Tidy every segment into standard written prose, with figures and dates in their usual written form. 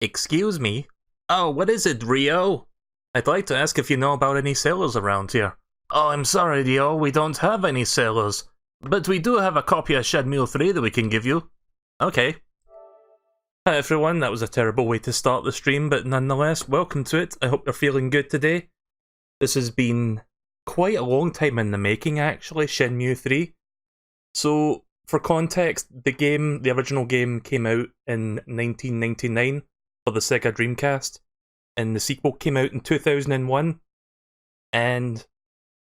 Excuse me? Oh, what is it, Ryo? I'd like to ask if you know about any sailors around here. Oh, I'm sorry, Ryo, we don't have any sailors. But we do have a copy of Shenmue III that we can give you. Okay. Hi everyone, that was a terrible way to start the stream, but nonetheless, welcome to it. I hope you're feeling good today. This has been quite a long time in the making, actually, Shenmue III. So, for context, the original game came out in 1999 for the Sega Dreamcast, and the sequel came out in 2001. And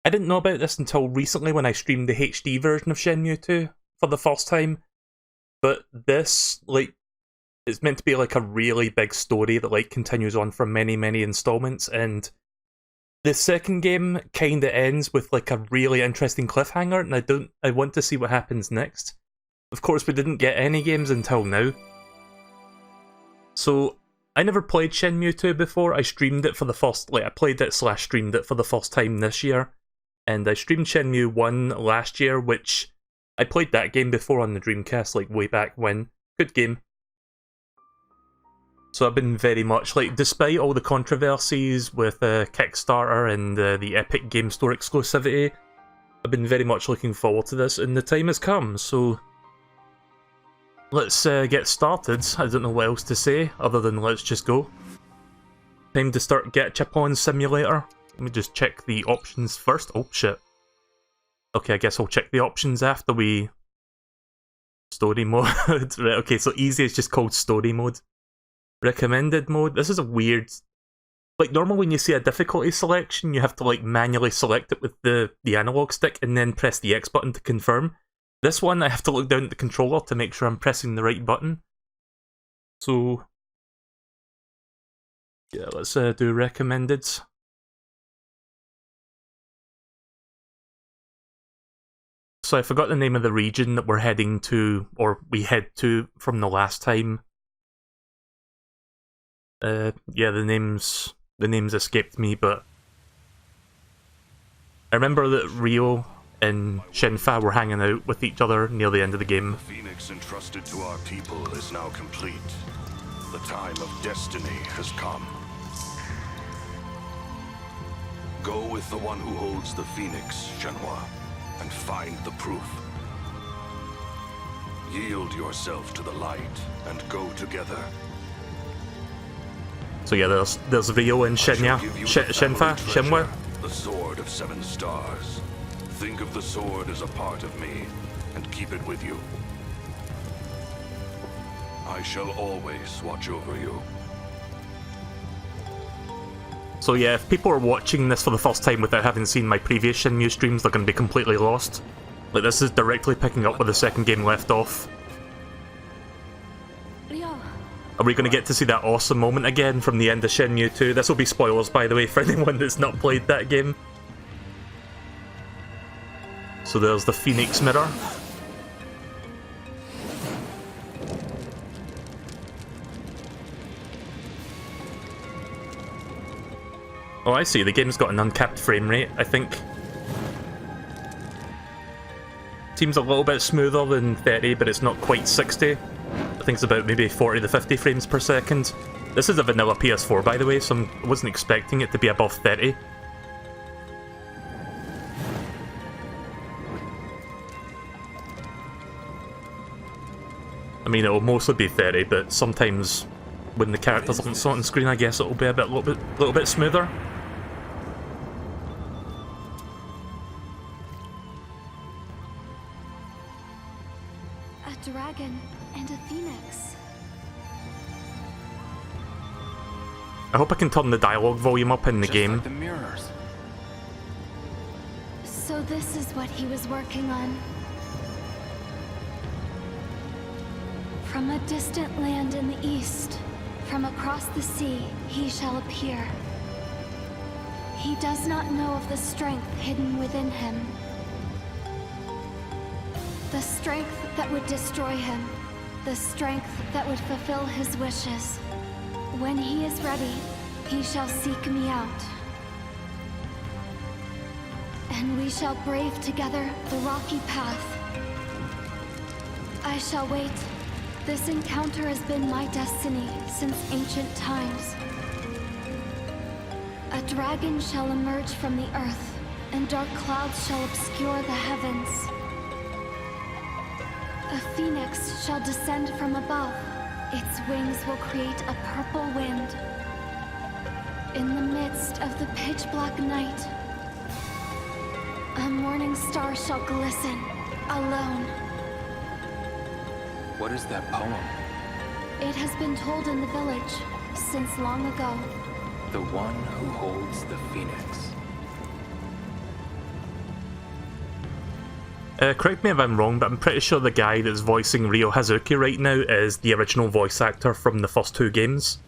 I didn't know about this until recently when I streamed the HD version of Shenmue II for the first time. But this, it's meant to be like a really big story that continues on for many, many installments, and the second game kinda ends with a really interesting cliffhanger, and I want to see what happens next. Of course, we didn't get any games until now. So, I never played Shenmue 2 before. I streamed it for the first, I played it / streamed it for the first time this year. And I streamed Shenmue 1 last year, which I played that game before on the Dreamcast, way back when. Good game. So I've been very much, despite all the controversies with Kickstarter and the Epic Game Store exclusivity, I've been very much looking forward to this, and the time has come, so let's get started. I don't know what else to say, other than let's just go. Time to start Gachapon Simulator. Let me just check the options first. Oh, shit. Okay, I guess I'll check the options after we... Story mode. Right, okay, so easy is just called story mode. Recommended mode. This is a weird... normally when you see a difficulty selection, you have to manually select it with the analog stick and then press the X button to confirm. This one, I have to look down at the controller to make sure I'm pressing the right button. So... yeah, let's do recommended. So I forgot the name of the region that we're heading to, or we head to from the last time. Yeah, the names escaped me, but I remember that Ryo and Shenfa were hanging out with each other near the end of the game. The phoenix entrusted to our people is now complete. The time of destiny has come. Go with the one who holds the phoenix, Shenhua, and find the proof. Yield yourself to the light and go together. So yeah, there's Ryo and Shenmue. The sword of 7 stars. Think of the sword as a part of me, and keep it with you. I shall always watch over you. So yeah, if people are watching this for the first time without having seen my previous Shenmue streams, they're going to be completely lost. This is directly picking up where the second game left off. Are we going to get to see that awesome moment again from the end of Shenmue 2? This will be spoilers, by the way, for anyone that's not played that game. So there's the Phoenix Mirror. Oh, I see. The game's got an uncapped frame rate, I think. Seems a little bit smoother than 30, but it's not quite 60. I think it's about maybe 40 to 50 frames per second. This is a vanilla PS4, by the way, so I wasn't expecting it to be above 30. I mean, it'll mostly be 30, but sometimes when the characters aren't on screen, I guess it'll be a little bit smoother. A dragon and a phoenix. I hope I can turn the dialogue volume up in the game. Like the mirrors. So this is what he was working on. From a distant land in the east, from across the sea, he shall appear. He does not know of the strength hidden within him. The strength that would destroy him. The strength that would fulfill his wishes. When he is ready, he shall seek me out. And we shall brave together the rocky path. I shall wait This encounter has been my destiny since ancient times. A dragon shall emerge from the earth, and dark clouds shall obscure the heavens. A phoenix shall descend from above. Its wings will create a purple wind. In the midst of the pitch-black night, a morning star shall glisten, alone. What is that poem? It has been told in the village since long ago. The one who holds the phoenix. Correct me if I'm wrong, but I'm pretty sure the guy that's voicing Ryo Hazuki right now is the original voice actor from the first two games.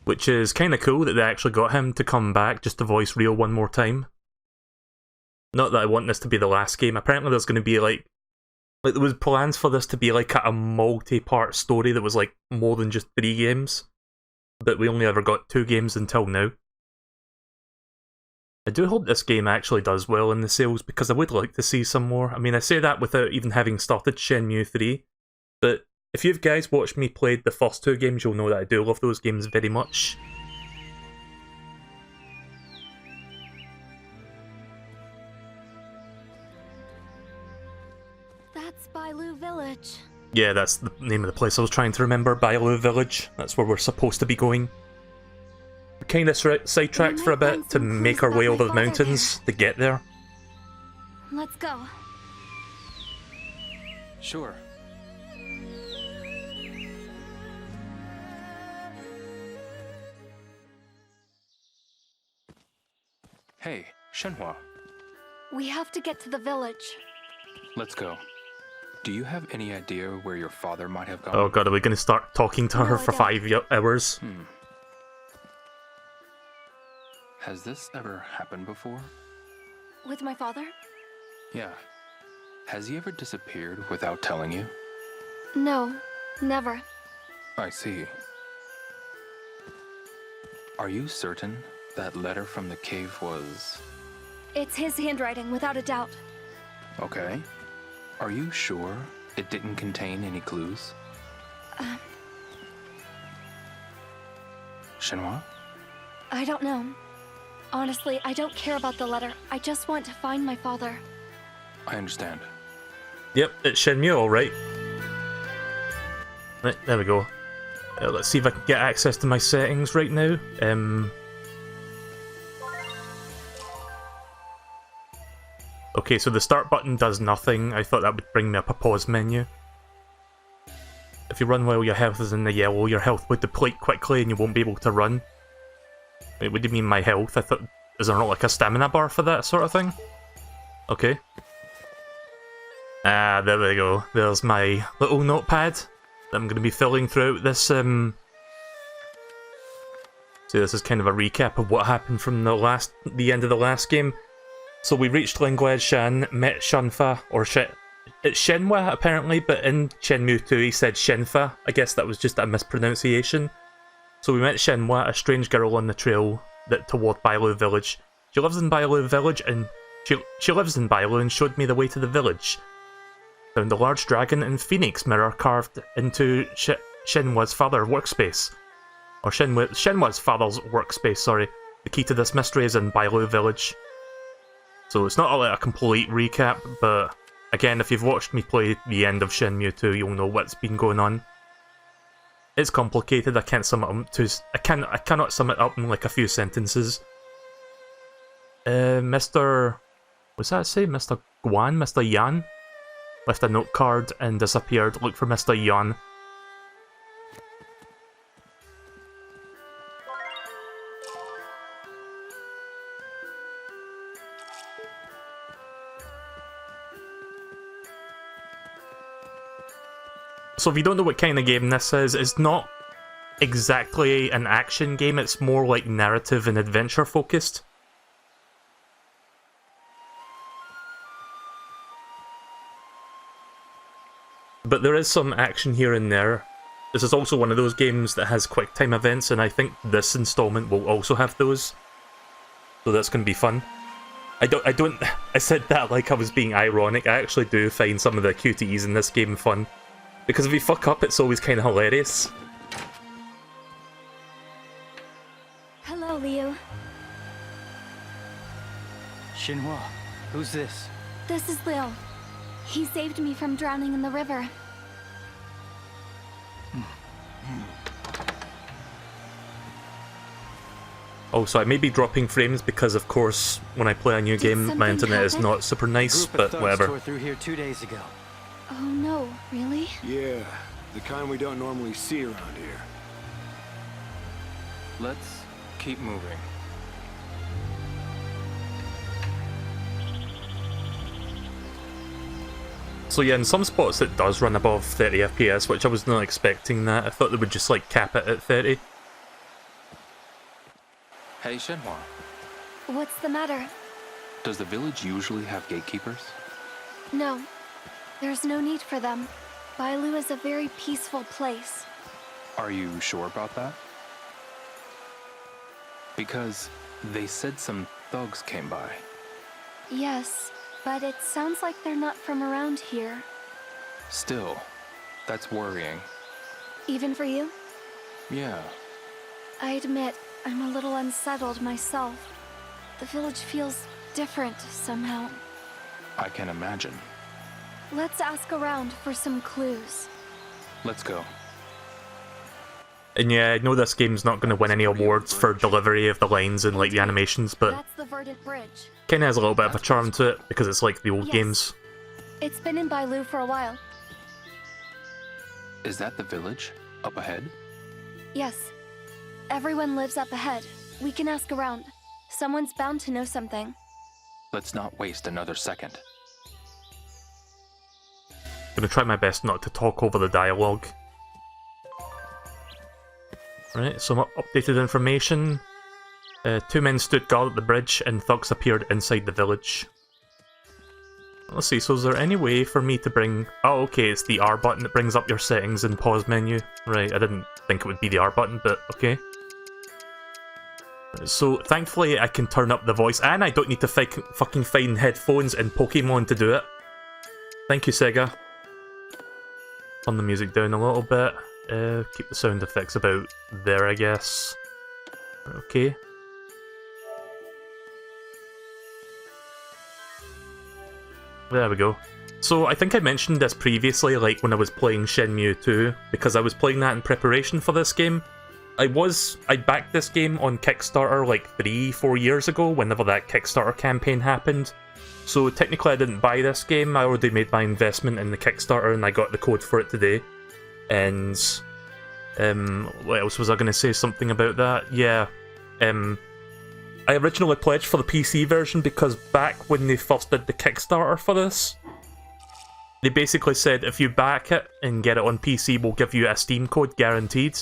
Which is kind of cool that they actually got him to come back just to voice Ryo one more time. Not that I want this to be the last game. Apparently there's going to be like there was plans for this to be like a multi-part story that was like more than just 3 games. But we only ever got 2 games until now. I do hope this game actually does well in the sales, because I would like to see some more. I mean, I say that without even having started Shenmue 3, but if you guys watched me play the first 2 games, you'll know that I do love those games very much. That's Bailu Village. Yeah, that's the name of the place I was trying to remember, Bailu Village. That's where we're supposed to be going. We kind of sidetracked for a bit to make our way over the mountains to get there. Let's go. Sure. Hey, Shenhua. We have to get to the village. Let's go. Do you have any idea where your father might have gone? Oh god, are we going to start talking to her for 5 hours? Has this ever happened before? With my father? Yeah. Has he ever disappeared without telling you? No, never. I see. Are you certain that letter from the cave was... It's his handwriting, without a doubt. Okay. Are you sure it didn't contain any clues? Shenhua? I don't know. Honestly, I don't care about the letter. I just want to find my father. I understand. Yep, it's Shenmue, alright. Right, there we go. Let's see if I can get access to my settings right now. Okay, so the start button does nothing. I thought that would bring me up a pause menu. If you run while your health is in the yellow, your health would deplete quickly and you won't be able to run. Wait, what do you mean my health? I thought... Is there not like a stamina bar for that sort of thing? Okay. Ah, there we go. There's my little notepad that I'm going to be filling throughout this, So this is kind of a recap of what happened from the end of the last game. So we reached Linguad Shan, met Shenfa, or it's Shenhua apparently, but in Shenmue 2 he said Shenfa. I guess that was just a mispronunciation. So we met Shenhua, a strange girl on the trail toward Bailu Village. She lives in Bailu Village, and she lives in Bailu and showed me the way to the village. Found a large dragon and phoenix mirror carved into Shenhua's father's workspace. Or Shenhua's father's workspace, sorry. The key to this mystery is in Bailu Village. So it's not a complete recap, but again, if you've watched me play the end of Shenmue 2, you'll know what's been going on. It's complicated. I can't sum it up I cannot sum it up in like a few sentences. Mr. What's that say? Mr. Guan? Mr. Yan? Left a note card and disappeared. Look for Mr. Yan. So if you don't know what kind of game this is, it's not exactly an action game, it's more like narrative and adventure focused. But there is some action here and there. This is also one of those games that has quick time events, and I think this installment will also have those. So that's going to be fun. I said that like I was being ironic. I actually do find some of the QTEs in this game fun. Because if you fuck up, it's always kind of hilarious. Hello, Liu. Shenhua, who's this? This is Liu. He saved me from drowning in the river. Oh, so I may be dropping frames because, of course, when I play a new game, my something internet is happen? not super nice, Group of but thugs whatever. tore through here 2 days ago. Oh no, really? Yeah, the kind we don't normally see around here. Let's keep moving. So yeah, in some spots it does run above 30 FPS, which I was not expecting that. I thought they would just like cap it at 30. Hey, Shenhua, What's the matter? does the village usually have gatekeepers? No, there's no need for them. Bailu is a very peaceful place. Are you sure about that? Because they said some thugs came by. Yes, but it sounds like they're not from around here. Still, that's worrying. Even for you? Yeah, I admit, I'm a little unsettled myself. The village feels different somehow. I can imagine. Let's ask around for some clues. Let's go. And yeah, I know this game's not going to win any awards for delivery of the lines and like the animations, but That's the Verdant Bridge. kind of has a little bit of a charm to it because it's like the old Yes. games. It's been in Bailu for a while. Is that the village? Up ahead? Yes. Everyone lives up ahead. We can ask around. Someone's bound to know something. Let's not waste another second. Gonna try my best not to talk over the dialogue. Right, some updated information. 2 men stood guard at the bridge and thugs appeared inside the village. Let's see, so is there any way for me to bring... Oh, okay, it's the R button that brings up your settings and pause menu. Right, I didn't think it would be the R button, but okay. So, thankfully I can turn up the voice, and I don't need to fucking find headphones in Pokemon to do it. Thank you, Sega. Turn the music down a little bit. Keep the sound effects about there, I guess. Okay. There we go. So, I think I mentioned this previously, like when I was playing Shenmue II, because I was playing that in preparation for this game. I backed this game on Kickstarter like 3-4 years ago, whenever that Kickstarter campaign happened. So technically I didn't buy this game, I already made my investment in the Kickstarter and I got the code for it today. And, what else was I going to say something about that? Yeah, I originally pledged for the PC version because back when they first did the Kickstarter for this, they basically said if you back it and get it on PC, we'll give you a Steam code guaranteed.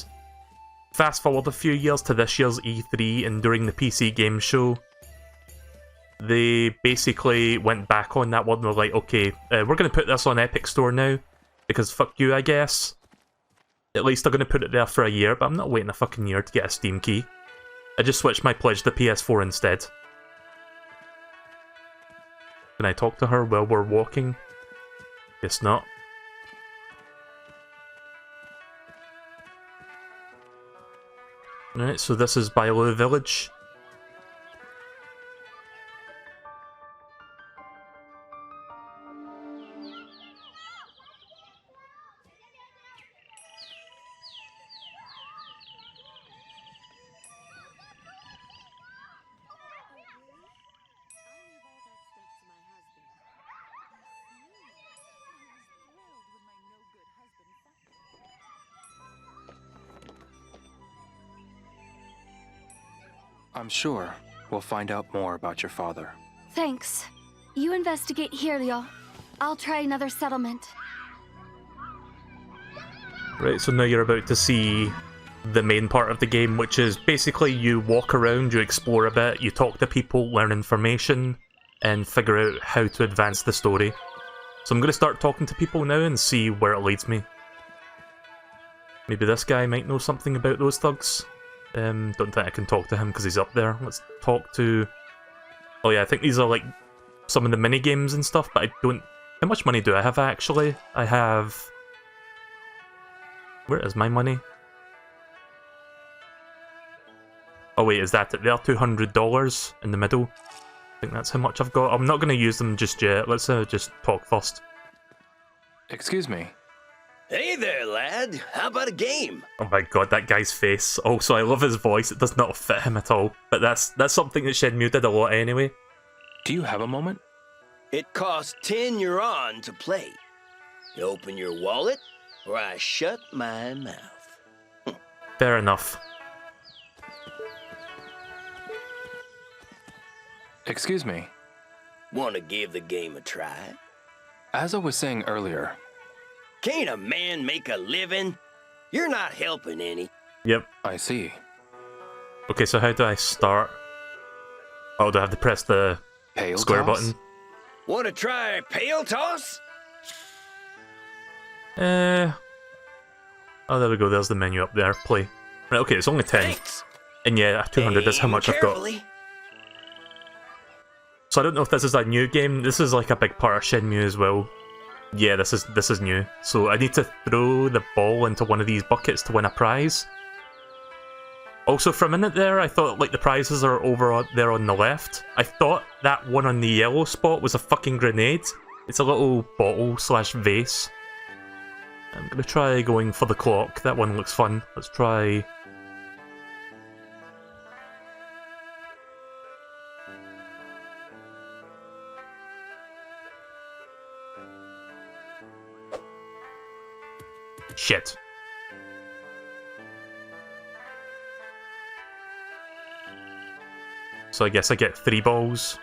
Fast forward a few years to this year's E3, and during the PC Game Show, they basically went back on that one and were like, okay, we're going to put this on Epic Store now, because fuck you, I guess. At least they're going to put it there for a year, but I'm not waiting a fucking year to get a Steam key. I just switched my pledge to PS4 instead. Can I talk to her while we're walking? Guess not. Alright, so this is Bailu Village. I'm sure we'll find out more about your father. Thanks. You investigate here, Leo. I'll try another settlement. Right, so now you're about to see the main part of the game, which is basically you walk around, you explore a bit, you talk to people, learn information, and figure out how to advance the story. So I'm going to start talking to people now and see where it leads me. Maybe this guy might know something about those thugs. Don't think I can talk to him because he's up there. Let's talk to Oh yeah, I think these are like some of the mini games and stuff, but I don't... How much money do I have actually? I have... Where is my money? Oh wait, is that it there? $200 in the middle. I think that's how much I've got. I'm not going to use them just yet. Let's just talk first. Excuse me. Hey there, lad. How about a game? Oh my god, that guy's face. Also, I love his voice. It does not fit him at all. But that's something that Shenmue did a lot anyway. Do you have a moment? It costs 10 yuan to play. You open your wallet, or I shut my mouth. Fair enough. Excuse me. Want to give the game a try? As I was saying earlier... Can't a man make a living? You're not helping any. Yep. I see. Okay, so how do I start? Oh, do I have to press the Pale square toss? button? Want to try pail toss? Oh, there we go. There's the menu up there. Play. Right, okay, it's only 10. Thanks. And yeah, 200 is how Aim much I've got. carefully. So I don't know if this is a new game. This is like a big part of Shenmue as well. Yeah, this is new. So I need to throw the ball into one of these buckets to win a prize. Also, for a minute there, I thought like the prizes are over there on the left. I thought that one on the yellow spot was a fucking grenade. It's a little bottle/vase. I'm gonna try going for the clock. That one looks fun. Let's try... Shit. So I guess I get 3 balls.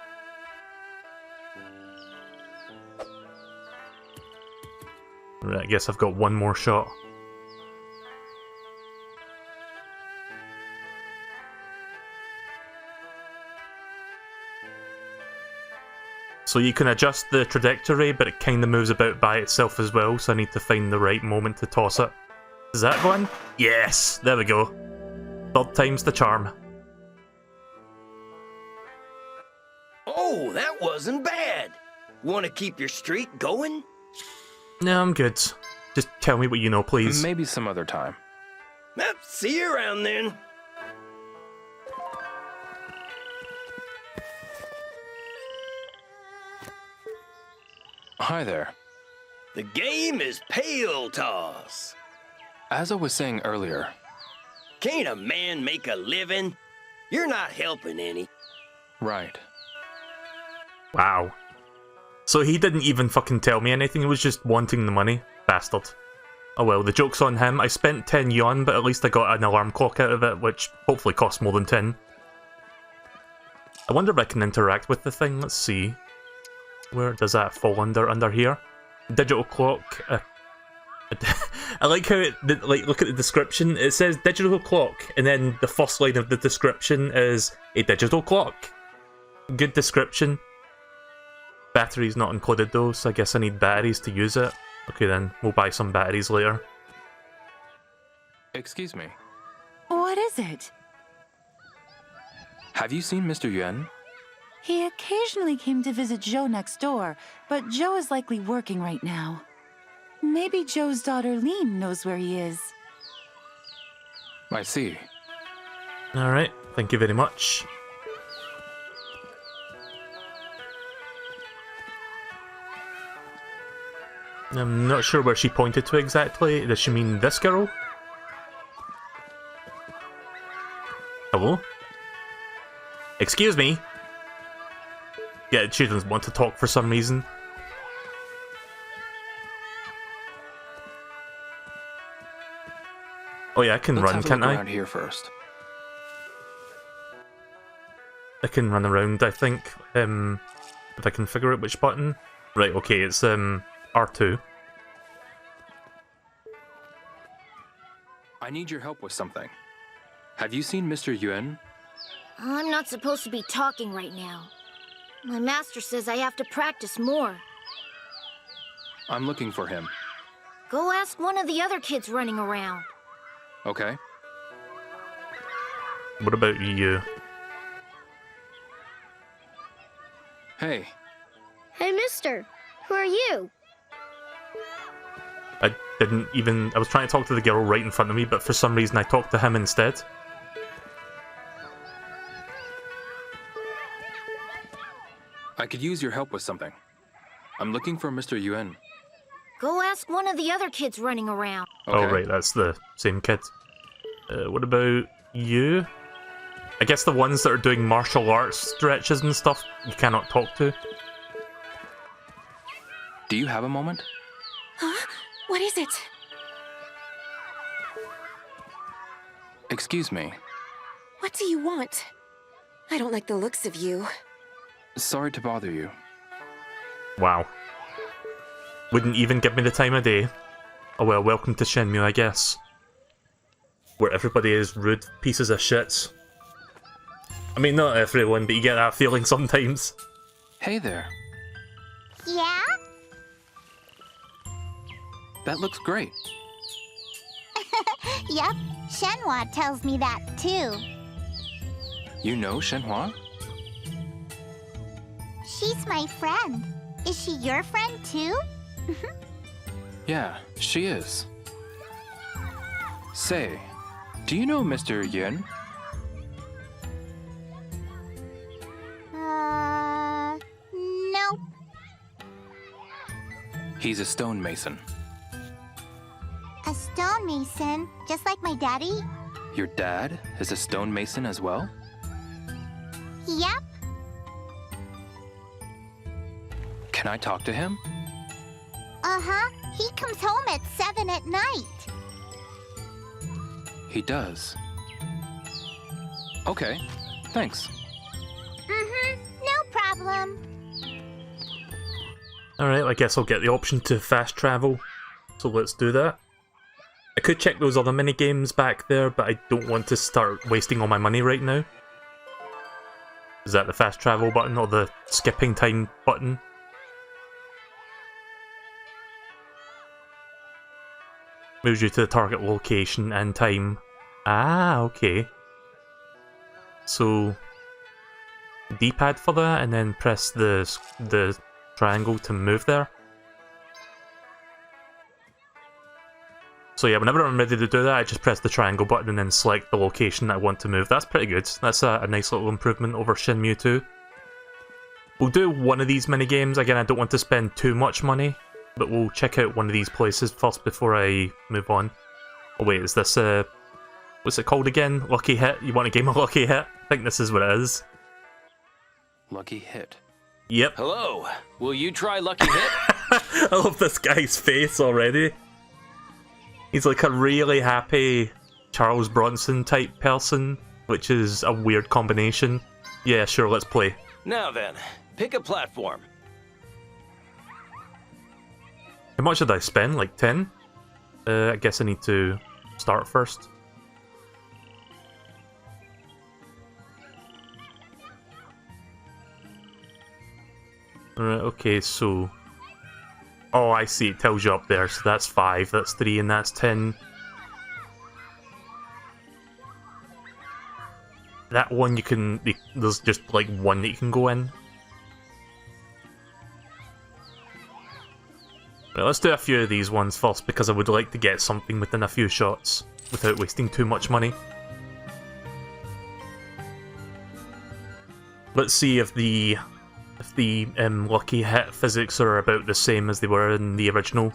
Right, I guess I've got one more shot. So you can adjust the trajectory, but it kind of moves about by itself as well, so I need to find the right moment to toss it. Is that one? Yes! There we go. Third time's the charm. Oh, that wasn't bad. Want to keep your streak going? No, I'm good. Just tell me what you know, please. Maybe some other time. Well, see you around then. Hi there. The game is pail toss. As I was saying earlier... Can't a man make a living? You're not helping any. Right. Wow. So he didn't even fucking tell me anything, he was just wanting the money. Bastard. Oh well, the joke's on him. I spent 10 yuan, but at least I got an alarm clock out of it, which hopefully costs more than 10. I wonder if I can interact with the thing. Let's see. Where does that fall under? Under here? Digital clock. I like how it, like, look at the description. It says digital clock, and then the first line of the description is a digital clock. Good description. Batteries not included though, so I guess I need batteries to use it. Okay then, we'll buy some batteries later. Excuse me. What is it? Have you seen Mr. Yuan? He occasionally came to visit Joe next door, but Joe is likely working right now. Maybe Joe's daughter Lean knows where he is. I see. Alright, thank you very much. I'm not sure where she pointed to exactly. Does she mean this girl? Hello? Excuse me? Yeah, she doesn't want to talk for some reason. Oh yeah, I can Let's run, have a can't look I? around here first. I can run around, I think. If I can figure out which button. Right, okay, it's R2. I need your help with something. Have you seen Mr. Yuan? I'm not supposed to be talking right now. My master says I have to practice more. I'm looking for him. Go ask one of the other kids running around. Okay. What about you? Hey, Hey, mister. Who are you? I was trying to talk to the girl right in front of me, but for some reason I talked to him instead. I could use your help with something. I'm looking for Mr. Yuan. Go ask one of the other kids running around. Okay. Oh right, that's the same kid. What about you? I guess the ones that are doing martial arts stretches and stuff you cannot talk to. Do you have a moment? Huh? What is it? Excuse me. What do you want? I don't like the looks of you. Sorry to bother you. Wow. Wouldn't even give me the time of day. Oh well, welcome to Shenmue, I guess. Where everybody is rude pieces of shits. I mean, not everyone, but you get that feeling sometimes. Hey there. Yeah? That looks great. Yep, Shenhua tells me that too. You know Shenhua? She's my friend. Is she your friend too? Yeah, she is. Say, do you know Mr. Yuan? Nope. He's a stonemason. A stonemason, just like my daddy? Your dad is a stonemason as well? Yep. Can I talk to him? Uh-huh. He comes home at 7 at night. He does. Okay, thanks. No problem. Alright, I guess I'll get the option to fast travel. So let's do that. I could check those other minigames back there, but I don't want to start wasting all my money right now. Is that the fast travel button or the skipping time button? Moves you to the target location and time. Ah, okay. So, D-pad for that, and then press the triangle to move there. So yeah, whenever I'm ready to do that, I just press the triangle button and then select the location that I want to move. That's pretty good. That's a nice little improvement over Shenmue 2. We'll do one of these minigames. Again, I don't want to spend too much money, but we'll check out one of these places first before I move on. Oh wait, is this what's it called again? Lucky Hit? You want a game of Lucky Hit? I think this is what it is. Lucky hit. Yep. Hello. Will you try Lucky Hit? I love this guy's face already. He's like a really happy Charles Bronson type person, which is a weird combination. Yeah, sure, let's play. Now then, pick a platform. How much did I spend? Like 10? I guess I need to start first. Alright, okay, so... Oh, I see, it tells you up there, so that's 5, that's 3, and that's 10. That one you can... There's just like one that you can go in. Right, let's do a few of these ones first, because I would like to get something within a few shots, without wasting too much money. Let's see if the Lucky Hit physics are about the same as they were in the original.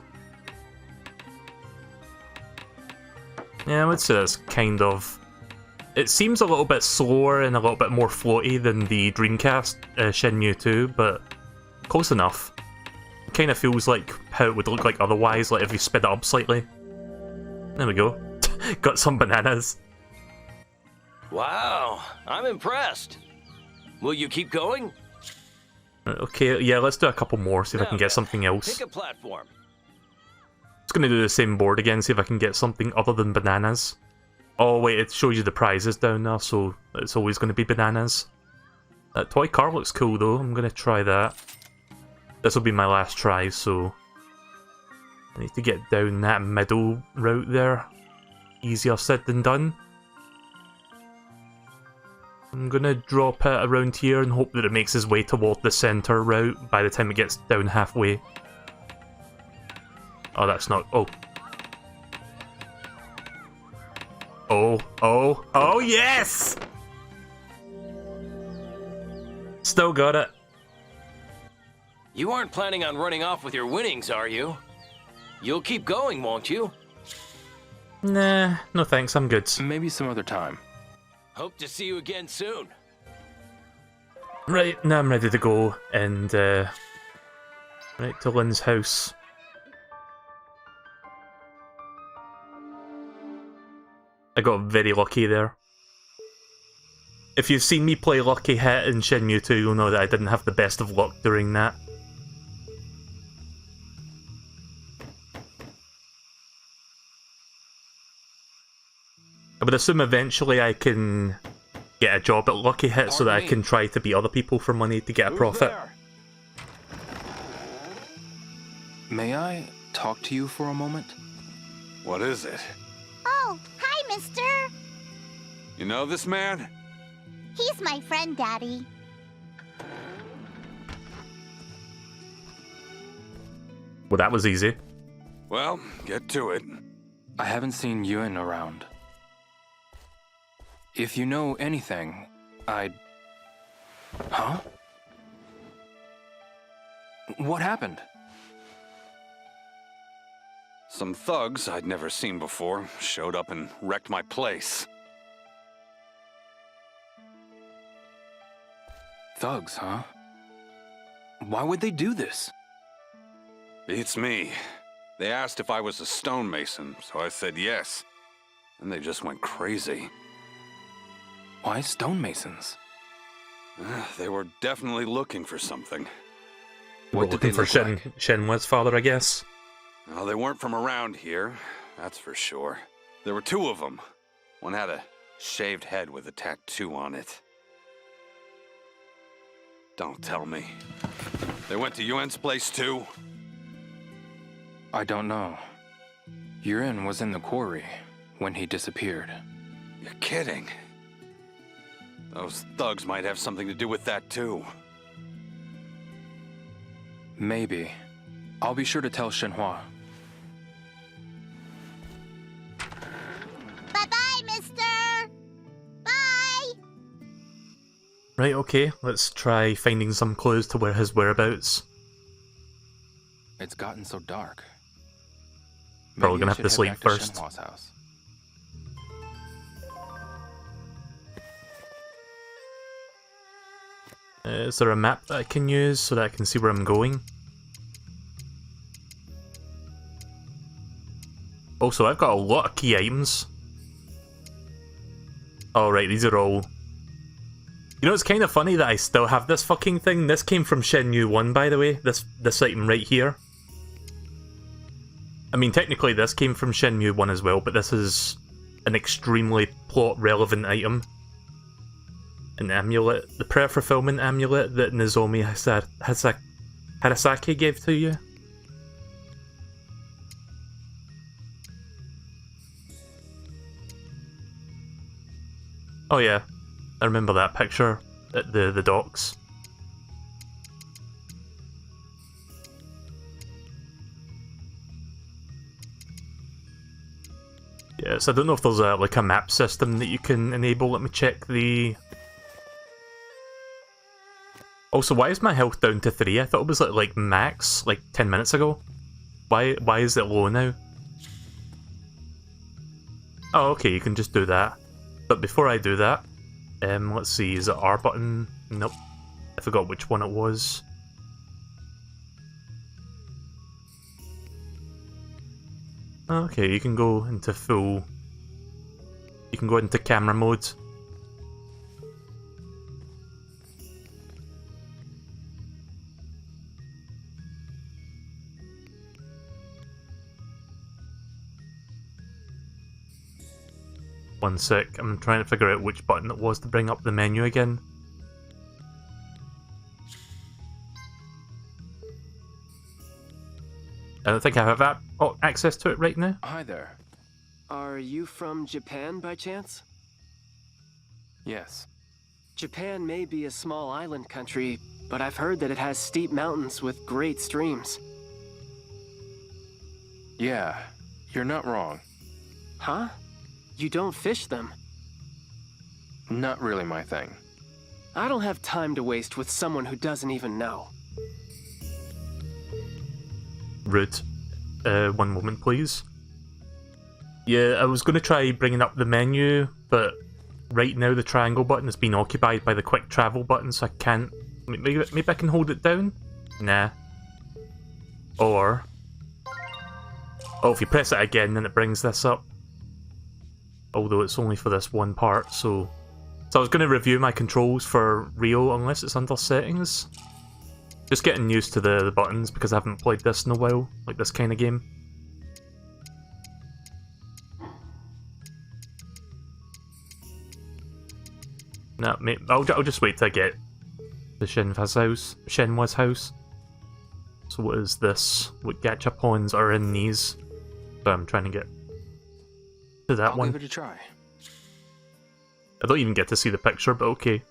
Yeah, I would say that's kind of... It seems a little bit slower and a little bit more floaty than the Dreamcast Shenmue 2, but close enough. It kind of feels like how it would look like otherwise, like if you sped it up slightly. There we go. Got some bananas. Wow, I'm impressed. Will you keep going? Okay, yeah, let's do a couple more, see if I can get something else. Pick a platform. Just gonna do the same board again, see if I can get something other than bananas. Oh wait, it shows you the prizes down there, so it's always gonna be bananas. That toy car looks cool though, I'm gonna try that. This will be my last try, so... I need to get down that middle route there. Easier said than done. I'm gonna drop it around here and hope that it makes its way toward the center route by the time it gets down halfway. Oh, that's not... Oh. Oh, yes! Still got it. You aren't planning on running off with your winnings, are you? You'll keep going, won't you? Nah, no thanks, I'm good. Maybe some other time. Hope to see you again soon. Right, now I'm ready to go and right to Lynn's house. I got very lucky there. If you've seen me play Lucky Hit in Shenmue 2, you'll know that I didn't have the best of luck during that. I would assume eventually I can get a job at Lucky Hit so that I can try to beat other people for money to get a profit. May I talk to you for a moment? What is it? Oh, hi, mister. You know this man? He's my friend, Daddy. Well, that was easy. Well, get to it. I haven't seen Yuen around. If you know anything, I'd... Huh? What happened? Some thugs I'd never seen before showed up and wrecked my place. Thugs, huh? Why would they do this? Beats me. They asked if I was a stonemason, so I said yes. And they just went crazy. Why stonemasons? They were definitely looking for something. We're looking for Shenmue's father, I guess. Well, they weren't from around here, that's for sure. There were two of them. One had a shaved head with a tattoo on it. Don't tell me. They went to Yuen's place too? I don't know. Yuen was in the quarry when he disappeared. You're kidding. Those thugs might have something to do with that too. Maybe. I'll be sure to tell Shenhua. Bye-bye, mister. Bye. Right, okay, let's try finding some clues to where his whereabouts. It's gotten so dark. Probably Maybe gonna I have should to head sleep back to first. Shenhua's house. Is there a map that I can use so that I can see where I'm going? Also, I've got a lot of key items. Oh right, these are all... You know, it's kind of funny that I still have this fucking thing. This came from Shenmue 1, by the way. This item right here. I mean, technically this came from Shenmue 1 as well, but this is an extremely plot-relevant item. An amulet. The prayer fulfillment amulet that Nozomi Harasaki gave to you. Oh yeah, I remember that picture at the docks. Yes, I don't know if there's like a map system that you can enable. Let me check the... Also, why is my health down to 3? I thought it was like max, like 10 minutes ago. Why is it low now? Oh, okay, you can just do that. But before I do that, let's see, is it R button? Nope. I forgot which one it was. Okay, you can go into full... You can go into camera mode. One sec, I'm trying to figure out which button it was to bring up the menu again. I don't think I have access to it right now. Hi there. Are you from Japan by chance? Yes. Japan may be a small island country, but I've heard that it has steep mountains with great streams. Yeah, you're not wrong. Huh? You don't fish them? Not really my thing. I don't have time to waste with someone who doesn't even know. Rude. One moment, please. Yeah, I was going to try bringing up the menu, but right now the triangle button has been occupied by the quick travel button, so I can't... Maybe I can hold it down? Nah. Or... Oh, if you press it again, then it brings this up. Although it's only for this one part, so... So I was going to review my controls for Ryo, unless it's under settings. Just getting used to the buttons, because I haven't played this in a while, like this kind of game. No, I'll just wait till I get the Shenmue's house. So what is this? What gachapons are in these? So I'm trying to get to that one. I'll give it a try. I don't even get to see the picture, but okay.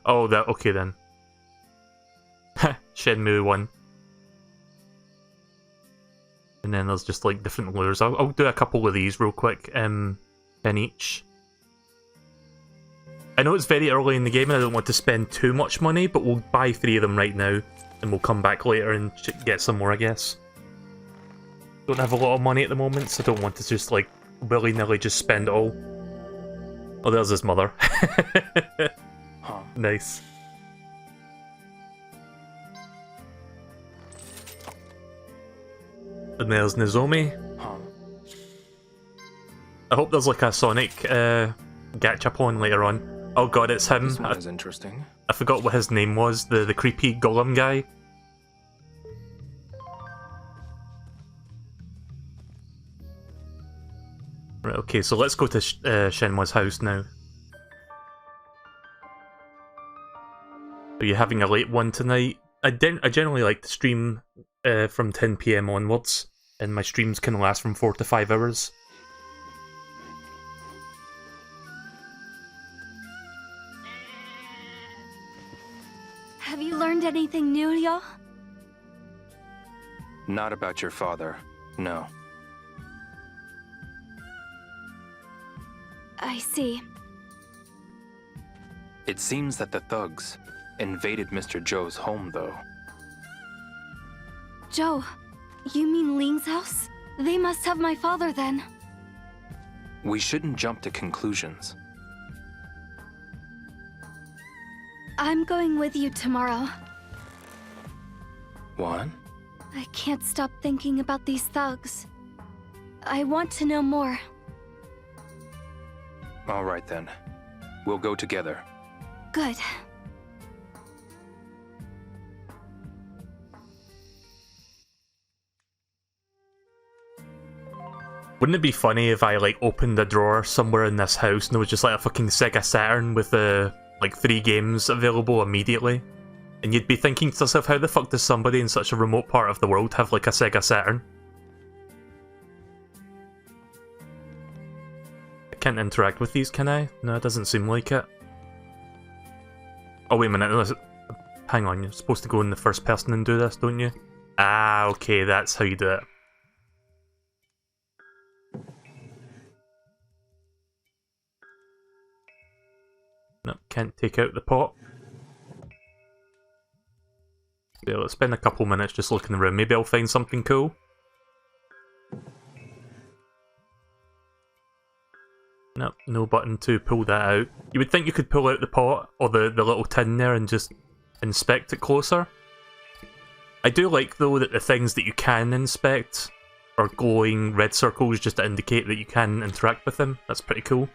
Oh, that okay then. Shenmue 1. And then there's just like different lures. I'll do a couple of these real quick. 10 each. I know it's very early in the game and I don't want to spend too much money, but we'll buy 3 of them right now. And we'll come back later and get some more, I guess. Don't have a lot of money at the moment, so I don't want to just like willy-nilly just spend it all. Oh, there's his mother. Huh. Nice. And there's Nozomi. Huh. I hope there's like a Sonic gachapon later on. Oh god, it's him. This one is interesting. I forgot what his name was, the creepy golem guy. Right, okay, so let's go to Shenmue's house now. Are you having a late one tonight? I generally like to stream from 10 PM onwards, and my streams can last from 4 to 5 hours. Have you learned anything new, Ryo? Not about your father, no. I see. It seems that the thugs invaded Mr. Joe's home, though. Joe, you mean Ling's house? They must have my father then. We shouldn't jump to conclusions. I'm going with you tomorrow. What? I can't stop thinking about these thugs. I want to know more. All right then. We'll go together. Good. Wouldn't it be funny if I like opened a drawer somewhere in this house and there was just like a fucking Sega Saturn with like 3 games available immediately? And you'd be thinking to yourself, how the fuck does somebody in such a remote part of the world have like a Sega Saturn? I can't interact with these, can I? No, it doesn't seem like it. Oh wait a minute, hang on, you're supposed to go in the first person and do this, don't you? Ah, okay, that's how you do it. Nope, can't take out the pot. Yeah, let's spend a couple minutes just looking around. Maybe I'll find something cool. Nope, no button to pull that out. You would think you could pull out the pot, or the little tin there, and just inspect it closer. I do like, though, that the things that you can inspect are glowing red circles just to indicate that you can interact with them. That's pretty cool.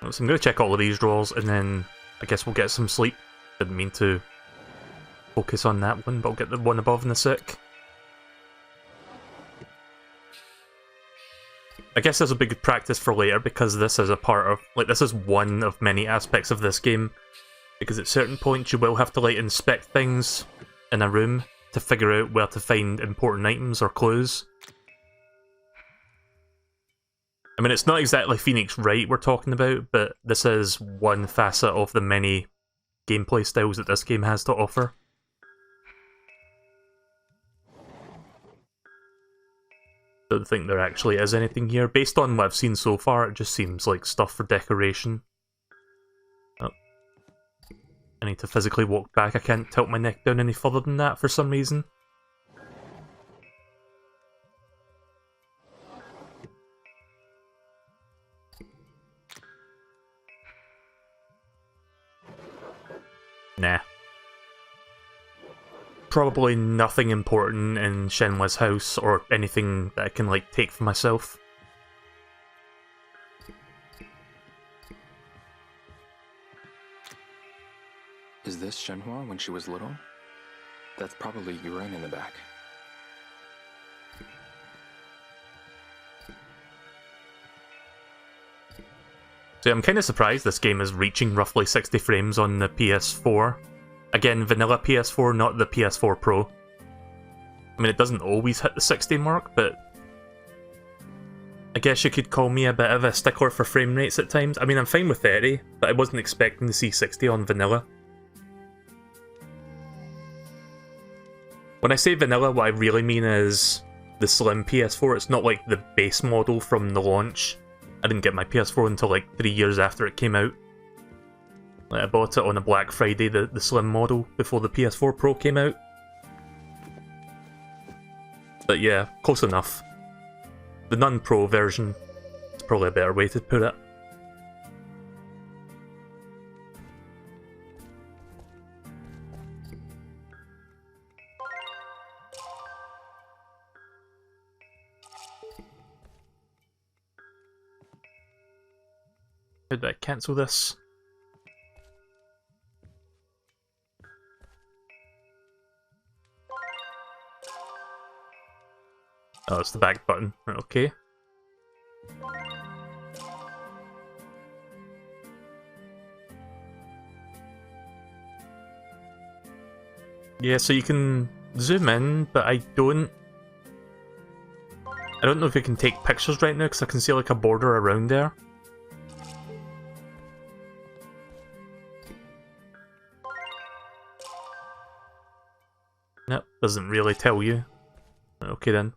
So I'm going to check all of these drawers, and then I guess we'll get some sleep. Didn't mean to focus on that one, but I'll get the one above in a sec. I guess this will be good practice for later, because this is a part of, like, this is one of many aspects of this game. Because at certain points you will have to, like, inspect things in a room to figure out where to find important items or clues. I mean, it's not exactly Phoenix Wright we're talking about, but this is one facet of the many gameplay styles that this game has to offer. Don't think there actually is anything here. Based on what I've seen so far, it just seems like stuff for decoration. Oh. I need to physically walk back. I can't tilt my neck down any further than that for some reason. Nah. Probably nothing important in Shenmue's house, or anything that I can, like, take for myself. Is this Shenhua when she was little? That's probably Yuren in the back. So I'm kind of surprised this game is reaching roughly 60 frames on the PS4. Again, vanilla PS4, not the PS4 Pro. I mean, it doesn't always hit the 60 mark, but I guess you could call me a bit of a stickler for frame rates at times. I mean, I'm fine with 30, but I wasn't expecting to see 60 on vanilla. When I say vanilla, what I really mean is the slim PS4. It's not like the base model from the launch. I didn't get my PS4 until like 3 years after it came out. Like, I bought it on a Black Friday, the slim model, before the PS4 Pro came out. But yeah, close enough. The non-Pro version is probably a better way to put it. How did I cancel this? Oh, it's the back button. Okay. Yeah, so you can zoom in, but I don't know if you can take pictures right now, because I can see like a border around there. Nope, doesn't really tell you. Okay then.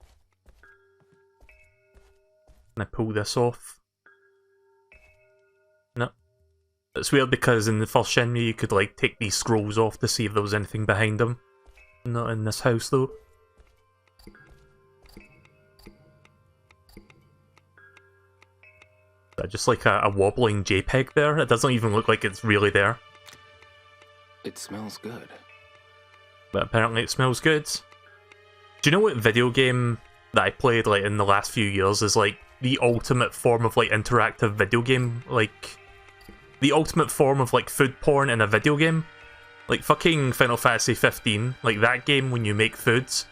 Can I pull this off? No. It's weird because in the first Shenmue you could like take these scrolls off to see if there was anything behind them. Not in this house though. Just like a wobbling JPEG there. It doesn't even look like it's really there. It smells good. But apparently it smells good. Do you know what video game that I played like in the last few years is like the ultimate form of like interactive video game? Like the ultimate form of like food porn in a video game? Like fucking Final Fantasy 15. Like that game when you make foods,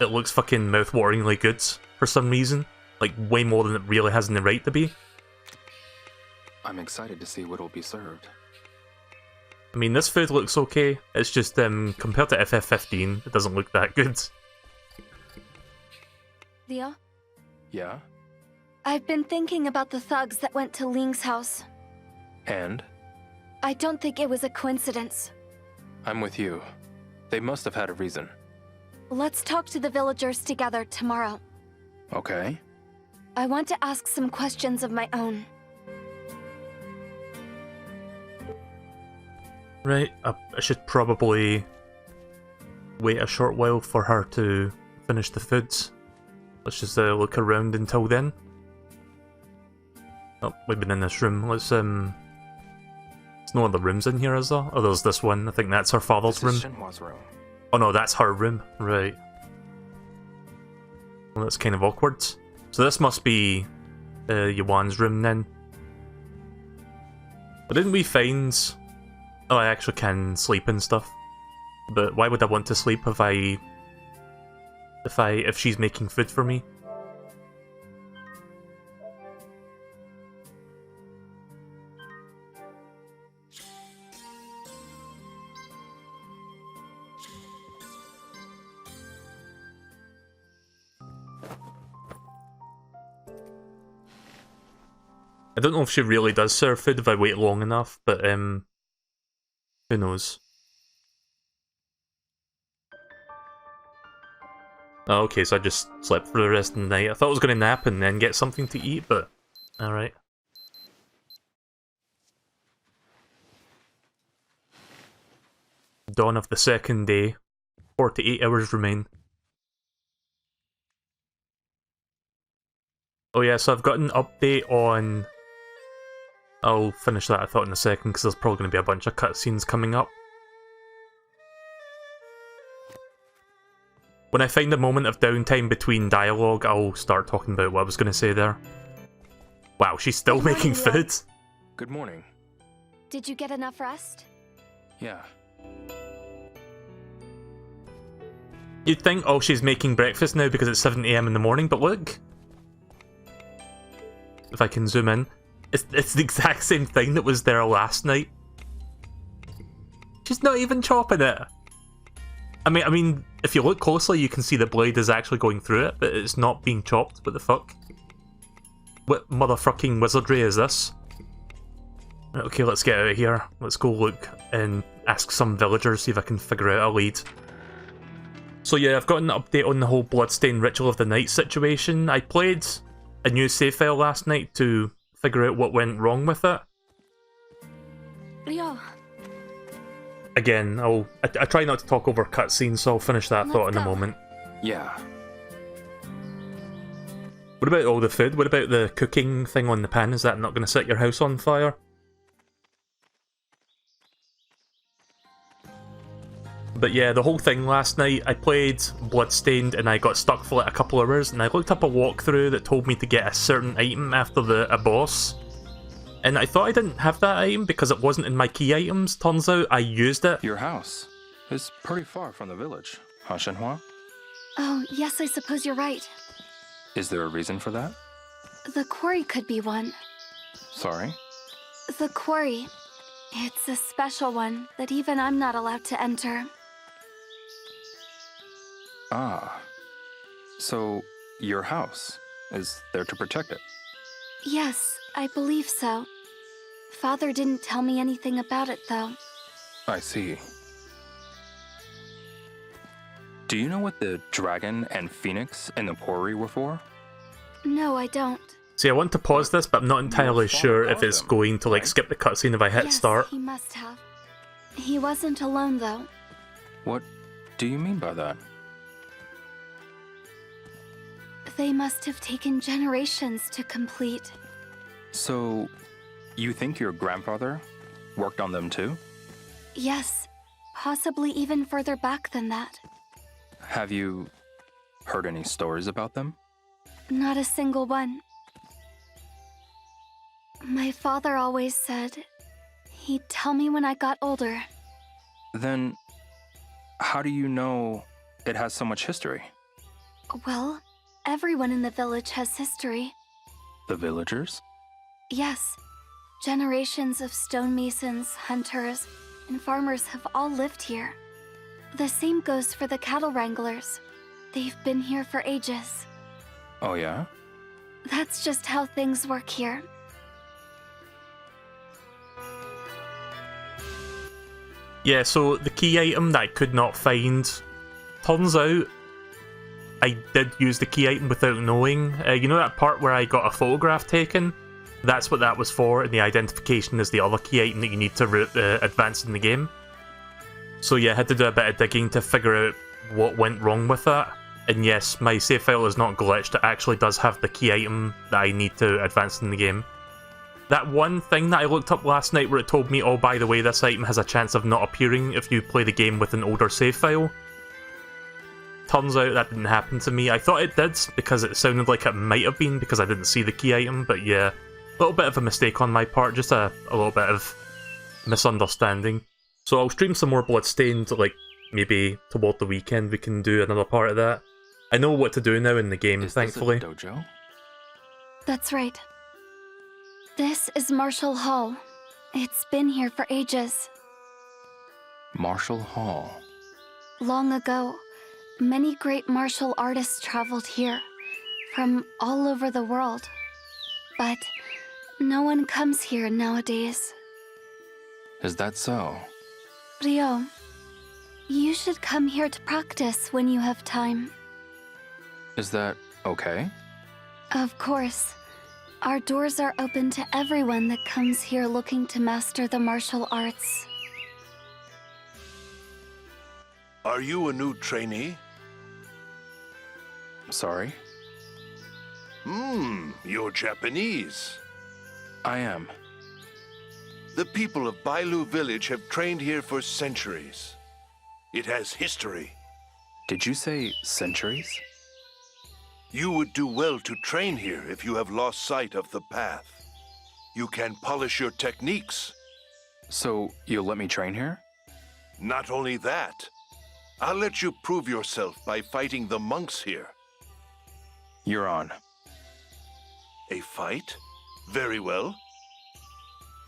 it looks fucking mouth-wateringly good for some reason. Like way more than it really has the right to be. I'm excited to see what'll be served. I mean, this food looks okay. It's just compared to FF15, it doesn't look that good. Leo? Yeah? I've been thinking about the thugs that went to Ling's house. And? I don't think it was a coincidence. I'm with you. They must have had a reason. Let's talk to the villagers together tomorrow. Okay. I want to ask some questions of my own. Right, I should probably wait a short while for her to finish the foods. Let's just look around until then. Oh, we've been in this room. Let's there's no other rooms in here, is there? Oh, there's this one. I think that's her father's room. This is Shenhua's room. Oh no, that's her room. Right. Well, that's kind of awkward. So this must be Yuan's room then. But didn't we find... Oh, I actually can sleep and stuff. But why would I want to sleep if she's making food for me? I don't know if she really does serve food if I wait long enough, but who knows. Oh, okay, so I just slept for the rest of the night. I thought I was going to nap and then get something to eat, but alright. Dawn of the second day. 48 hours remain. Oh yeah, so I've got an update on... I'll finish that, I thought, in a second, because there's probably going to be a bunch of cutscenes coming up. When I find a moment of downtime between dialogue, I'll start talking about what I was going to say there. Wow, she's still making food? Good morning. Did you get enough rest? Yeah. You'd think, oh, she's making breakfast now because it's 7 AM in the morning, but look. If I can zoom in. It's the exact same thing that was there last night. She's not even chopping it. I mean, if you look closely, you can see the blade is actually going through it, but it's not being chopped. What the fuck? What motherfucking wizardry is this? Okay, let's get out of here. Let's go look and ask some villagers, see if I can figure out a lead. So yeah, I've got an update on the whole Bloodstained Ritual of the Night situation. I played a new save file last night to figure out what went wrong with it. Ryo. Again, I try not to talk over cutscenes, so I'll finish that thought in a moment. Yeah. What about all the food? What about the cooking thing on the pan? Is that not going to set your house on fire? But yeah, the whole thing last night, I played Bloodstained and I got stuck for like a couple hours, and I looked up a walkthrough that told me to get a certain item after a boss. And I thought I didn't have that item because it wasn't in my key items. Turns out I used it. Your house is pretty far from the village, huh, Shenhua? Oh, yes, I suppose you're right. Is there a reason for that? The quarry could be one. Sorry? The quarry. It's a special one that even I'm not allowed to enter. Ah. So, your house is there to protect it? Yes, I believe so. Father didn't tell me anything about it, though. I see. Do you know what the dragon and phoenix in the quarry were for? No, I don't. See, I want to pause this, but I'm not entirely sure if it's going to like skip the cutscene if I hit start. He must have. He wasn't alone, though. What do you mean by that? They must have taken generations to complete. So, you think your grandfather worked on them too? Yes, possibly even further back than that. Have you heard any stories about them? Not a single one. My father always said he'd tell me when I got older. Then, how do you know it has so much history? Well, everyone in the village has history. The villagers? Yes. Generations of stonemasons, hunters, and farmers have all lived here. The same goes for the cattle wranglers. They've been here for ages. Oh yeah? That's just how things work here. Yeah, so the key item that I could not find, turns out I did use the key item without knowing. You know that part where I got a photograph taken? That's what that was for, and the identification is the other key item that you need to advance in the game. So yeah, I had to do a bit of digging to figure out what went wrong with that. And yes, my save file is not glitched, it actually does have the key item that I need to advance in the game. That one thing that I looked up last night where it told me, oh by the way, this item has a chance of not appearing if you play the game with an older save file. Turns out that didn't happen to me. I thought it did, because it sounded like it might have been, because I didn't see the key item, but yeah. A little bit of a mistake on my part, just a little bit of misunderstanding. So I'll stream some more Bloodstained, like, maybe toward the weekend we can do another part of that. I know what to do now in the game, thankfully. Is this a dojo? That's right. This is Martial Hall. It's been here for ages. Martial Hall. Long ago, many great martial artists traveled here, from all over the world. But no one comes here nowadays. Is that so? Ryo, you should come here to practice when you have time. Is that okay? Of course. Our doors are open to everyone that comes here looking to master the martial arts. Are you a new trainee? Sorry? You're Japanese. I am. The people of Bailu village have trained here for centuries. It has history. Did you say centuries? You would do well to train here if you have lost sight of the path. You can polish your techniques. So, you'll let me train here? Not only that, I'll let you prove yourself by fighting the monks here. You're on. A fight? Very well.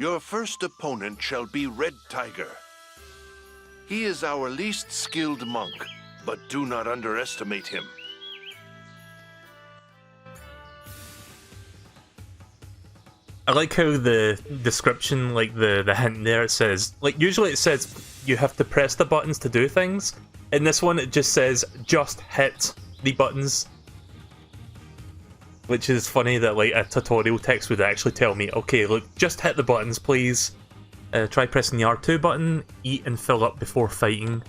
Your first opponent shall be Red Tiger. He is our least skilled monk, but do not underestimate him. I like how the description, like the hint there, it says, like usually it says you have to press the buttons to do things. In this one it just says just hit the buttons. Which is funny that like a tutorial text would actually tell me, okay, look, just hit the buttons please. Try pressing the R2 button, eat and fill up before fighting.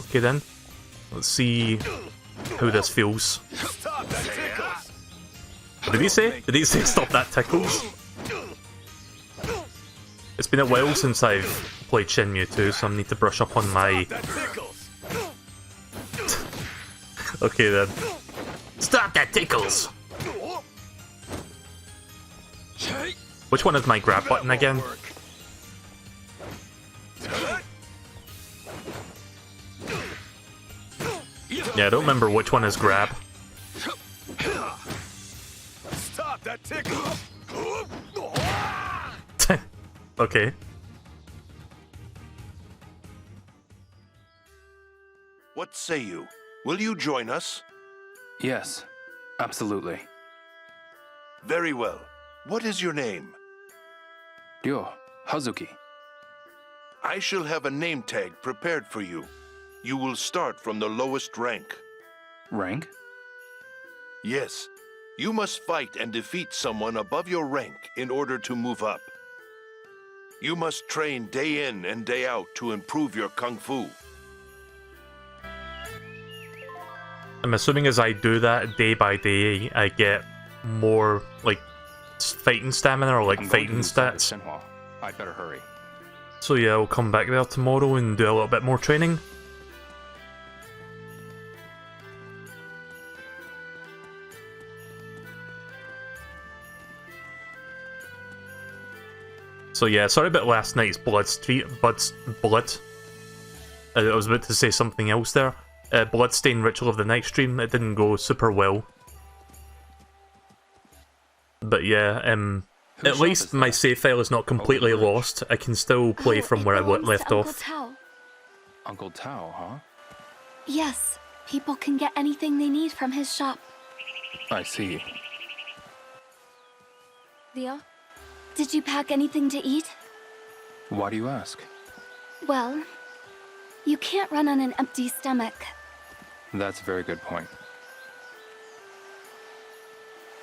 Okay then, let's see how this feels. What did he say? Did he say stop that tickles? It's been a while since I've played Shenmue 2, so I need to brush up on my... Okay then. Stop that tickles! Which one is my grab button again? Yeah, I don't remember which one is grab. Stop that tickle! Okay. What say you? Will you join us? Yes, absolutely. Very well. What is your name? Ryo Hazuki. I shall have a name tag prepared for you. You will start from the lowest rank. Rank? Yes. You must fight and defeat someone above your rank in order to move up. You must train day in and day out to improve your kung fu. I'm assuming as I do that day by day, I get more, like, fighting stamina or, like, fighting stats. Shenhua. I'd better hurry. So yeah, I'll come back there tomorrow and do a little bit more training. So yeah, sorry about last night's blood. I was about to say something else there. Bloodstain Ritual of the Night stream, it didn't go super well. But yeah, at least my save file is not completely lost. I can still play from where I left off. Uncle Tao, huh? Yes, people can get anything they need from his shop. I see. Ryo, did you pack anything to eat? Why do you ask? Well, you can't run on an empty stomach. That's a very good point.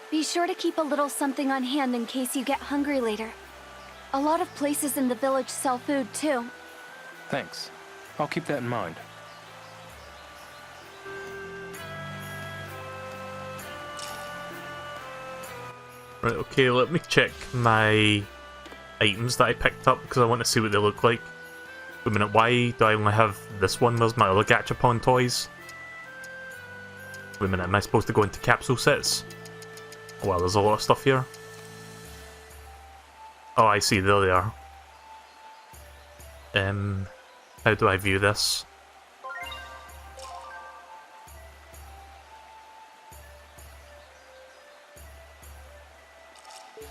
Be sure to keep a little something on hand in case you get hungry later. A lot of places in the village sell food too. Thanks. I'll keep that in mind. Right, okay, let me check my items that I picked up because I want to see what they look like. Wait a minute, why do I only have this one? Where's my other Gachapon toys? Wait a minute, am I supposed to go into capsule sets? Wow, there's a lot of stuff here. Oh, I see, there they are. How do I view this?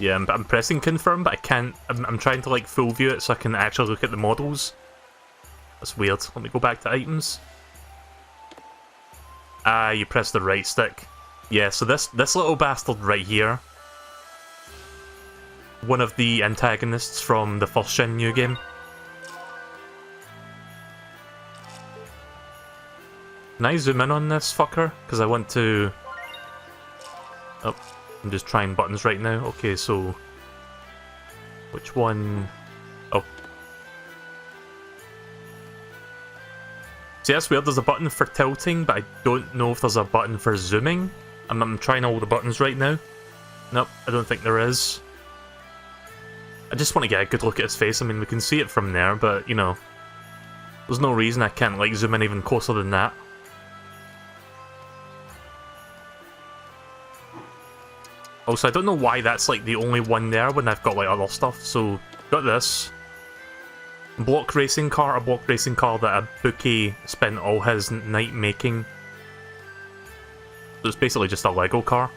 Yeah, I'm pressing confirm, but I can't. I'm trying to like full view it so I can actually look at the models. That's weird. Let me go back to items. Ah, you press the right stick. Yeah, so this little bastard right here one of the antagonists from the first Shenmue game. Can I zoom in on this fucker? Because I want to... Oh, I'm just trying buttons right now. Okay, so... Which one? Oh. See, that's weird. There's a button for tilting, but I don't know if there's a button for zooming. I'm trying all the buttons right now. Nope, I don't think there is. I just want to get a good look at his face. I mean, we can see it from there, but, you know... There's no reason I can't, like, zoom in even closer than that. Also, I don't know why that's, like, the only one there when I've got, like, other stuff. So, got this. Block racing car, a block racing car that Abuki spent all his night making. So it's basically just a Lego car.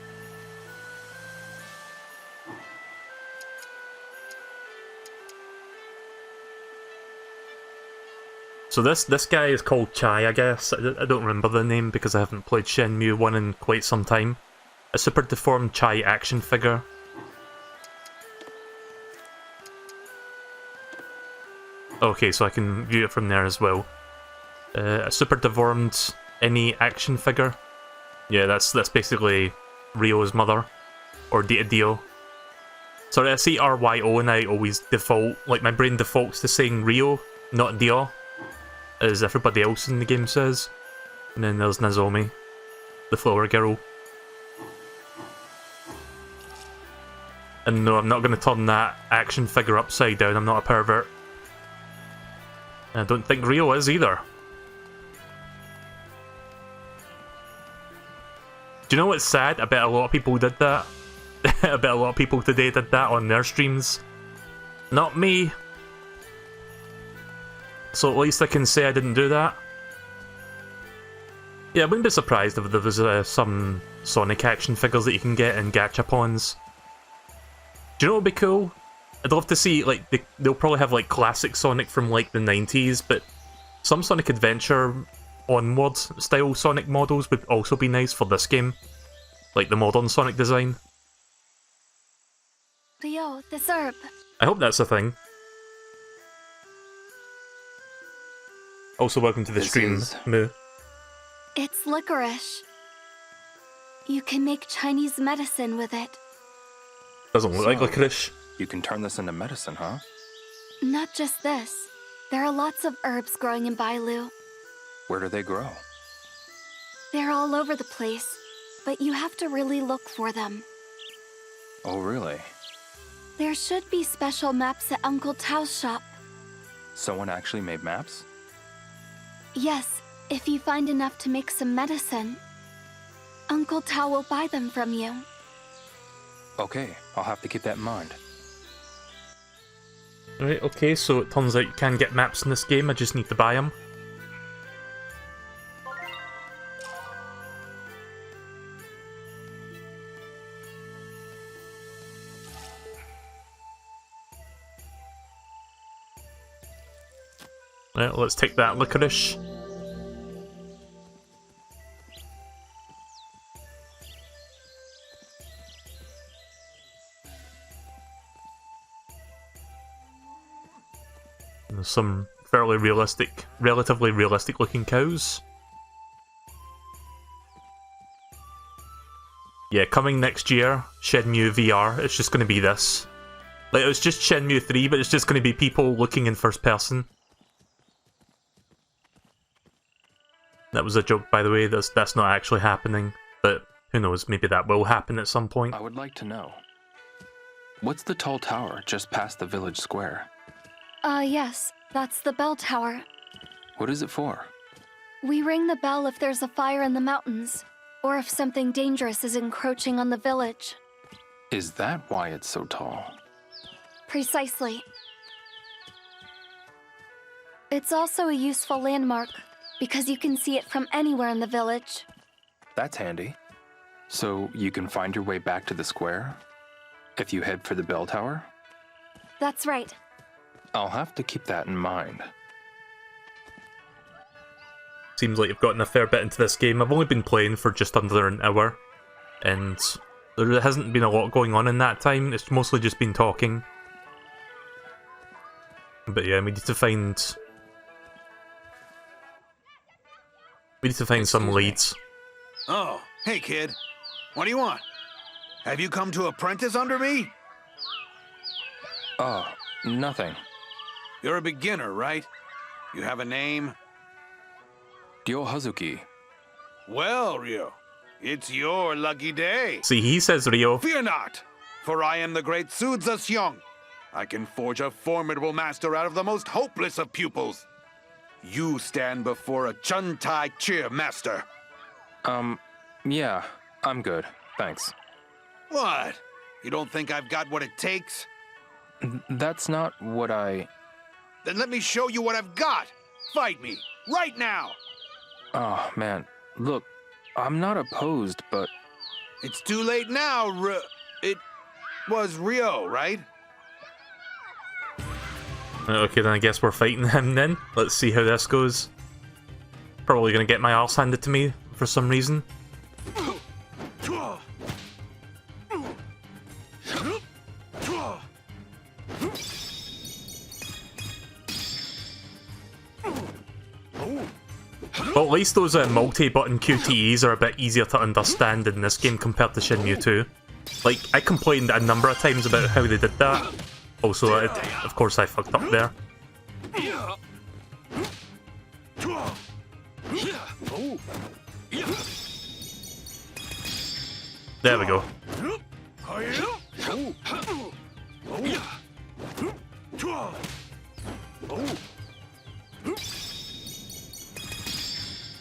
So this guy is called Chai, I guess. I don't remember the name because I haven't played Shenmue 1 in quite some time. A super deformed Chai action figure. Okay, so I can view it from there as well. A super deformed any action figure. Yeah, that's basically Ryo's mother. Or Dio. Sorry, I see RYO and I always default, like my brain defaults to saying Ryo, not Dio, as everybody else in the game says. And then there's Nozomi, the flower girl. And no, I'm not going to turn that action figure upside down, I'm not a pervert. I don't think Ryo is either. Do you know what's sad? I bet a lot of people did that. I bet a lot of people today did that on their streams. Not me. So at least I can say I didn't do that. Yeah, I wouldn't be surprised if there was some Sonic action figures that you can get in gachapons. Do you know what would be cool? I'd love to see, like, they'll probably have, like, classic Sonic from, like, the 90s, but some Sonic Adventure onward style Sonic models would also be nice for this game. Like the modern Sonic design. Ryo, this herb. I hope that's a thing. Also, welcome to the stream, Moo. It's licorice. You can make Chinese medicine with it. Doesn't look like licorice. You can turn this into medicine, huh? Not just this. There are lots of herbs growing in Bailu. Where do they grow? They're all over the place, but you have to really look for them. Oh, really? There should be special maps at Uncle Tao's shop. Someone actually made maps? Yes, if you find enough to make some medicine. Uncle Tao will buy them from you. Okay, I'll have to keep that in mind. Right, okay, so it turns out you can get maps in this game, I just need to buy them. Right, let's take that licorice. There's some fairly realistic, relatively realistic looking cows. Yeah, coming next year, Shenmue VR, it's just going to be this. Like, it was just Shenmue 3, but it's just going to be people looking in first person. That was a joke, by the way, that's not actually happening, but who knows, maybe that will happen at some point. I would like to know. What's the tall tower just past the village square? Yes, that's the bell tower. What is it for? We ring the bell if there's a fire in the mountains, or if something dangerous is encroaching on the village. Is that why it's so tall? Precisely. It's also a useful landmark, because you can see it from anywhere in the village. That's handy. So you can find your way back to the square? If you head for the bell tower? That's right. I'll have to keep that in mind. Seems like you've gotten a fair bit into this game. I've only been playing for just under an hour, and There hasn't been a lot going on in that time, it's mostly just been talking. But yeah, we need to find some leads. Oh, hey kid. What do you want? Have you come to apprentice under me? Oh, nothing. You're a beginner, right? You have a name? Ryo Hazuki. Well, Ryo, it's your lucky day. See, he says Ryo. Fear not, for I am the great Sudza Seong. I can forge a formidable master out of the most hopeless of pupils. You stand before a Chuntai Cheer master. Yeah, I'm good. Thanks. What? You don't think I've got what it takes? That's not what I... Then let me show you what I've got. Fight me, right now. Oh, man. Look, I'm not opposed, but... It's too late now, It was Ryo, right? Okay, then I guess we're fighting him then. Let's see how this goes. Probably gonna get my arse handed to me for some reason. Well, at least those multi-button QTEs are a bit easier to understand in this game compared to Shenmue 2. Like, I complained a number of times about how they did that. Also, of course I fucked up there. There we go.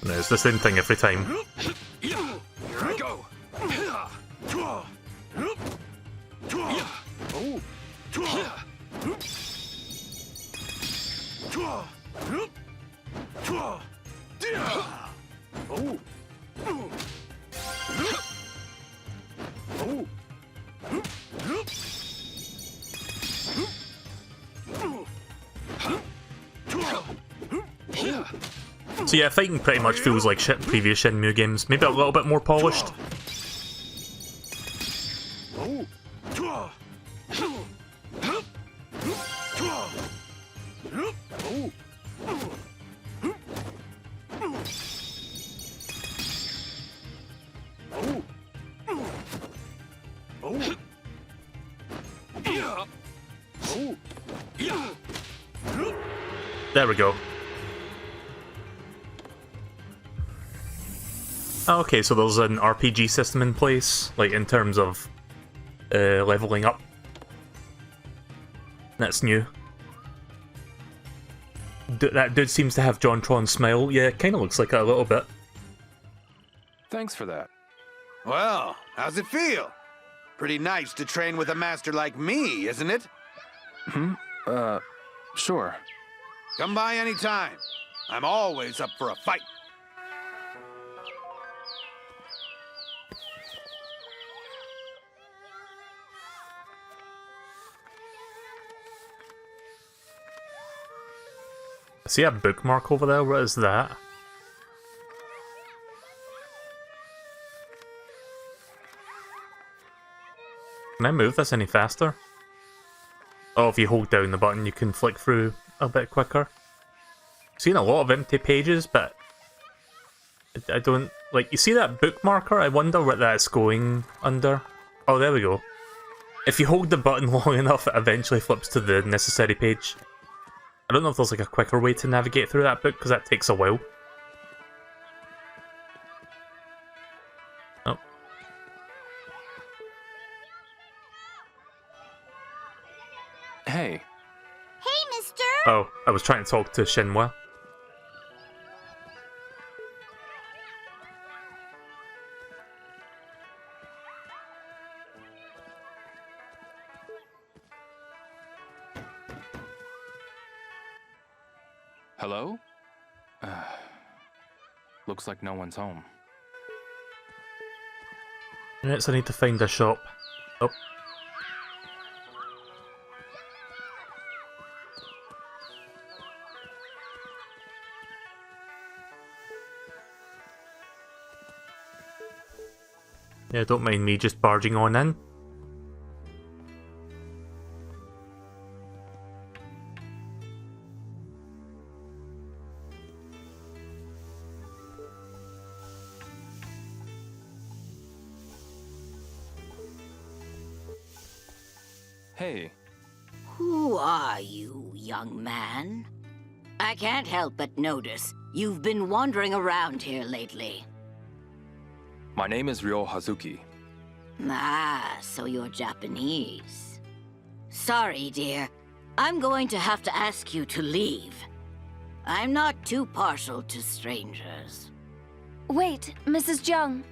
No, it's the same thing every time. Here I go. So yeah, fighting pretty much feels like previous Shenmue games, maybe a little bit more polished. There we go. Okay, so there's an RPG system in place, like in terms of leveling up. That's new. That dude seems to have JonTron's smile. Yeah, it kind of looks like it a little bit. Thanks for that. Well, how's it feel? Pretty nice to train with a master like me, isn't it? Sure. Come by anytime. I'm always up for a fight. I see a bookmark over there. What is that? Can I move this any faster? Oh, if you hold down the button, you can flick through a bit quicker. I've seen a lot of empty pages, but I don't... Like, you see that bookmarker? I wonder what that's going under. Oh, there we go. If you hold the button long enough, it eventually flips to the necessary page. I don't know if there's like a quicker way to navigate through that book, because that takes a while. Oh. Hey. Hey, mister! Oh, I was trying to talk to Shenmue. Hello? Looks like no one's home. Right, so I need to find a shop. Oh. Yeah, don't mind me just barging on in. Hey. Who are you, young man? I can't help but notice you've been wandering around here lately. My name is Ryo Hazuki. Ah, so you're Japanese. Sorry, dear. I'm going to have to ask you to leave. I'm not too partial to strangers. Wait, Mrs. Jung.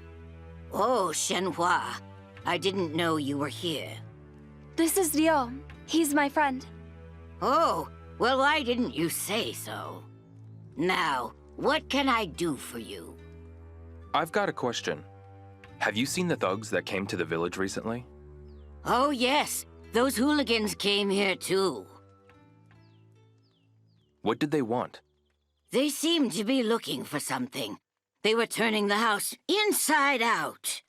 Oh, Shenhua. I didn't know you were here. This is Ryo. He's my friend. Oh, well, why didn't you say so? Now, what can I do for you? I've got a question. Have you seen the thugs that came to the village recently? Oh, yes. Those hooligans came here, too. What did they want? They seemed to be looking for something. They were turning the house inside out.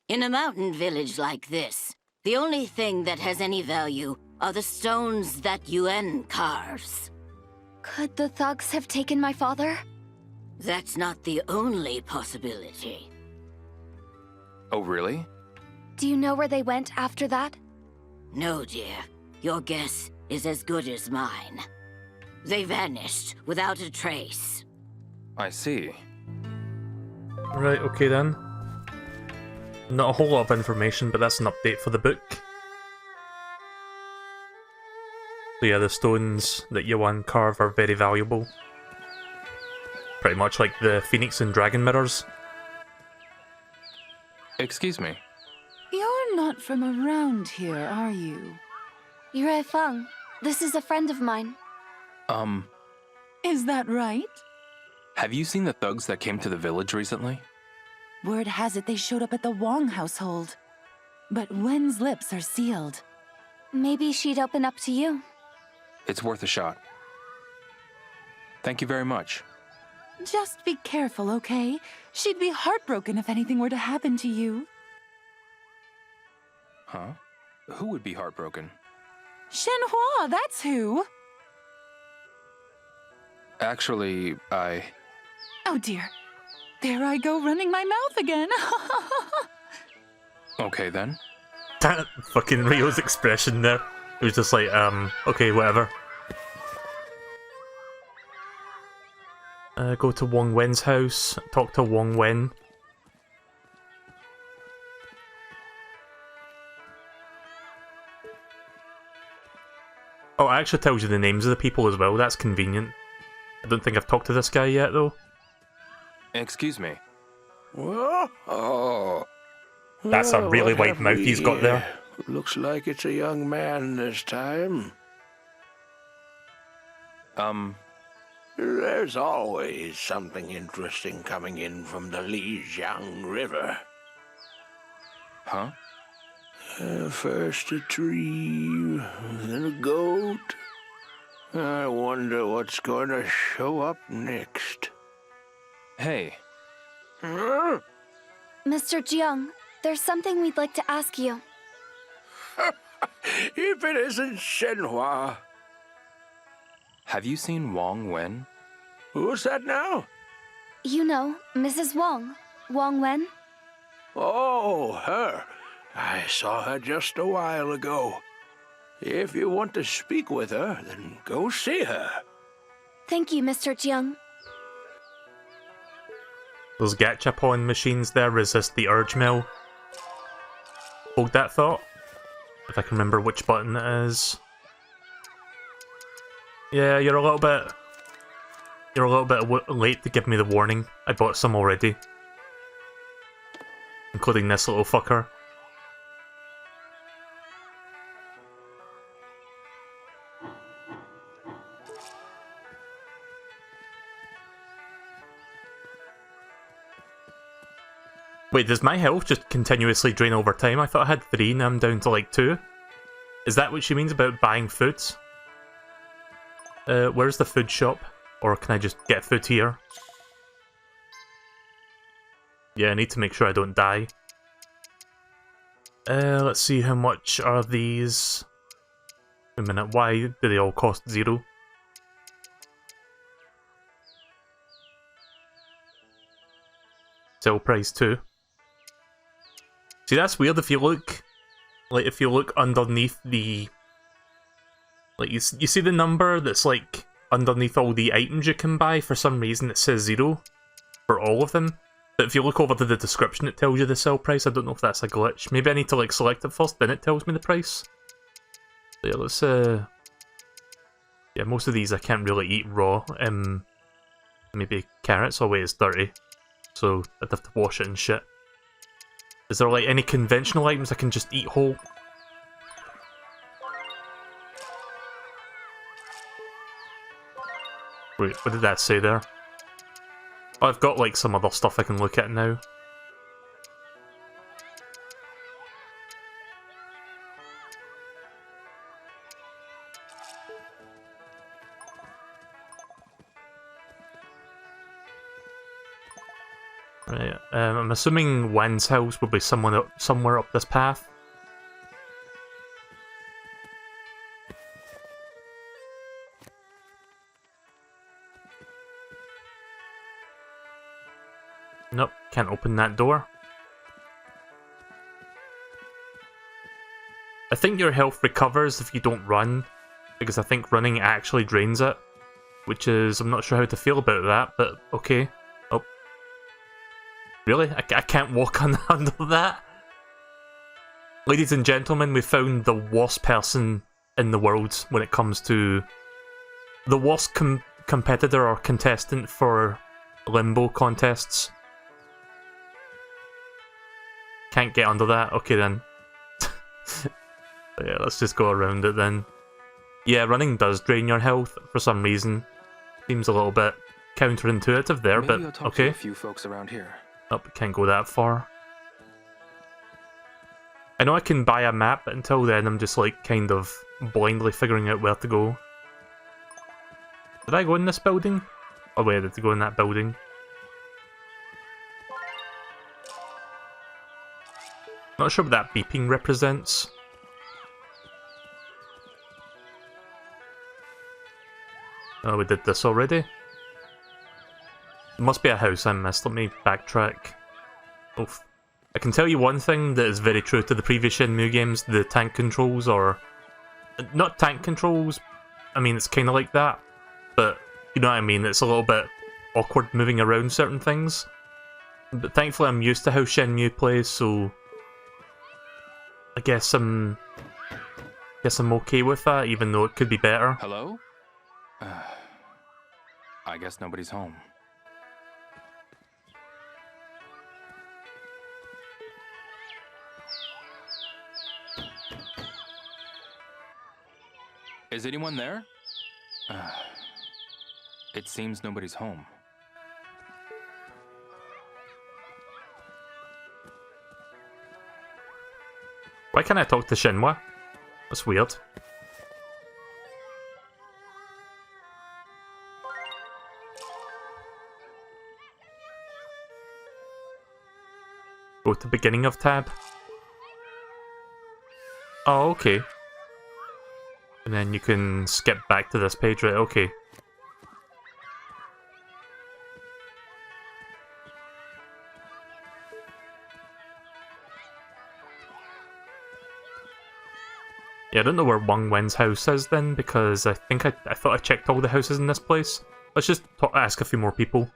In a mountain village like this, the only thing that has any value are the stones that Yuen carves. Could the thugs have taken my father? That's not the only possibility. Oh, really? Do you know where they went after that? No, dear. Your guess is as good as mine. They vanished without a trace. I see. Right, okay then. Not a whole lot of information, but that's an update for the book. So yeah, the stones that Yuan carve are very valuable. Pretty much like the Phoenix and Dragon mirrors. Excuse me. You're not from around here, are you? Yue Feng. This is a friend of mine. Is that right? Have you seen the thugs that came to the village recently? Word has it they showed up at the Wong household. But Wen's lips are sealed. Maybe she'd open up to you. It's worth a shot. Thank you very much. Just be careful, okay? She'd be heartbroken if anything were to happen to you. Huh? Who would be heartbroken? Shenhua, that's who! Actually, Oh dear. There I go running my mouth again. Okay then. That fucking Ryo's expression there. It was just like, okay, whatever. Go to Wong Wen's house, talk to Wong Wen. Oh, it actually tells you the names of the people as well, that's convenient. I don't think I've talked to this guy yet, though. Excuse me. Oh. That's a really what wide mouth he's got there. Looks like it's a young man this time. There's always something interesting coming in from the Lijiang River. Huh? First a tree, then a goat. I wonder what's going to show up next. Hey. Huh? Mr. Jiang, there's something we'd like to ask you. If it isn't Shenhua. Have you seen Wong Wen? Who's that now? You know, Mrs. Wong. Wong Wen? Oh, her. I saw her just a while ago. If you want to speak with her, then go see her. Thank you, Mr. Jiang. Those gachapon machines there resist the urge mill. Hold that thought. If I can remember which button it is. Yeah, you're a little bit late to give me the warning. I bought some already. Including this little fucker. Wait, does my health just continuously drain over time? I thought I had 3, now I'm down to like 2. Is that what she means about buying food? Where's the food shop? Or can I just get food here? Yeah, I need to make sure I don't die. Let's see, how much are these? Wait a minute, why do they all cost 0? Sell price 2. See, that's weird. If you look, like, if you look underneath the, like, you see the number that's like underneath all the items you can buy. For some reason, it says 0 for all of them. But if you look over to the description, it tells you the sell price. I don't know if that's a glitch. Maybe I need to like select it first, then it tells me the price. So yeah, let's yeah, most of these I can't really eat raw. Maybe carrots. Oh wait, it's dirty, so I'd have to wash it and shit. Is there like any conventional items I can just eat whole? Wait, what did that say there? Oh, I've got like some other stuff I can look at now. Right, I'm assuming Wen's house will be somewhere up this path. Nope, can't open that door. I think your health recovers if you don't run, because I think running actually drains it. Which is, I'm not sure how to feel about that, but okay. Oh. Really? I can't walk under that? Ladies and gentlemen, we found the worst person in the world when it comes to... the worst competitor or contestant for limbo contests. Can't get under that? Okay then. Yeah, let's just go around it then. Yeah, running does drain your health for some reason. Seems a little bit counterintuitive there, Maybe but I'll talk okay. to a few folks around here. Nope, can't go that far. I know I can buy a map, but until then I'm just like kind of blindly figuring out where to go. Did I go in this building? Oh wait, I did go in that building. Not sure what that beeping represents. Oh, we did this already? There must be a house I missed. Let me backtrack. Oof. I can tell you one thing that is very true to the previous Shenmue games. The tank controls are... not tank controls, I mean it's kind of like that. But, you know what I mean, it's a little bit awkward moving around certain things. But thankfully I'm used to how Shenmue plays, so... I guess I'm okay with that, even though it could be better. Hello? I guess nobody's home. Is anyone there? It seems nobody's home. Why can't I talk to Shenmue? That's weird. Go to beginning of tab. Oh, okay. And then you can skip back to this page, right? Okay. Yeah, I don't know where Wang Wen's house is then, because I think I thought I checked all the houses in this place. Let's just ask a few more people.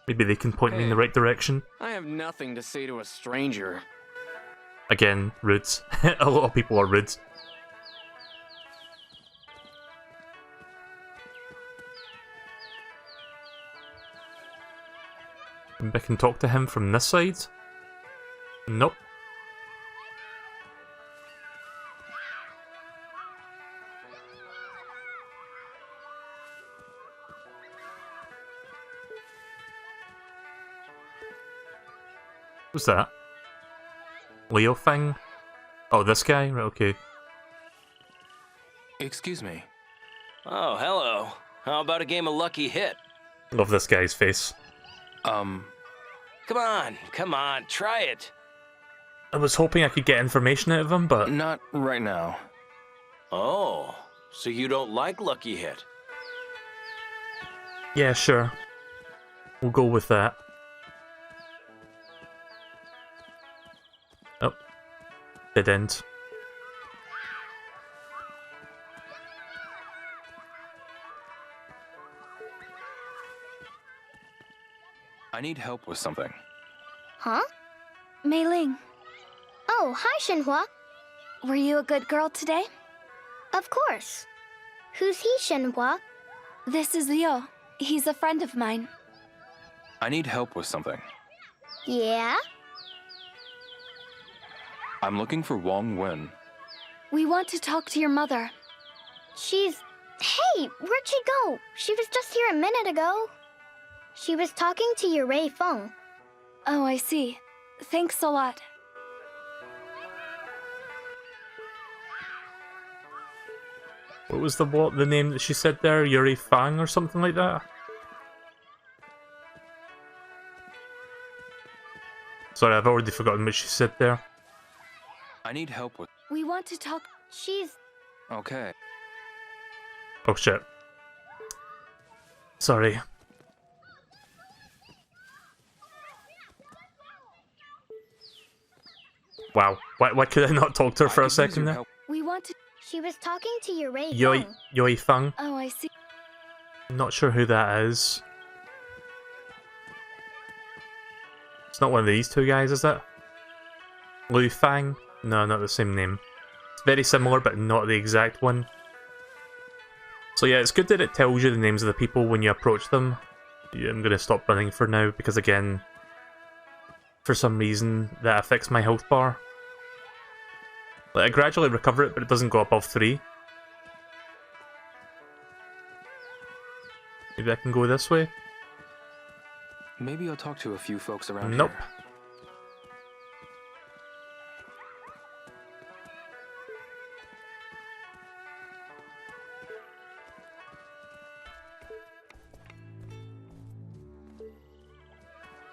Maybe they can point me in the right direction. I have nothing to say to a stranger. Again, rude. A lot of people are rude. Maybe I can talk to him from this side? Nope. Who's that? Leo thing? Oh, this guy? Right, okay. Excuse me. Oh, hello. How about a game of Lucky Hit? Love this guy's face. Come on, try it. I was hoping I could get information out of him, but... Not right now. Oh, so you don't like Lucky Hit? Yeah, sure. We'll go with that. Oh. Dead end. I need help with something. Huh? Mei Ling. Oh, hi, Shenhua. Were you a good girl today? Of course. Who's he, Shenhua? This is Ryo. He's a friend of mine. I need help with something. Yeah? I'm looking for Wong Wen. We want to talk to your mother. She's... Hey, where'd she go? She was just here a minute ago. She was talking to your Ray Feng. Oh, I see. Thanks a lot. What was the name that she said there? Yuri Fang or something like that? Sorry, I've already forgotten what she said there. I need help with... We want to talk... She's... Okay. Oh shit. Sorry. Wow. Why could I not talk to her for a second there? We want to... She was talking to your Ray Feng. Yoi Fang? Oh, I see. Not sure who that is. It's not one of these two guys, is it? Lu Fang? No, not the same name. It's very similar, but not the exact one. So yeah, it's good that it tells you the names of the people when you approach them. Yeah, I'm going to stop running for now, because again, for some reason, that affects my health bar. Like, I gradually recover it, but it doesn't go above 3. Maybe I can go this way? Maybe I'll talk to a few folks around Nope. here.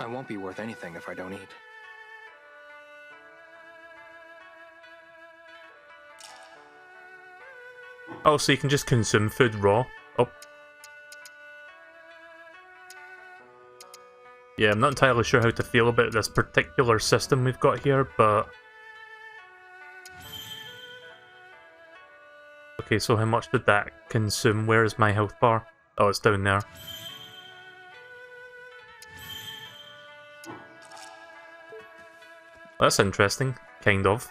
I won't be worth anything if I don't eat. Oh, so you can just consume food raw? Oh. Yeah, I'm not entirely sure how to feel about this particular system we've got here, but... Okay, so how much did that consume? Where is my health bar? Oh, it's down there. That's interesting, kind of.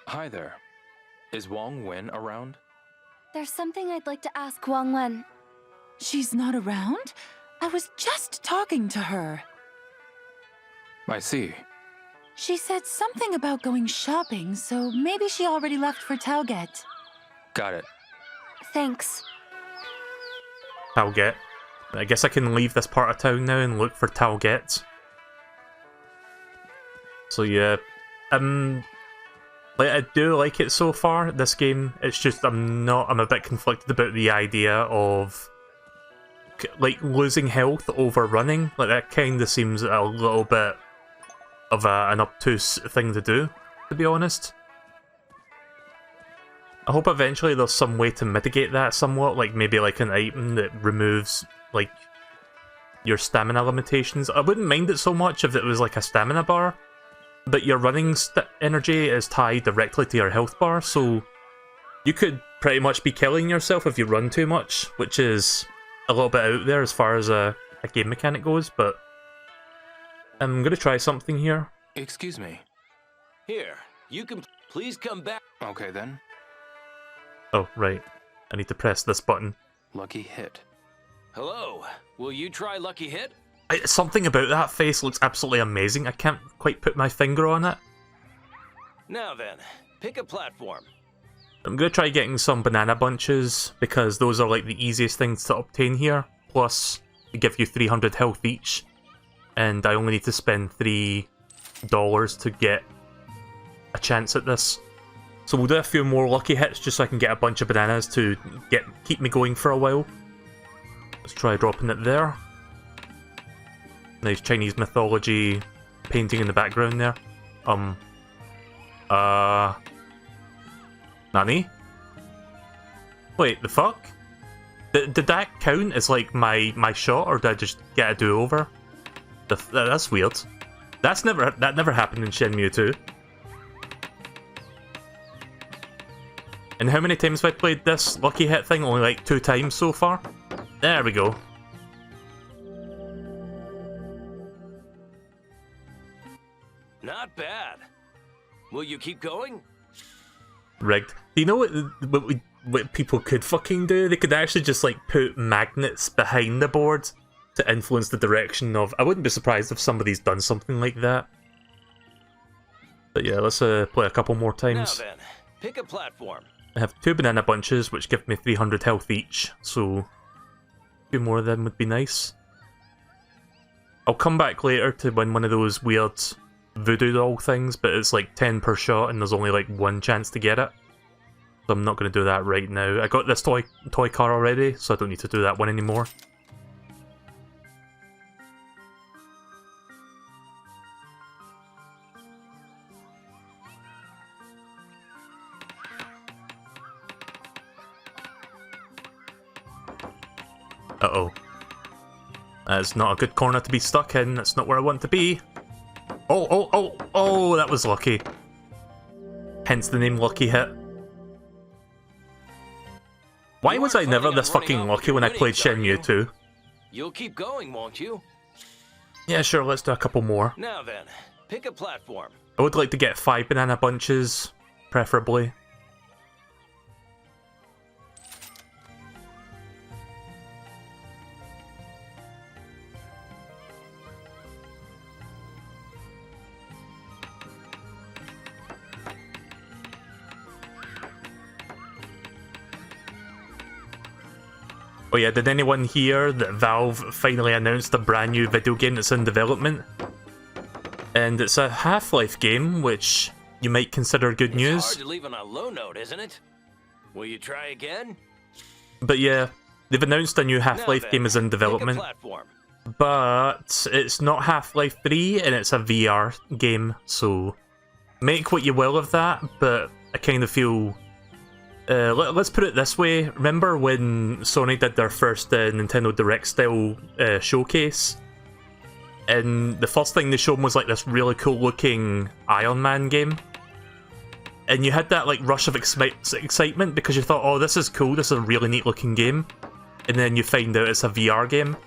Hi there. Is Wong Wen around? There's something I'd like to ask Wong Wen. She's not around? I was just talking to her. I see. She said something about going shopping, so maybe she already left for Tauget. Got it. Thanks. Tauget. I guess I can leave this part of town now and look for Tauget. So yeah, like, I do like it so far, this game. It's just I'm a bit conflicted about the idea of like losing health over running. Like, that kind of seems a little bit of an obtuse thing to do, to be honest. I hope eventually there's some way to mitigate that somewhat, like maybe like an item that removes like your stamina limitations. I wouldn't mind it so much if it was like a stamina bar, but your running energy is tied directly to your health bar, so you could pretty much be killing yourself if you run too much, which is a little bit out there as far as a game mechanic goes, but I'm going to try something here. Excuse me. Here, you can please come back. Okay then. Oh, right. I need to press this button. Lucky Hit. Hello, will you try Lucky Hit? Something about that face looks absolutely amazing. I can't quite put my finger on it. Now then, pick a platform. I'm going to try getting some banana bunches, because those are like the easiest things to obtain here. Plus, they give you 300 health each. And I only need to spend $3 to get a chance at this. So we'll do a few more lucky hits just so I can get a bunch of bananas to keep me going for a while. Let's try dropping it there. Nice Chinese mythology painting in the background there. Nani? Wait, the fuck? Did that count as like my shot, or did I just get a do-over? That's weird. That never happened in Shenmue 2. And how many times have I played this lucky hit thing? Only like 2 times so far. There we go. Not bad. Will you keep going? Rigged. Do you know what people could fucking do? They could actually just like put magnets behind the board to influence the direction of... I wouldn't be surprised if somebody's done something like that. But yeah, let's play a couple more times. Now then, pick a platform. I have 2 banana bunches, which give me 300 health each, so a few more of them would be nice. I'll come back later to win one of those weird voodoo doll things, but it's like 10 per shot and there's only like 1 chance to get it. So I'm not going to do that right now. I got this toy car already, so I don't need to do that one anymore. Uh-oh. That's not a good corner to be stuck in. That's not where I want to be. Oh, that was lucky. Hence the name Lucky Hit. Why was I never this fucking lucky when I played Shenmue 2? You'll keep going, won't you? Yeah, sure, let's do a couple more. Now then, pick a platform. I would like to get 5 banana bunches, preferably. Oh yeah, did anyone hear that Valve finally announced a brand new video game that's in development? And it's a Half-Life game, which you might consider good news. It's hard to leave on a low note, isn't it? Will you try again? But yeah, they've announced a new Half-Life game is in development. But it's not Half-Life 3 and it's a VR game, so make what you will of that, but I kind of feel... let's put it this way. Remember when Sony did their first Nintendo Direct style showcase? And the first thing they showed was like this really cool looking Iron Man game. And you had that like rush of excitement because you thought, oh, this is cool, this is a really neat looking game. And then you find out it's a VR game.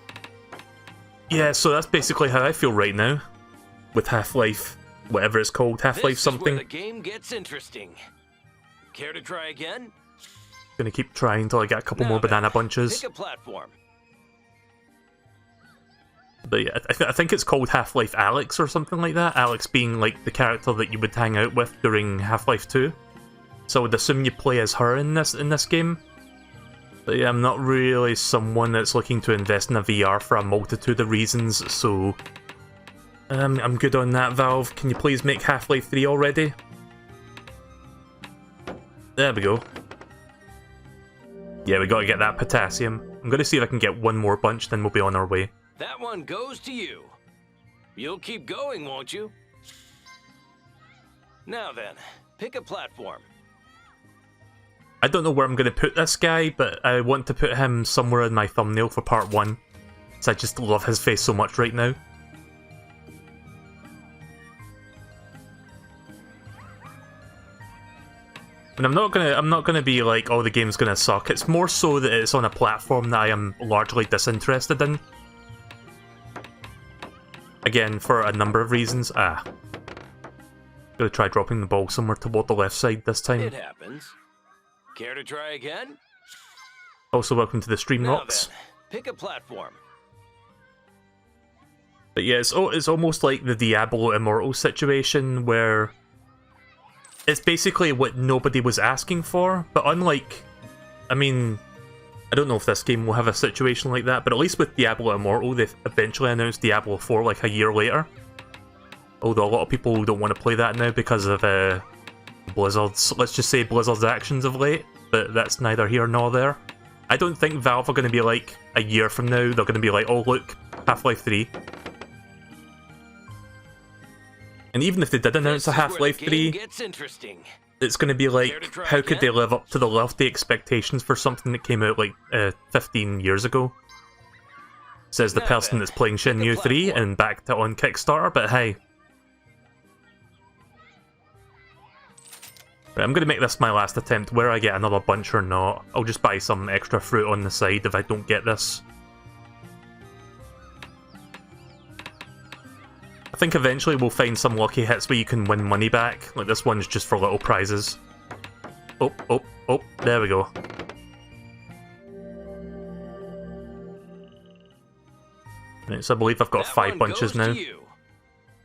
Yeah, so that's basically how I feel right now. With Half-Life, whatever it's called, Half-Life something. This is where the game gets interesting. Care to try again? Gonna keep trying till I get a couple more banana bunches. Pick a platform. But yeah, I think it's called Half-Life Alyx or something like that. Alyx being like the character that you would hang out with during Half-Life 2. So I would assume you play as her in this game. But yeah, I'm not really someone that's looking to invest in a VR for a multitude of reasons, so... I'm good on that, Valve. Can you please make Half-Life 3 already? There we go. Yeah, we gotta get that potassium. I'm gonna see if I can get one more bunch, then we'll be on our way. That one goes to you. You'll keep going, won't you? Now then, pick a platform. I don't know where I'm gonna put this guy, but I want to put him somewhere in my thumbnail for part 1. Because I just love his face so much right now. And I'm not gonna be like, oh, the game's gonna suck. It's more so that it's on a platform that I am largely disinterested in. Again, for a number of reasons. Gotta try dropping the ball somewhere toward the left side this time. It happens. Care to try again? Also, welcome to the stream, Now Rocks. then, pick a platform. But yeah, it's almost like the Diablo Immortal situation where it's basically what nobody was asking for, but unlike, I mean, I don't know if this game will have a situation like that, but at least with Diablo Immortal, they've eventually announced Diablo 4 like a year later. Although a lot of people don't want to play that now because of Blizzard's, let's just say Blizzard's actions of late, but that's neither here nor there. I don't think Valve are going to be like, a year from now, they're going to be like, oh look, Half-Life 3. And even if they did announce a Half-Life 3, Gets interesting. it's going to be like, how could they live up to the lofty expectations for something that came out like 15 years ago? Says the person that's playing Shenmue 3 and backed it on Kickstarter, but hey. Right, I'm going to make this my last attempt. Whether I get another bunch or not, I'll just buy some extra fruit on the side if I don't get this. I think eventually we'll find some lucky hits where you can win money back. Like this one's just for little prizes. Oh, oh, oh, there we go. Right, so I believe I've got 5 bunches now.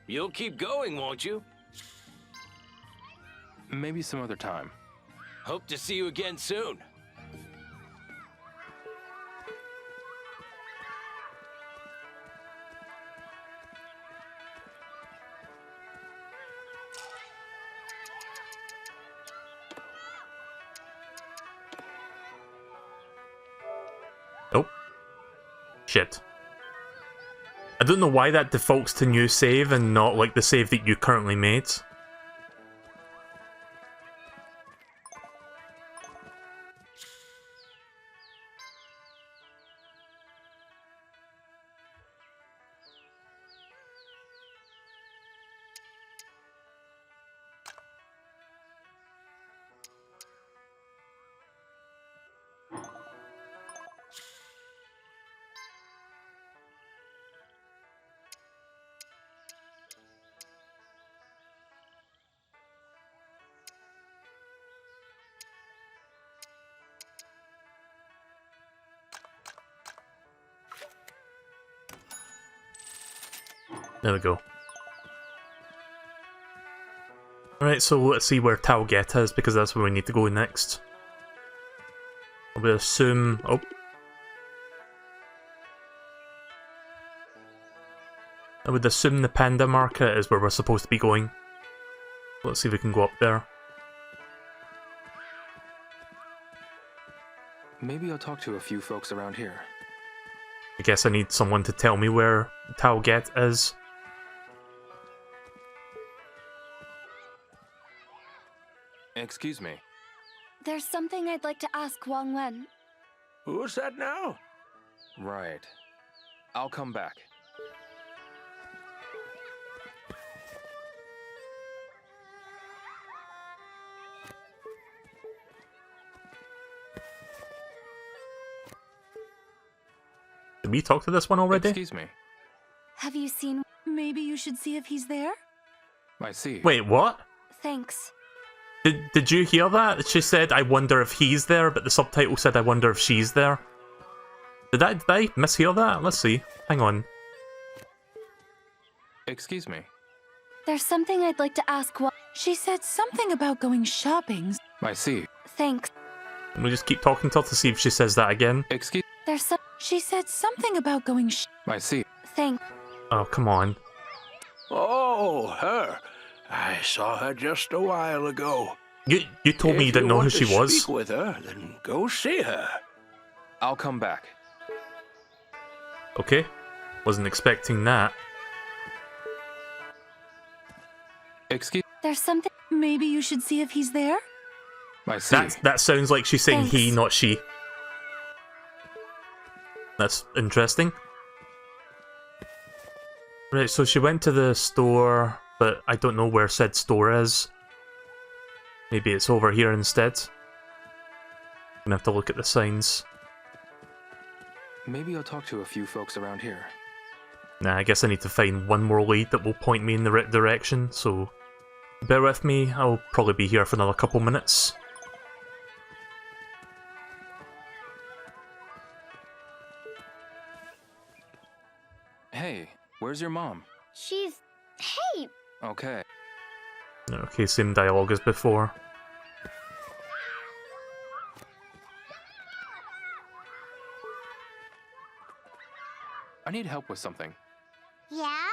You'll keep going, won't you? Maybe some other time. Hope to see you again soon. Oh. Shit. I don't know why that defaults to new save and not like the save that you currently made. There we go. Alright, so let's see where Taugeta is, because that's where we need to go next. I would assume... oh. I would assume the Panda Market is where we're supposed to be going. Let's see if we can go up there. Maybe I'll talk to a few folks around here. I guess I need someone to tell me where Taugeta is. Excuse me. There's something I'd like to ask Wang Wen. Who's that now? Right. I'll come back. Did we talk to this one already? Excuse me. Have you seen... Maybe you should see if he's there? I see. Wait, what? Thanks. Did you hear that? She said, I wonder if he's there, but the subtitle said, I wonder if she's there. Did I mishear that? Let's see. Hang on. Excuse me. There's something I'd like to ask Wang... She said something about going shopping. I see. Thanks. And we just keep talking to her to see if she says that again. Excuse... There's some... She said something about going I see. Thanks. Oh, come on. Oh, her. I saw her just a while ago. You told me you didn't know who she was. If you want to speak with her, then go see her. I'll come back. Okay. Wasn't expecting that. Excuse... There's something... Maybe you should see if he's there? I see. That sounds like she's saying he, Thanks. not she. That's interesting. Right, so she went to the store, but I don't know where said store is. Maybe it's over here instead. I'm gonna have to look at the signs. Maybe I'll talk to a few folks around here. Nah, I guess I need to find one more lead that will point me in the right direction, so... bear with me, I'll probably be here for another couple minutes. Hey, where's your mom? She's... Hey! Okay. Okay, same dialogue as before. I need help with something. Yeah?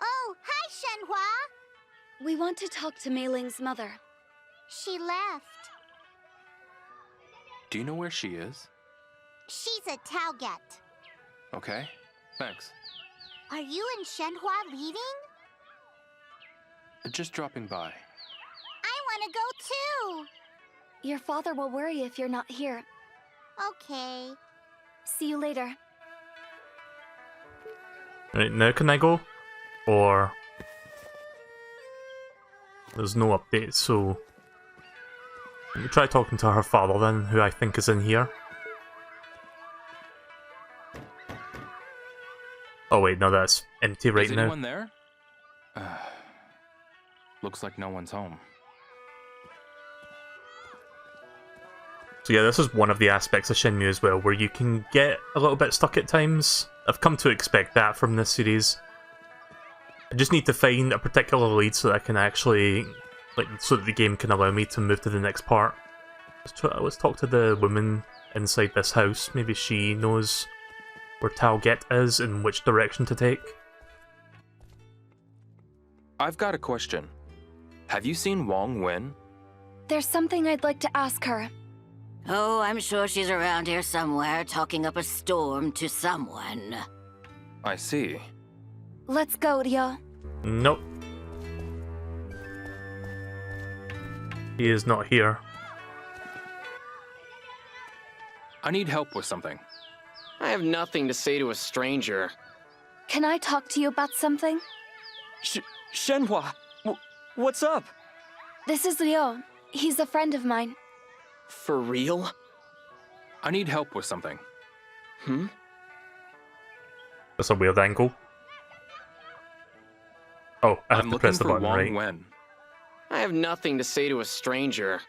Oh, hi, Shenhua! We want to talk to Mei Ling's mother. She left. Do you know where she is? She's a Tauget. Okay, thanks. Are you and Shenhua leaving? Just dropping by. I want to go too. Your father will worry if you're not here. Okay. See you later. Right, now can I go? Or... There's no update, so... Let me try talking to her father then, who I think is in here. Oh wait, no, that's empty right Is now. anyone there? Looks like no one's home. So yeah, this is one of the aspects of Shenmue as well, where you can get a little bit stuck at times. I've come to expect that from this series. I just need to find a particular lead so that I can actually, like, so that the game can allow me to move to the next part. Let's talk to the woman inside this house. Maybe she knows where Talget is and which direction to take. I've got a question. Have you seen Wong Wen? There's something I'd like to ask her. Oh, I'm sure she's around here somewhere, talking up a storm to someone. I see. Let's go, Ryo. Nope. He is not here. I need help with something. I have nothing to say to a stranger. Can I talk to you about something? Shenhua, what's up? This is Ryo. He's a friend of mine. For real? I need help with something. That's a weird angle. Oh, I have I'm to press the looking for button, Wong right? Wen. I have nothing to say to a stranger.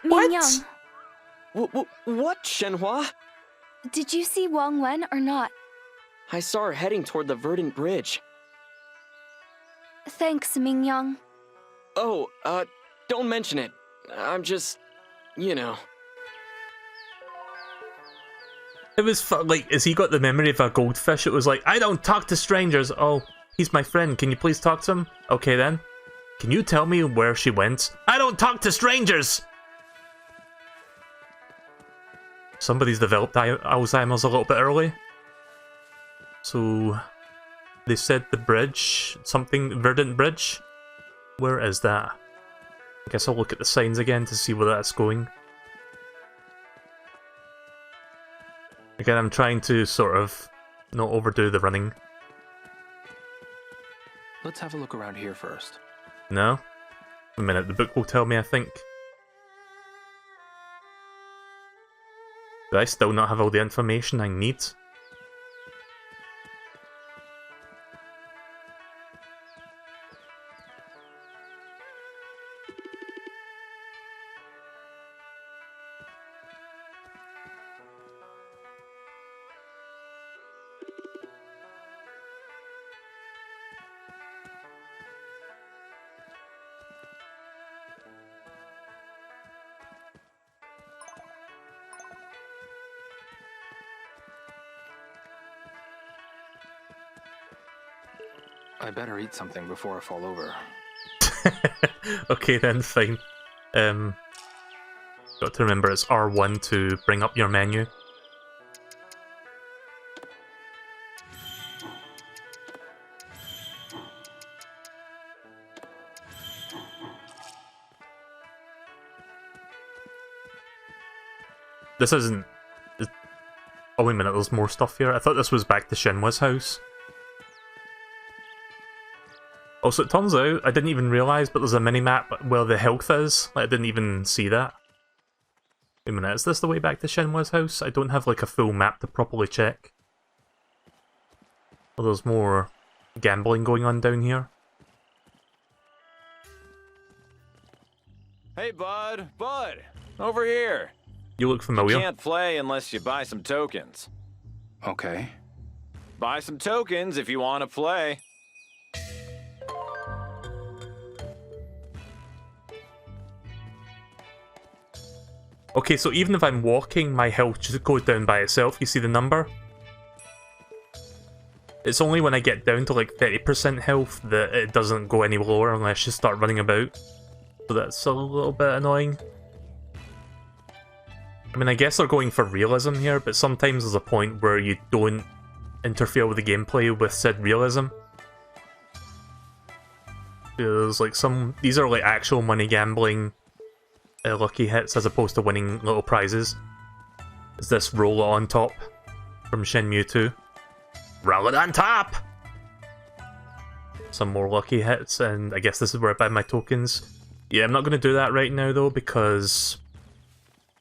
Mingyang, What, Shenhua? did you see Wong Wen or not? I saw her heading toward the Verdant Bridge. Thanks, Mingyang. Oh, don't mention it. I'm just, you know. It was like, has he got the memory of a goldfish? It was like, I don't talk to strangers. Oh, he's my friend. Can you please talk to him? Okay then. Can you tell me where she went? I don't talk to strangers! Somebody's developed Alzheimer's a little bit early. So, they said the bridge, something, Verdant Bridge? Where is that? I guess I'll look at the signs again to see where that's going. Again, I'm trying to sort of not overdo the running. Let's have a look around here first. No? A minute, the book will tell me, I think. Do I still not have all the information I need? I better eat something before I fall over. Okay then, fine. Got to remember it's R1 to bring up your menu. This isn't... Oh wait a minute, there's more stuff here. I thought this was back to Shenhua's house. Also, it turns out, I didn't even realise, but there's a mini-map where the health is. Like, I didn't even see that. Wait a minute, is this the way back to Shenhua's house? I don't have, like, a full map to properly check. Oh, there's more gambling going on down here. Hey, Bud, over here. You look familiar. You can't play unless you buy some tokens. Okay. Buy some tokens if you want to play. Okay, so even if I'm walking, my health just goes down by itself. You see the number? It's only when I get down to like 30% health that it doesn't go any lower unless you start running about. So that's a little bit annoying. I mean, I guess they're going for realism here, but sometimes there's a point where you don't interfere with the gameplay with said realism. There's like some... These are like actual money gambling lucky hits as opposed to winning little prizes. Is this roll on top from Shenmue 2? Roll it on top! Some more lucky hits, and I guess this is where I buy my tokens. Yeah, I'm not going to do that right now though, because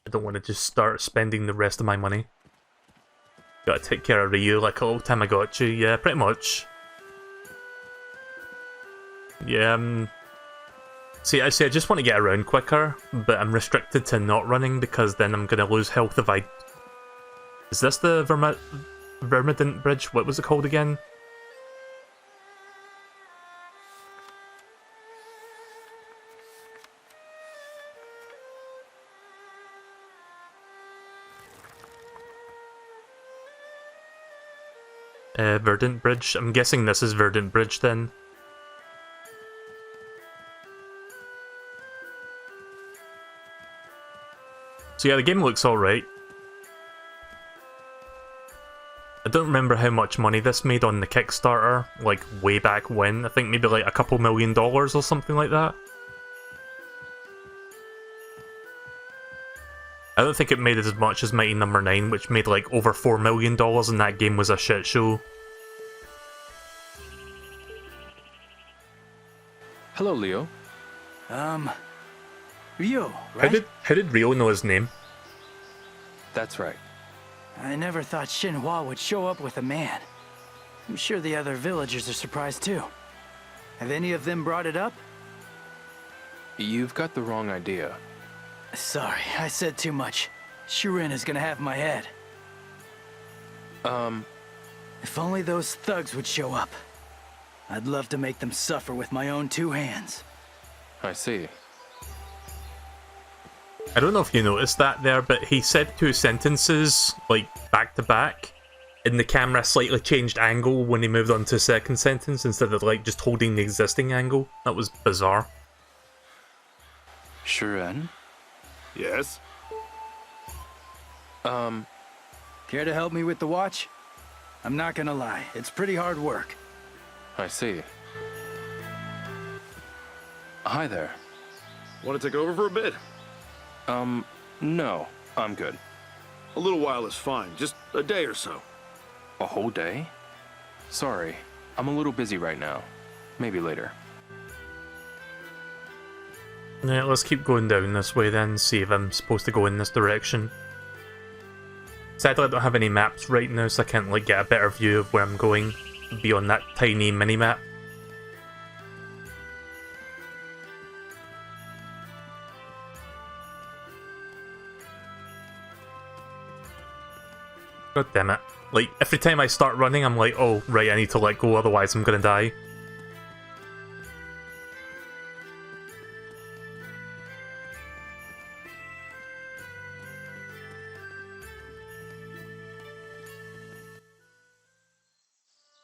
I don't want to just start spending the rest of my money. Gotta take care of Ryu like a little Tamagotchi, yeah, pretty much. Yeah, see, I just want to get around quicker, but I'm restricted to not running because then I'm gonna lose health if I... Is this the Vermidant Bridge? What was it called again? Verdant Bridge? I'm guessing this is Verdant Bridge then. So yeah, the game looks alright. I don't remember how much money this made on the Kickstarter, like way back when. I think maybe like a couple $1 million or something like that. I don't think it made as much as Mighty Number 9, which made like over $4 million, and that game was a shit show. Hello, Leo. Ryo, right? How did Ryo know his name? That's right. I never thought Shenhua would show up with a man. I'm sure the other villagers are surprised too. Have any of them brought it up? You've got the wrong idea. Sorry, I said too much. Shirin is gonna have my head. If only those thugs would show up. I'd love to make them suffer with my own two hands. I see. I don't know if you noticed that there, but he said two sentences, like, back to back, and the camera slightly changed angle when he moved on to the second sentence instead of, like, just holding the existing angle. That was bizarre. Shirin? Yes? Care to help me with the watch? I'm not gonna lie, it's pretty hard work. I see. Hi there. Want to take over for a bit? No, I'm good. A little while is fine, just a day or so. A whole day? Sorry, I'm a little busy right now. Maybe later. Yeah, let's keep going down this way then, see if I'm supposed to go in this direction. Sadly, I don't have any maps right now, so I can't like get a better view of where I'm going beyond that tiny mini-map. God damn it. Like, every time I start running, I'm like, oh, right, I need to let go, otherwise I'm gonna die.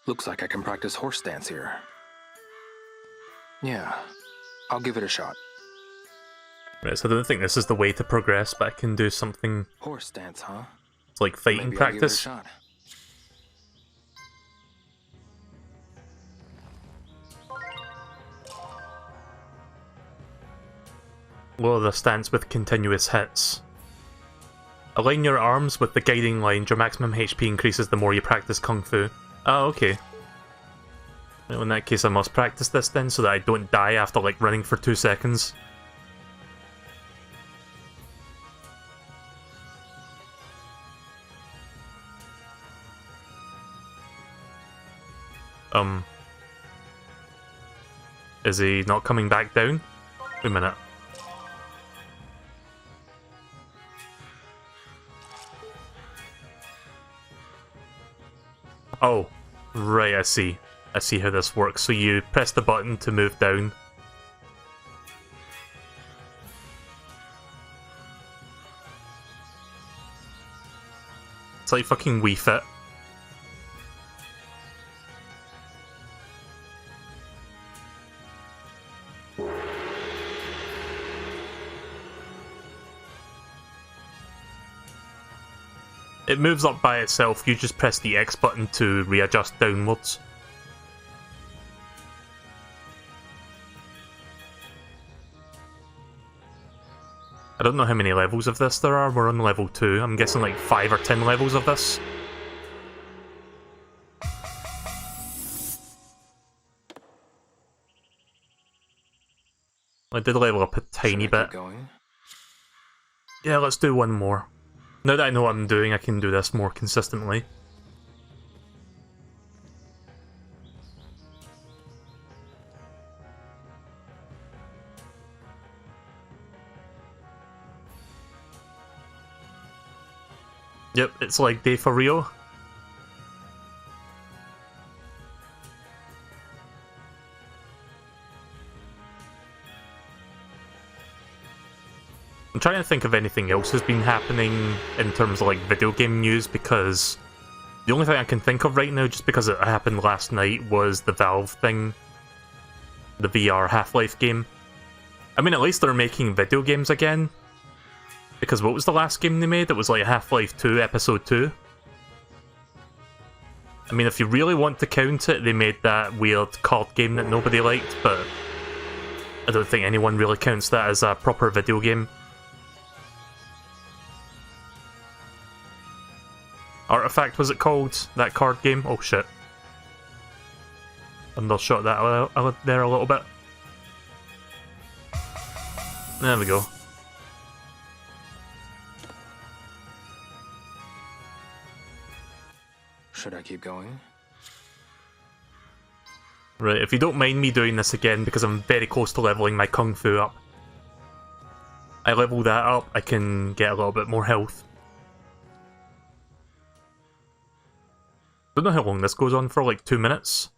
Looks like I can practice horse dance here. Yeah, I'll give it a shot. Right, so I don't think this is the way to progress, but I can do something... Horse dance, huh? It's like fighting Maybe I'll give it a practice. shot. Lower the stance with continuous hits. Align your arms with the guiding line. Your maximum HP increases the more you practice Kung Fu. Oh, okay. Well, in that case I must practice this then, so that I don't die after like running for 2 seconds. Is he not coming back down? Wait a minute. Oh, right, I see. I see how this works. So you press the button to move down. It's like fucking Wii Fit. It moves up by itself, you just press the X button to readjust downwards. I don't know how many levels of this there are. We're on level 2. I'm guessing like 5 or 10 levels of this. I did level up a tiny bit. Yeah, let's do one more. Now that I know what I'm doing, I can do this more consistently. Yep, it's like day for Ryo. I'm trying to think of anything else has been happening in terms of like video game news, because the only thing I can think of right now, just because it happened last night, was the Valve thing. The VR Half-Life game. I mean, at least they're making video games again. Because what was the last game they made? It was like Half-Life 2 Episode 2. I mean, if you really want to count it, they made that weird card game that nobody liked, but I don't think anyone really counts that as a proper video game. Artifact, was it called? That card game? Oh shit. Undershot that there a little bit. There we go. Should I keep going? Right, if you don't mind me doing this again, because I'm very close to leveling my Kung Fu up. I level that up, I can get a little bit more health. Don't know how long this goes on for, like 2 minutes.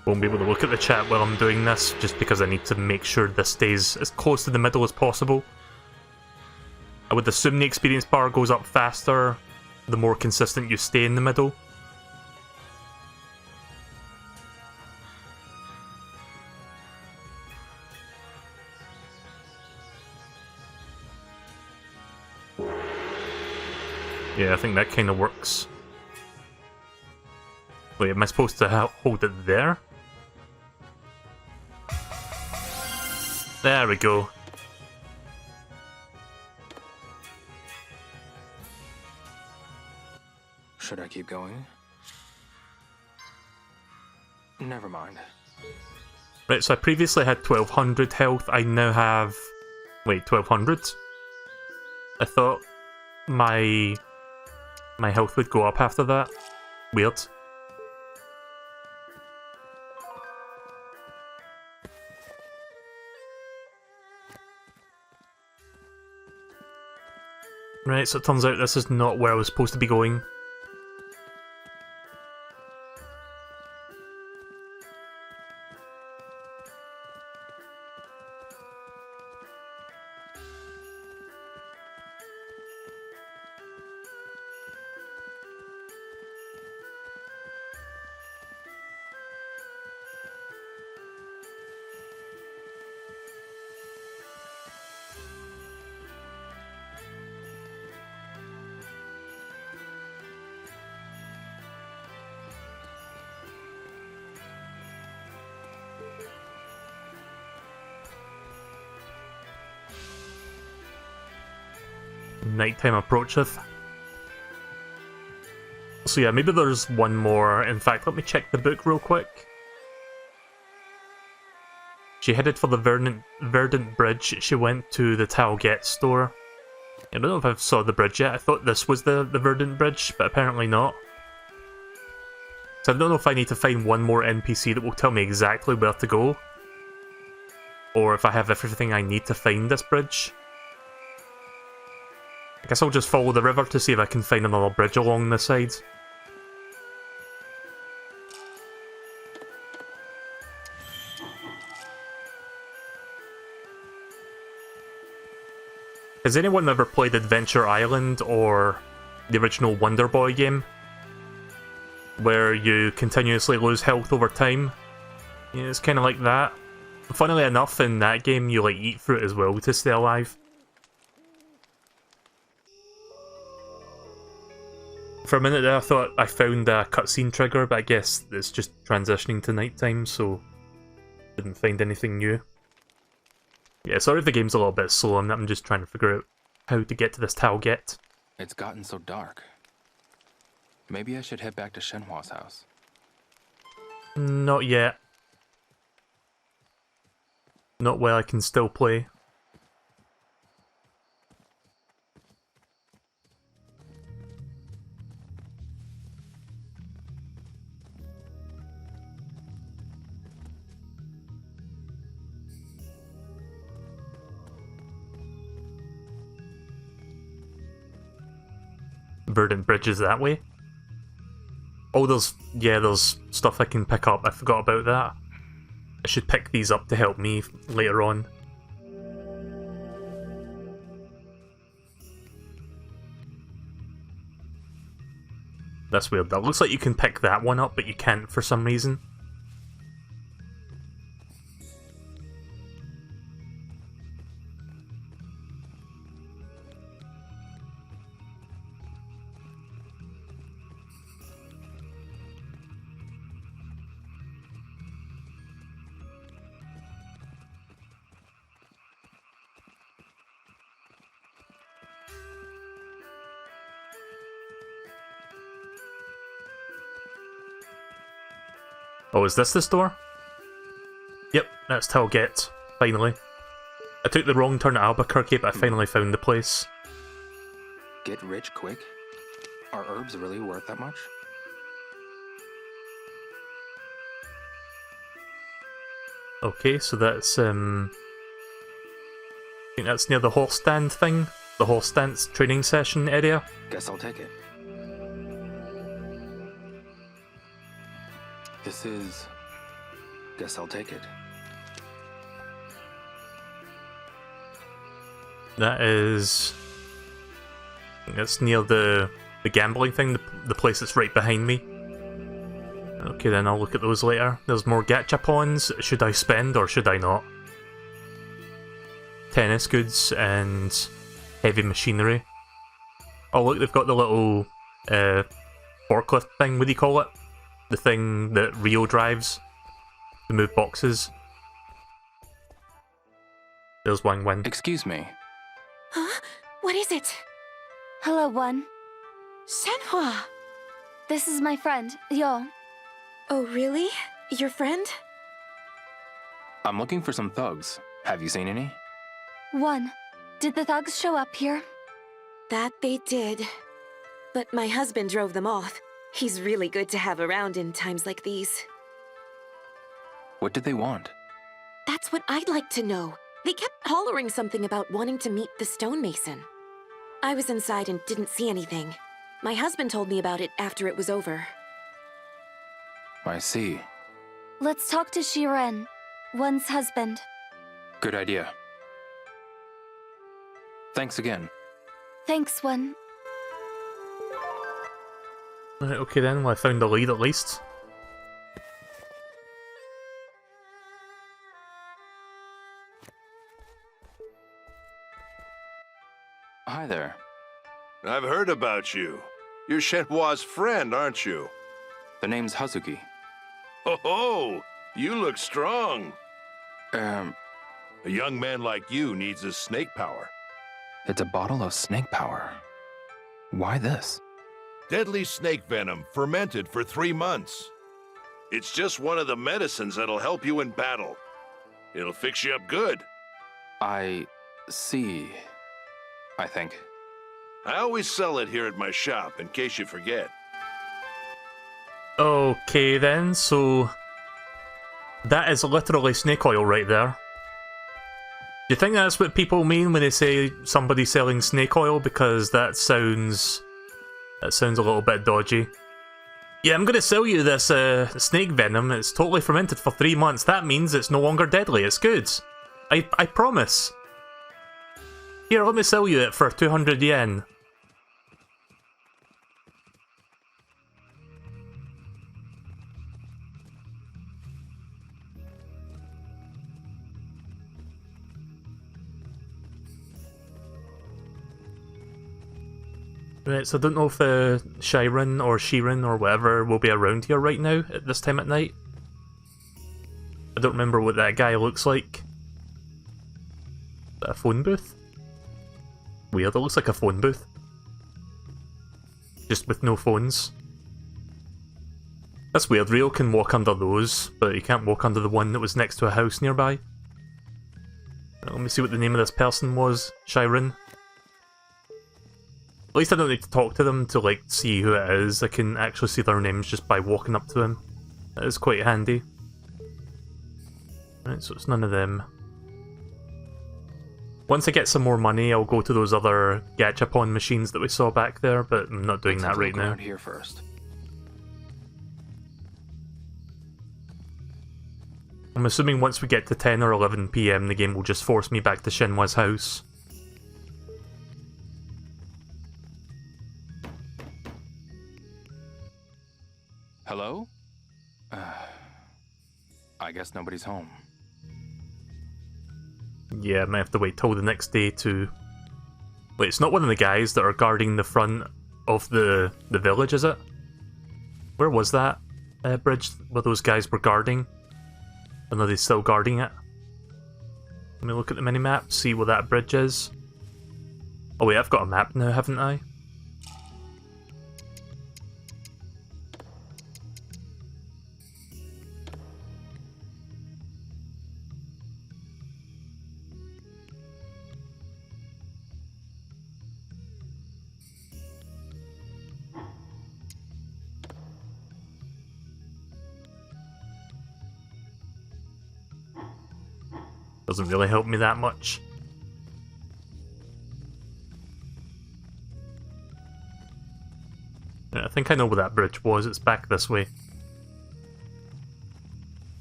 Won't be able to look at the chat while I'm doing this, just because I need to make sure this stays as close to the middle as possible. I would assume the experience bar goes up faster the more consistent you stay in the middle. Yeah, I think that kind of works. Wait, am I supposed to hold it there? There we go. Should I keep going? Never mind. Right, so I previously had 1200 health, I now have... Wait, 1200? I thought my health would go up after that. Weird. Right, so it turns out this is not where I was supposed to be going. Nighttime approacheth. So yeah, maybe there's one more. In fact, let me check the book real quick. She headed for the Verdant Bridge. She went to the Talget store. I don't know if I saw the bridge yet. I thought this was the Verdant Bridge, but apparently not. So I don't know if I need to find one more NPC that will tell me exactly where to go, or if I have everything I need to find this bridge. I guess I'll just follow the river to see if I can find another bridge along the side. Has anyone ever played Adventure Island or the original Wonder Boy game? where you continuously lose health over time. Yeah, it's kind of like that. Funnily enough, in that game, you like eat fruit as well to stay alive. For a minute there, I thought I found a cutscene trigger, but I guess it's just transitioning to nighttime, so didn't find anything new. Yeah, sorry if the game's a little bit slow. I'm just trying to figure out how to get to this Talget. It's gotten so dark. Maybe I should head back to Shenhua's house. Not yet. Not while I can still play. Verdant Bridge is that way? Oh, there's stuff I can pick up. I forgot about that. I should pick these up to help me later on. That's weird. That looks like you can pick that one up, but you can't for some reason. Oh, is this the store? Yep, that's Talget, finally. I took the wrong turn at Albuquerque, but I finally found the place. Get rich quick? Are herbs really worth that much? Okay, so that's, I think that's near the horse stand thing? The horse stance training session area? Guess I'll take it. This is... Guess I'll take it. That is... I think that's near the gambling thing, the place that's right behind me. Okay, then I'll look at those later. There's more gachapons. Should I spend or should I not? Tennis goods and heavy machinery. Oh look, they've got the little forklift thing, what do you call it? The thing that Ryo drives to move boxes. There's Wang Wen. Excuse me. Huh? What is it? Hello, One. Shenhua! This is my friend, Ryo. Oh, really? Your friend? I'm looking for some thugs. Have you seen any? One. Did the thugs show up here? That they did. But my husband drove them off. He's really good to have around in times like these. What did they want? That's what I'd like to know. They kept hollering something about wanting to meet the stonemason. I was inside and didn't see anything. My husband told me about it after it was over. I see. Let's talk to Shiren, One's husband. Good idea. Thanks again. Thanks, One. Right, okay then, well I found a lead at least. Hi there. I've heard about you. You're Shenhua's friend, aren't you? The name's Hazuki. Oh, you look strong. A young man like you needs his snake power. It's a bottle of snake power. Why this? Deadly snake venom fermented for 3 months. It's just one of the medicines that'll help you in battle. It'll fix you up good. I see, I think. I always sell it here at my shop, in case you forget. Okay then, so... that is literally snake oil right there. Do you think that's what people mean when they say somebody's selling snake oil? Because that sounds a little bit dodgy. Yeah, I'm gonna sell you this snake venom. It's totally fermented for 3 months. That means it's no longer deadly. It's good. I promise. Here, let me sell you it for 200 yen. Right, so I don't know if Shiren or Shirin or whatever will be around here right now at this time at night. I don't remember what that guy looks like. Is that a phone booth? Weird, it looks like a phone booth. Just with no phones. That's weird, Ryo can walk under those, but he can't walk under the one that was next to a house nearby. Let me see what the name of this person was. Shiren. At least I don't need to talk to them to, like, see who it is. I can actually see their names just by walking up to them. That is quite handy. Right, so it's none of them. Once I get some more money, I'll go to those other gachapon machines that we saw back there, but I'm not doing that right now. Here first. I'm assuming once we get to 10 or 11 PM, the game will just force me back to Shenmue's house. Hello? I guess nobody's home. Yeah, I might have to wait till the next day to... Wait, it's not one of the guys that are guarding the front of the village, is it? Where was that bridge where those guys were guarding? And are they still guarding it? Let me look at the minimap, see where that bridge is. Oh wait, I've got a map now, haven't I? Doesn't really help me that much. Yeah, I think I know where that bridge was, it's back this way.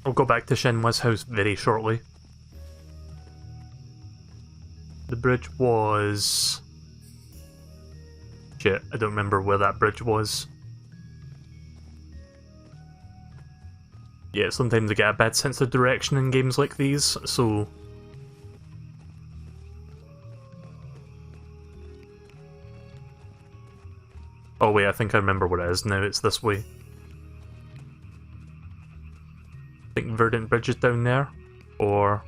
I'll go back to Shenmue's house very shortly. The bridge was... Shit, I don't remember where that bridge was. Yeah, sometimes I get a bad sense of direction in games like these, so... Oh wait, I think I remember what it is now, it's this way. I think Verdant Bridge is down there, or...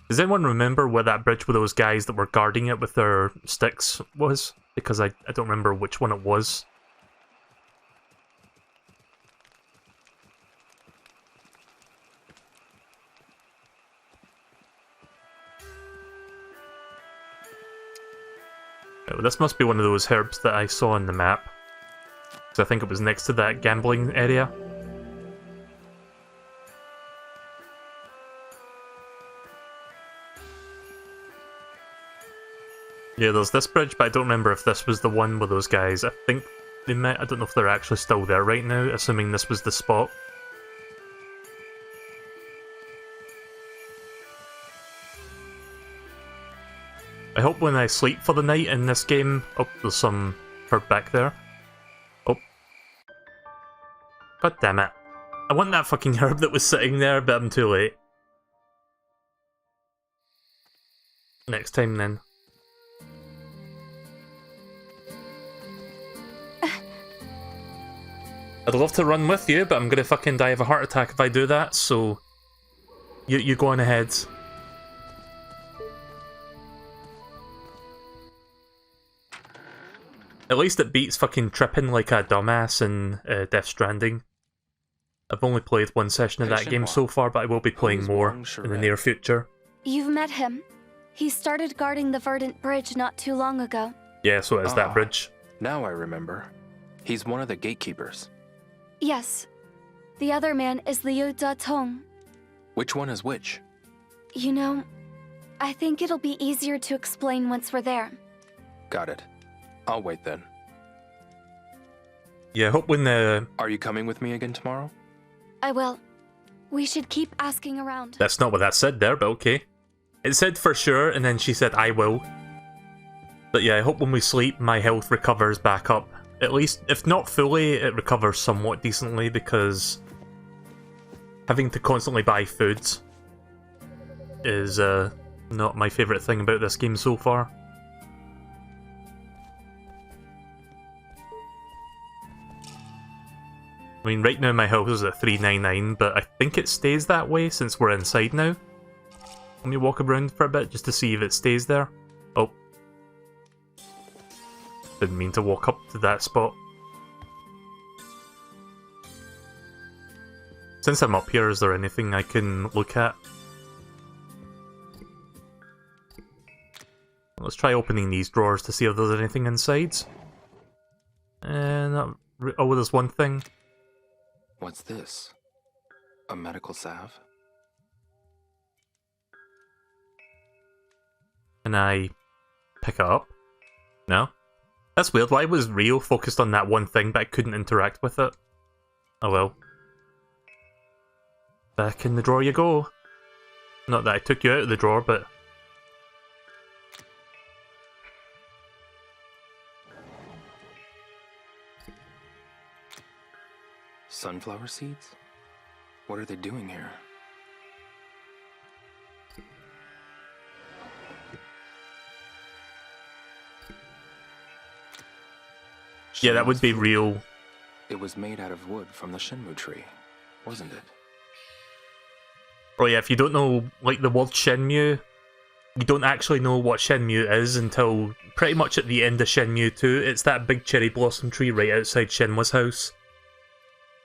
Does anyone remember where that bridge with those guys that were guarding it with their sticks was? Because I don't remember which one it was. Oh, this must be one of those herbs that I saw on the map. So I think it was next to that gambling area. Yeah, there's this bridge, but I don't remember if this was the one with those guys. I think they met. I don't know if they're actually still there right now, assuming this was the spot. I hope when I sleep for the night in this game... Oh, there's some herb back there. Oh. God damn it. I want that fucking herb that was sitting there, but I'm too late. Next time then. I'd love to run with you, but I'm gonna fucking die of a heart attack if I do that, so... You go on ahead. At least it beats fucking tripping like a dumbass in Death Stranding. I've only played one session of that game so far, but I will be playing more in the near future. You've met him. He started guarding the Verdant Bridge not too long ago. Yeah, so it is that bridge. Now I remember. He's one of the gatekeepers. Yes. The other man is Liu Datong. Which one is which? You know, I think it'll be easier to explain once we're there. Got it. I'll wait then. Yeah, I hope when the... Are you coming with me again tomorrow? I will. We should keep asking around. That's not what that said there, but okay. It said for sure, and then she said I will. But yeah, I hope when we sleep, my health recovers back up. At least, if not fully, it recovers somewhat decently, because having to constantly buy food is not my favourite thing about this game so far. I mean, right now my house is at 399, but I think it stays that way since we're inside now. Let me walk around for a bit just to see if it stays there. Oh. Didn't mean to walk up to that spot. Since I'm up here, is there anything I can look at? Let's try opening these drawers to see if there's anything inside. Oh, there's one thing. What's this? A medical salve? Can I pick it up? No? That's weird. Why was Ryo focused on that one thing but I couldn't interact with it? Oh well. Back in the drawer you go. Not that I took you out of the drawer, but... Sunflower seeds? What are they doing here? Yeah, that would be real. It was made out of wood from the Shenmue tree, wasn't it? Oh yeah, if you don't know, like, the word Shenmue, you don't actually know what Shenmue is until pretty much at the end of Shenmue 2. It's that big cherry blossom tree right outside Shenmue's house.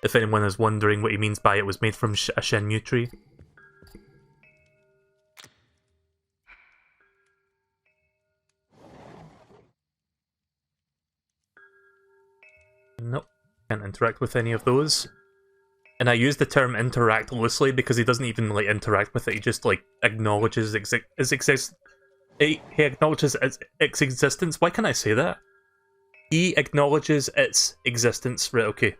If anyone is wondering what he means by it was made from a Shenmue tree. Nope, can't interact with any of those. And I use the term interact loosely because he doesn't even, like, interact with it, he just, like, acknowledges he acknowledges its existence. Why can't I say that? He acknowledges its existence. Right, okay.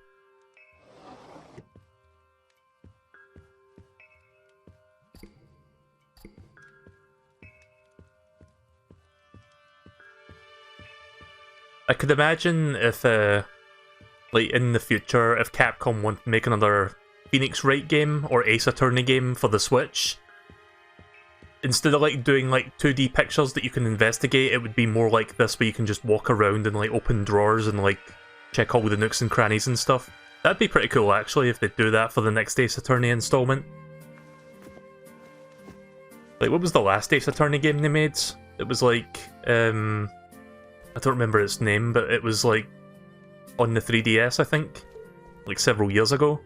I could imagine if, like, in the future, if Capcom wanted to make another Phoenix Wright game or Ace Attorney game for the Switch, instead of, like, doing, like, 2D pictures that you can investigate, it would be more like this, where you can just walk around and, like, open drawers and, like, check all the nooks and crannies and stuff. That'd be pretty cool, actually, if they do that for the next Ace Attorney installment. Like, what was the last Ace Attorney game they made? It was, like, I don't remember its name, but it was, like, on the 3DS, I think. Like, several years ago.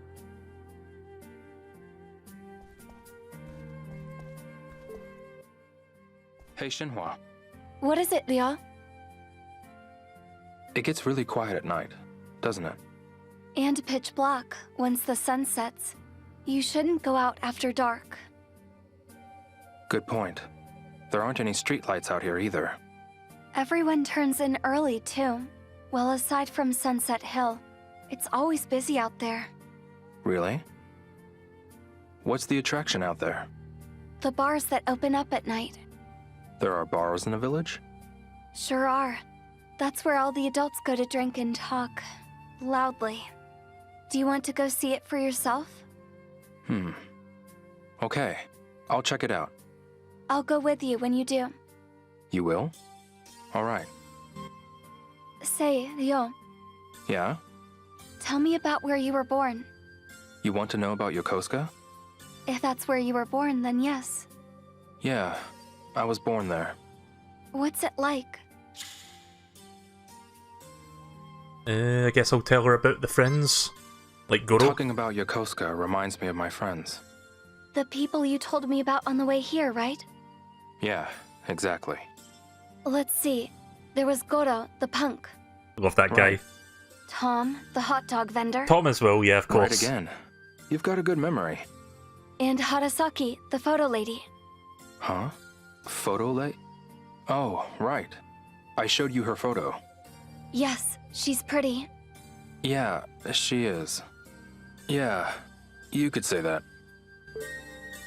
Hey, Shenhua. What is it, Ryo? It gets really quiet at night, doesn't it? And pitch black once the sun sets. You shouldn't go out after dark. Good point. There aren't any streetlights out here either. Everyone turns in early, too. Well, aside from Sunset Hill, it's always busy out there. Really? What's the attraction out there? The bars that open up at night. There are bars in the village? Sure are. That's where all the adults go to drink and talk. Loudly. Do you want to go see it for yourself? Okay. I'll check it out. I'll go with you when you do. You will? All right. Say, Ryo, Yeah? tell me about where you were born. You want to know about Yokosuka? If that's where you were born, then yes. Yeah, I was born there. What's it like? I guess I'll tell her about the friends. Like Goro. Talking about Yokosuka reminds me of my friends. The people you told me about on the way here, right? Yeah, exactly. Let's see. There was Goro, the punk. Love that guy. Tom, the hot dog vendor. Tom as well, yeah, of course. Right again. You've got a good memory. And Harasaki, the photo lady. Huh? Photo lady? Oh, right. I showed you her photo. Yes, she's pretty. Yeah, she is. Yeah, you could say that.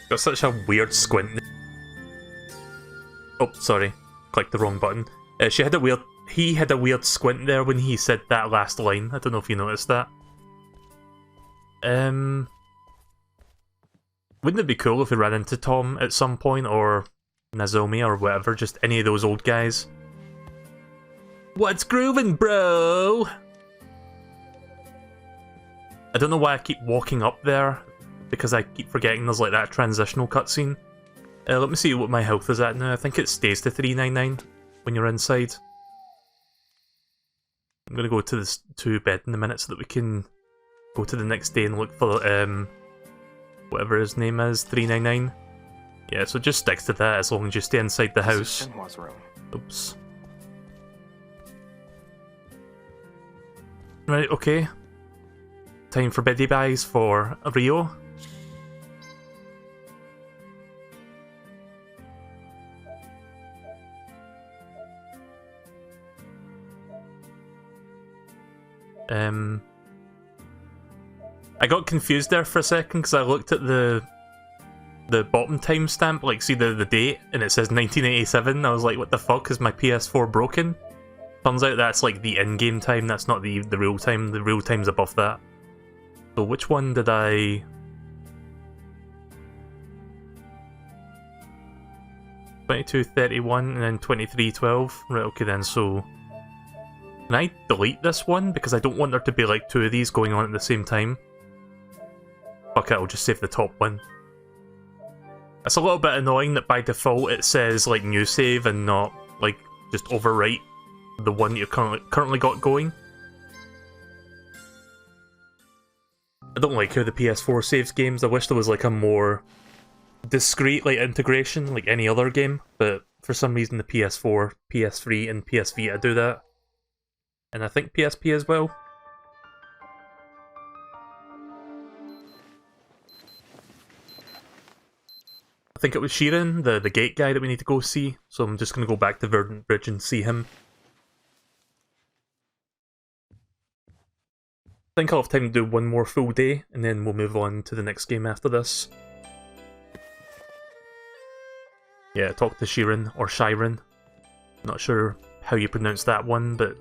Got such a weird squint. Oh, sorry. Clicked the wrong button. He had a weird squint there when he said that last line. I don't know if you noticed that. Wouldn't it be cool if we ran into Tom at some point, or Nozomi, or whatever, just any of those old guys? What's groovin', bro? I don't know why I keep walking up there, because I keep forgetting there's like that transitional cutscene. Let me see what my health is at now. I think it stays to 399 when you're inside. I'm gonna go to this 2-bed in a minute so that we can go to the next day and look for whatever his name is, 399. Yeah, so just sticks to that as long as you stay inside the house. Shenhua's room. Oops. Right, okay. Time for biddy buys for Ryo. I got confused there for a second because I looked at the bottom timestamp, like see the date, and it says 1987. I was like, what the fuck, is my PS4 broken? Turns out that's like the in-game time, that's not the real time. The real time's above that. So which one did I... $22.31 and then $23.12. Right, okay then, so... Can I delete this one? Because I don't want there to be like two of these going on at the same time. Fuck it, I'll just save the top one. It's a little bit annoying that by default it says like new save and not like just overwrite the one you've currently got going. I don't like how the PS4 saves games. I wish there was like a more discreet like integration like any other game, but for some reason the PS4, PS3 and PS Vita do that. And I think PSP as well. I think it was Sheeran, the gate guy that we need to go see, so I'm just going to go back to Verdant Bridge and see him. I think I'll have time to do one more full day, and then we'll move on to the next game after this. Yeah, talk to Sheeran, or Shiren. Not sure how you pronounce that one, but...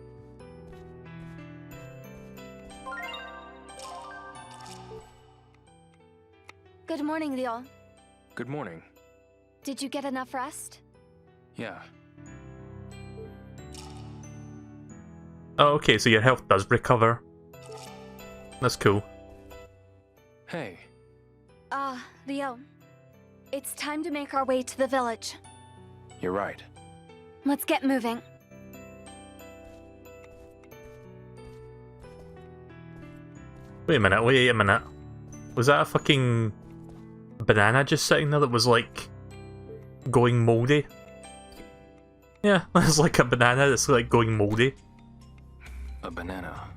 Good morning, Ryo. Good morning. Did you get enough rest? Yeah. Oh, okay, so your health does recover. That's cool. Hey. Ryo. It's time to make our way to the village. You're right. Let's get moving. Wait a minute. Was that a fucking banana just sitting there that was like going mouldy? Yeah, there's like a banana that's like going mouldy. A banana.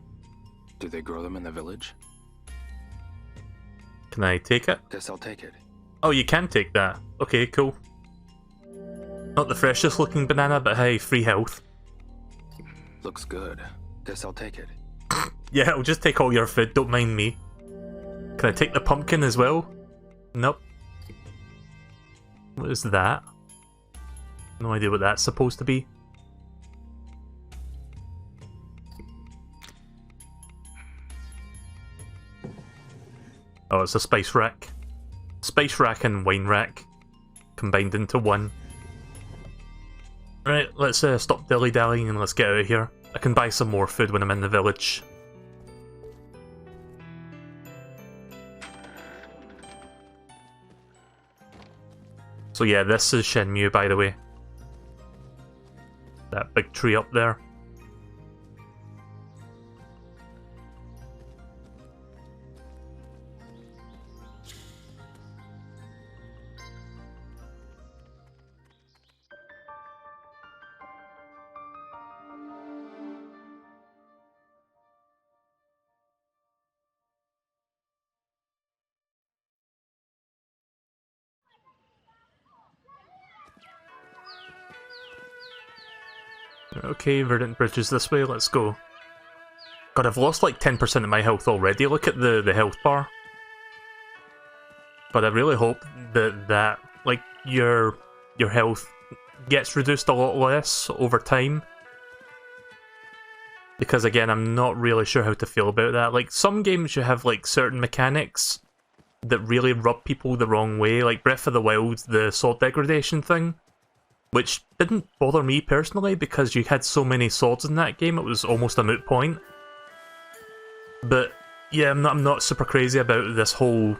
Do they grow them in the village? Can I take it? Guess I'll take it. Oh, you can take that. Okay, cool. Not the freshest looking banana, but hey, free health. Looks good. Guess I'll take it. Yeah, I'll just take all your food, don't mind me. Can I take the pumpkin as well? Nope. What is that? No idea what that's supposed to be. Oh, it's a spice rack. Spice rack and wine rack combined into one. Right, let's stop dilly-dallying and let's get out of here. I can buy some more food when I'm in the village. So yeah, this is Shenmue, by the way. That big tree up there. Okay, Verdant Bridge is this way, let's go. God, I've lost like 10% of my health already, look at the health bar. But I really hope that like, your health gets reduced a lot less over time. Because again, I'm not really sure how to feel about that. Like, some games you have like certain mechanics that really rub people the wrong way, like Breath of the Wild, the sword degradation thing. Which didn't bother me personally, because you had so many swords in that game, it was almost a moot point. But Yeah, I'm not super crazy about this whole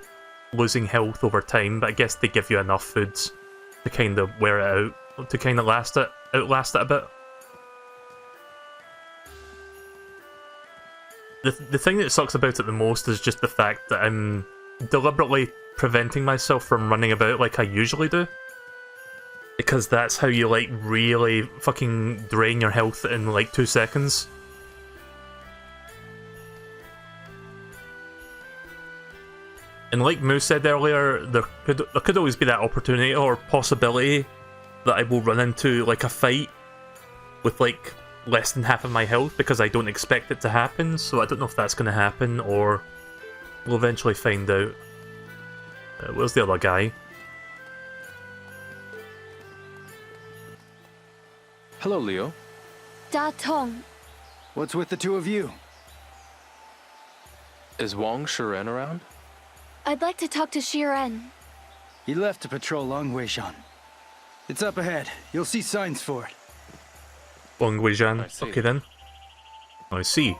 losing health over time, but I guess they give you enough foods to kind of wear it out, to kind of outlast it a bit. The thing that sucks about it the most is just the fact that I'm deliberately preventing myself from running about like I usually do. Because that's how you, like, really fucking drain your health in, like, 2 seconds. And like Moose said earlier, there could always be that opportunity or possibility that I will run into, like, a fight with, like, less than half of my health because I don't expect it to happen, so I don't know if that's going to happen, or we'll eventually find out. Where's the other guy? Hello, Leo. Da Tong. What's with the two of you? Is Wang Shiren around? I'd like to talk to Shiren. He left to patrol Long Weishan. It's up ahead. You'll see signs for it. Long Weishan. Okay then. I see.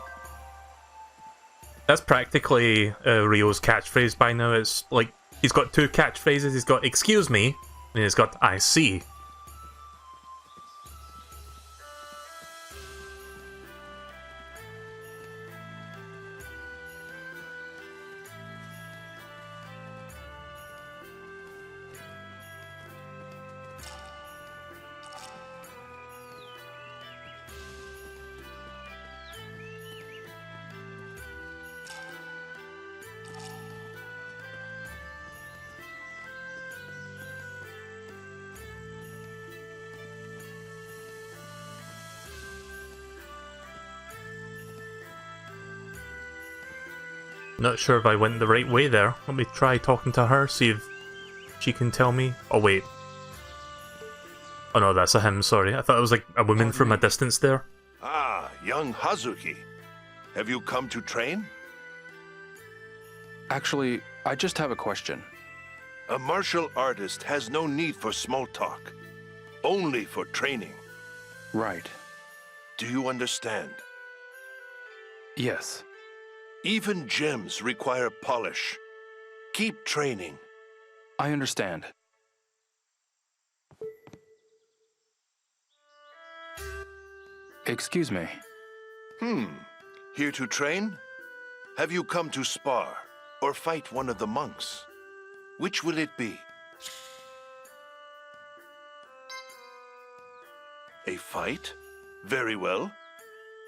That's practically Ryo's catchphrase by now. It's like, he's got 2 catchphrases. He's got "excuse me" and he's got "I see." Not sure if I went the right way there. Let me try talking to her, see if she can tell me. Oh wait. Oh no, that's a him, sorry. I thought it was like a woman from a distance there. Ah, young Hazuki. Have you come to train? Actually, I just have a question. A martial artist has no need for small talk. Only for training. Right. Do you understand? Yes. Even gems require polish. Keep training. I understand. Excuse me. Here to train? Have you come to spar or fight one of the monks? Which will it be? A fight? Very well.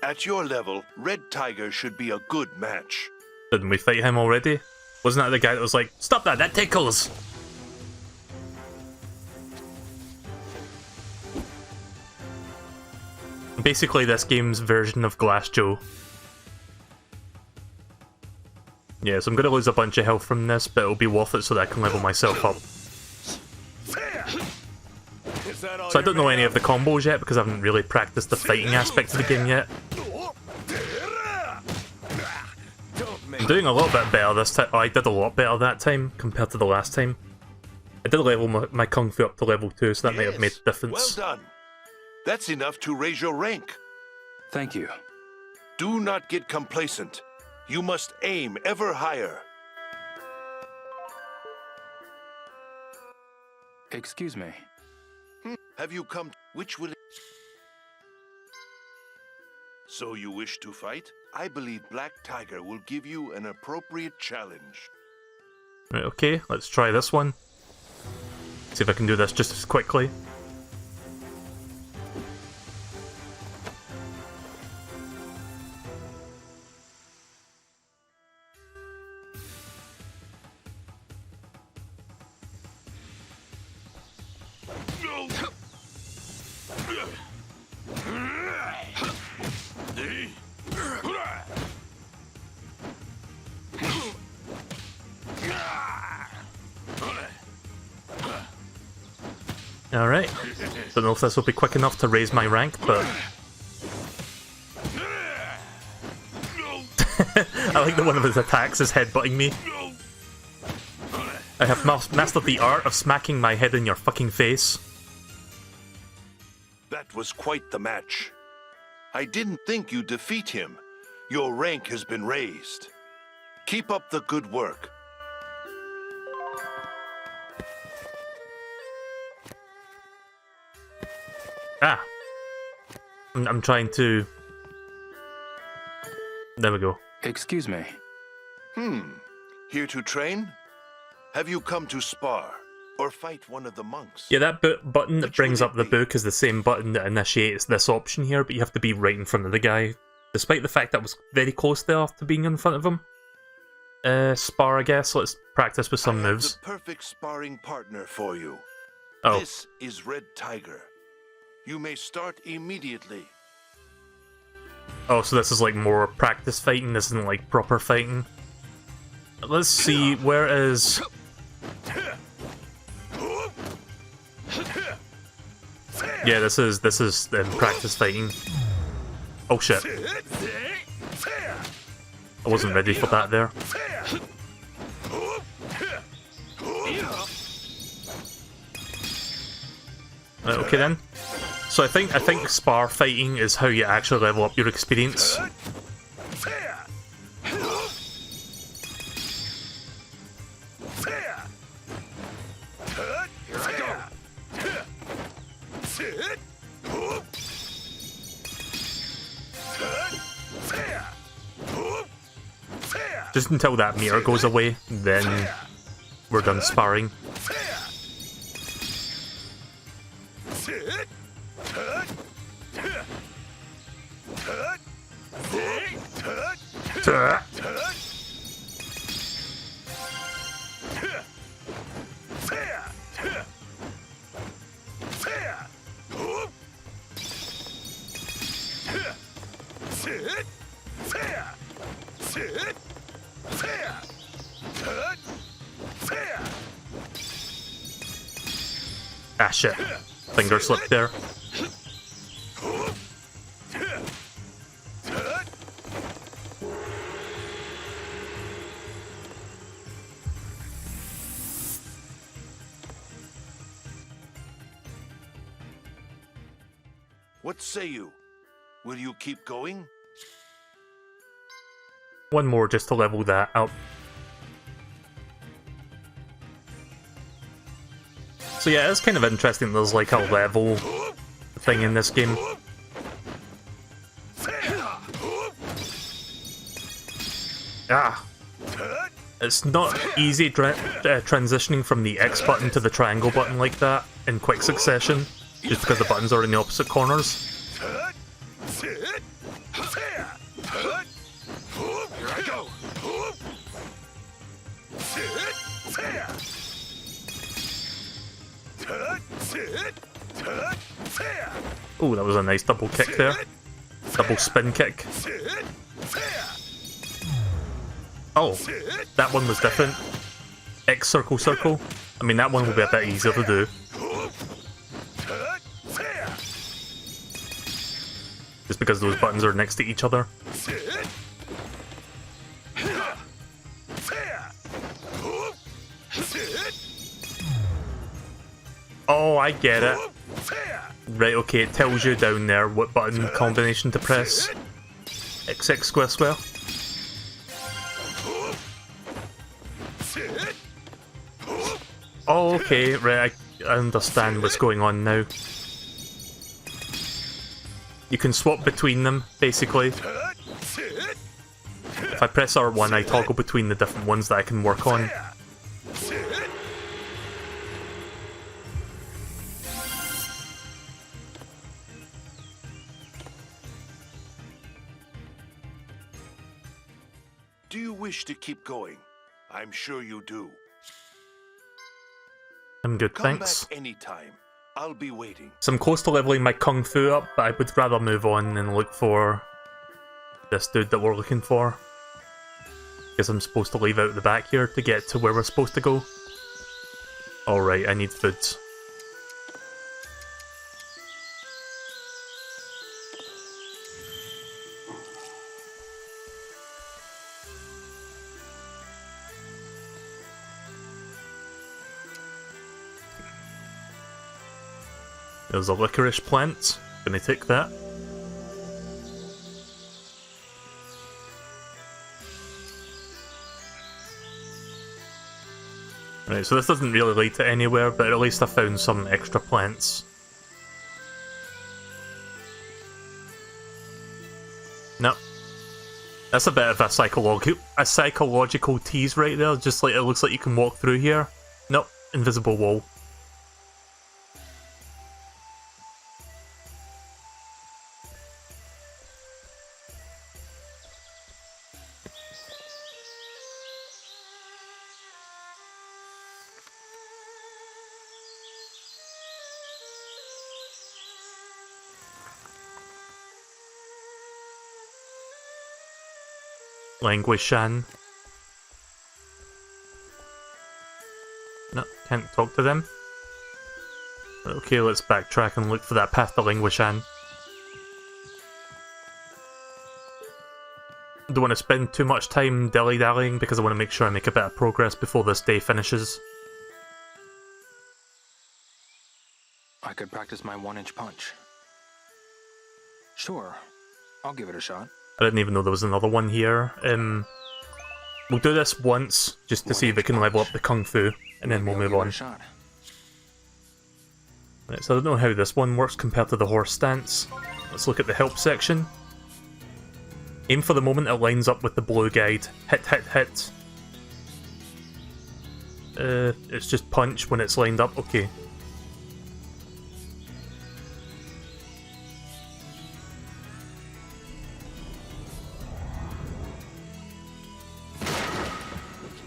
At your level, Red Tiger should be a good match. Didn't we fight him already? Wasn't that the guy that was like, "Stop that, that tickles"? Basically this game's version of Glass Joe. Yeah, so I'm gonna lose a bunch of health from this, but it'll be worth it so that I can level myself up. So I don't know any of the combos yet because I haven't really practiced the fighting aspect of the game yet. I'm doing a little bit better this time. Oh, I did a lot better that time compared to the last time. I did level my Kung Fu up to level 2, so that might have made a difference. Well done. That's enough to raise your rank. Thank you. Do not get complacent. You must aim ever higher. Excuse me. Have you come? Which will... So you wish to fight? I believe Black Tiger will give you an appropriate challenge. Right, okay, let's try this one. See if I can do this just as quickly. Alright. Don't know if this will be quick enough to raise my rank, but... I like that one of his attacks is headbutting me. I have mastered the art of smacking my head in your fucking face. That was quite the match. I didn't think you'd defeat him. Your rank has been raised. Keep up the good work. Ah! I'm trying to... There we go. Excuse me. Here to train? Have you come to spar or fight one of the monks? Yeah, that button that brings up the book is the same button that initiates this option here, but you have to be right in front of the guy. Despite the fact that was very close there to being in front of him. Spar, I guess. Let's practice with some moves. The perfect sparring partner for you. Oh. This is Red Tiger. You may start immediately. Oh, so this is like more practice fighting, this isn't like proper fighting. Let's see, where is... Yeah, this is practice fighting. Oh shit. I wasn't ready for that there. Okay then. So I think spar fighting is how you actually level up your experience. Just until that meter goes away, then we're done sparring. Ah shit, finger slip there. What say you? Will you keep going? One more just to level that up. So yeah, it's kind of interesting there's like a level thing in this game. Ah! It's not easy transitioning from the X button to the triangle button like that in quick succession, just because the buttons are in the opposite corners. Oh, that was a nice double kick there. Double spin kick. Oh, that one was different. X circle circle. I mean, that one will be a bit easier to do. Just because those buttons are next to each other. Oh, I get it. Right, okay, it tells you down there what button combination to press. XX square square. Oh, okay, right, I understand what's going on now. You can swap between them, basically. If I press R1, I toggle between the different ones that I can work on. Do you wish to keep going? I'm sure you do. I'm good, Come thanks. back anytime. I'll be waiting. So I'm close to leveling my Kung Fu up, but I would rather move on and look for this dude that we're looking for. Because I'm supposed to leave out the back here to get to where we're supposed to go. Alright, I need food. There's a licorice plant. Gonna take that. Right, so this doesn't really lead to anywhere, but at least I found some extra plants. No. That's a bit of a psychological tease right there, just like it looks like you can walk through here. Nope, invisible wall. Languishan. No, can't talk to them. Okay, let's backtrack and look for that path to Languishan. Don't want to spend too much time dilly-dallying because I want to make sure I make a bit of progress before this day finishes. I could practice my 1-inch punch. Sure, I'll give it a shot. I didn't even know there was another one here. We'll do this once, just to see if we can level up the Kung Fu, and then we'll move on. Right, so I don't know how this one works compared to the horse stance. Let's look at the help section. Aim for the moment it lines up with the blue guide. Hit, hit, hit. It's just punch when it's lined up, okay.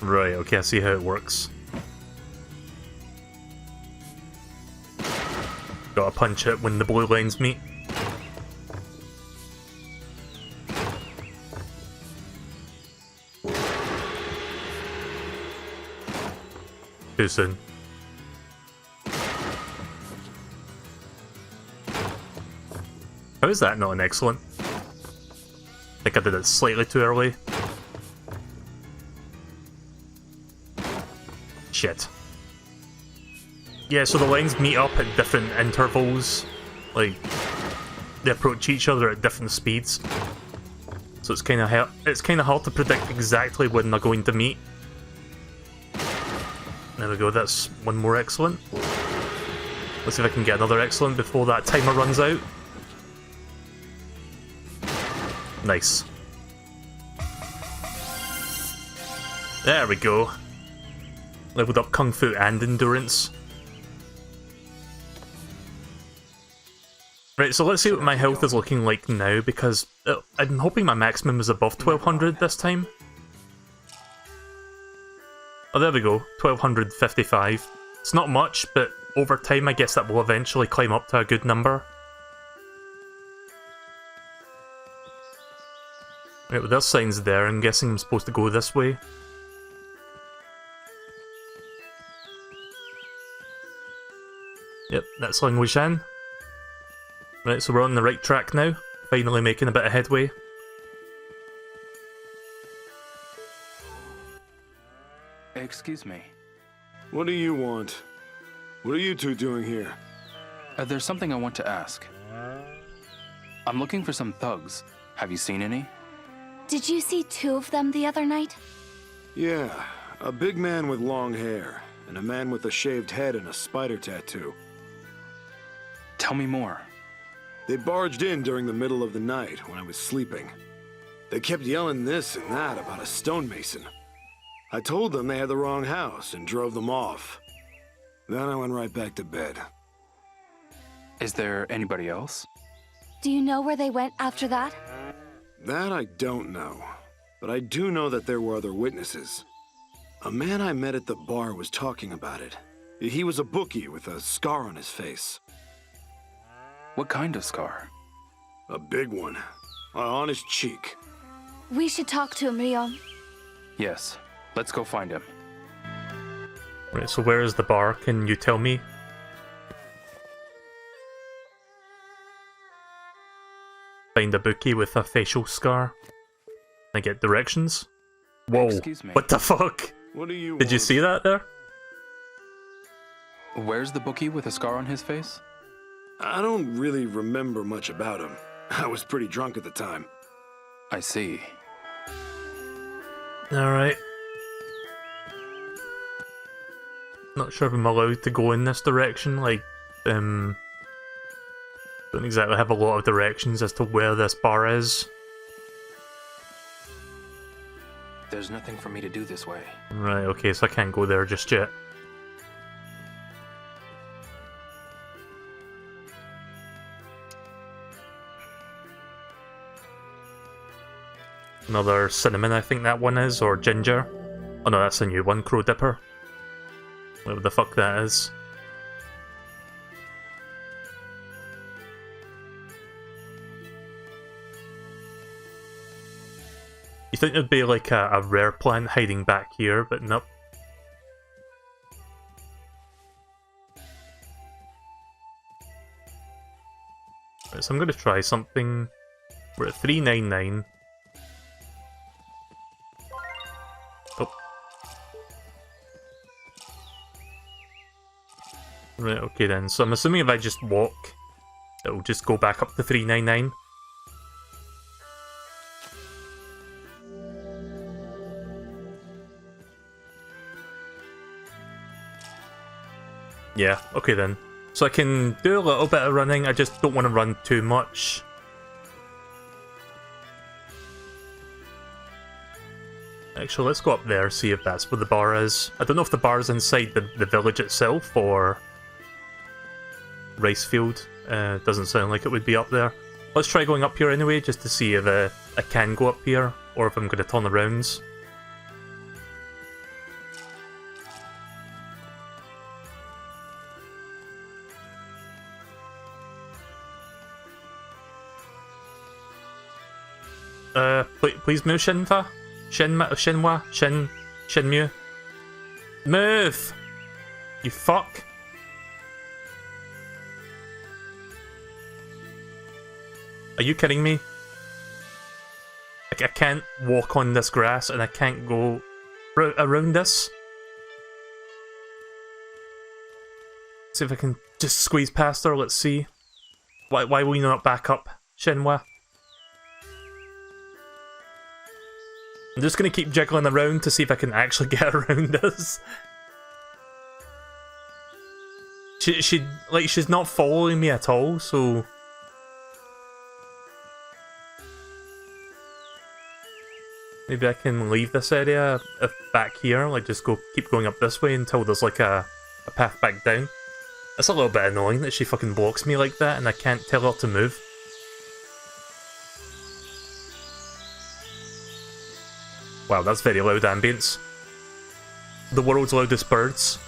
Right, okay, I see how it works. Gotta punch it when the blue lines meet. Too soon. How is that not an excellent? I think I did it slightly too early. Shit. Yeah, so the lines meet up at different intervals. Like, they approach each other at different speeds. So it's kind of hard to predict exactly when they're going to meet. There we go, that's one more excellent. Let's see if I can get another excellent before that timer runs out. Nice. There we go. Leveled up Kung Fu and Endurance. Right, so let's see what my health is looking like now, because I'm hoping my maximum is above 1200 this time. Oh, there we go, 1255. It's not much, but over time I guess that will eventually climb up to a good number. Right, well there's signs there, I'm guessing I'm supposed to go this way. Yep, that's Languishan. Right, so we're on the right track now. Finally making a bit of headway. Excuse me. What do you want? What are you two doing here? There's something I want to ask. I'm looking for some thugs. Have you seen any? Did you see 2 of them the other night? Yeah, a big man with long hair, and a man with a shaved head and a spider tattoo. Tell me more. They barged in during the middle of the night when I was sleeping. They kept yelling this and that about a stonemason. I told them they had the wrong house and drove them off. Then I went right back to bed. Is there anybody else? Do you know where they went after that? That I don't know, but I do know that there were other witnesses. A man I met at the bar was talking about it. He was a bookie with a scar on his face. What kind of scar? A big one. On his cheek. We should talk to him, Ryo. Yes. Let's go find him. Right, so where is the bar? Can you tell me? Find a bookie with a facial scar. I get directions? Whoa, Excuse me. What the fuck? What do you Did you see that there? Where's the bookie with a scar on his face? I don't really remember much about him. I was pretty drunk at the time. I see. Alright. Not sure if I'm allowed to go in this direction, like, don't exactly have a lot of directions as to where this bar is. There's nothing for me to do this way. Right, okay, so I can't go there just yet. Another cinnamon, I think that one is, or ginger. Oh no, that's a new one, Crow Dipper. Whatever the fuck that is. You think there'd be like a rare plant hiding back here, but nope. Right, so I'm gonna try something. We're at 399. Oh. Right, okay then. So I'm assuming if I just walk, it'll just go back up to 399. Yeah, okay then. So I can do a little bit of running, I just don't want to run too much. Actually, let's go up there, see if that's where the bar is. I don't know if the bar is inside the village itself, or rice field. Doesn't sound like it would be up there. Let's try going up here anyway, just to see if I can go up here, or if I'm going to turn around. Please move, Shenmue? Shenmue? Move! You fuck! Are you kidding me? Like, I can't walk on this grass and I can't go around this? See if I can just squeeze past her, let's see. Why will you not back up, Shenmue? I'm just gonna keep jiggling around to see if I can actually get around this. She's not following me at all, so... Maybe I can leave this area back here, like just keep going up this way until there's like a path back down. It's a little bit annoying that she fucking blocks me like that and I can't tell her to move. Wow, that's very loud ambience. The world's loudest birds.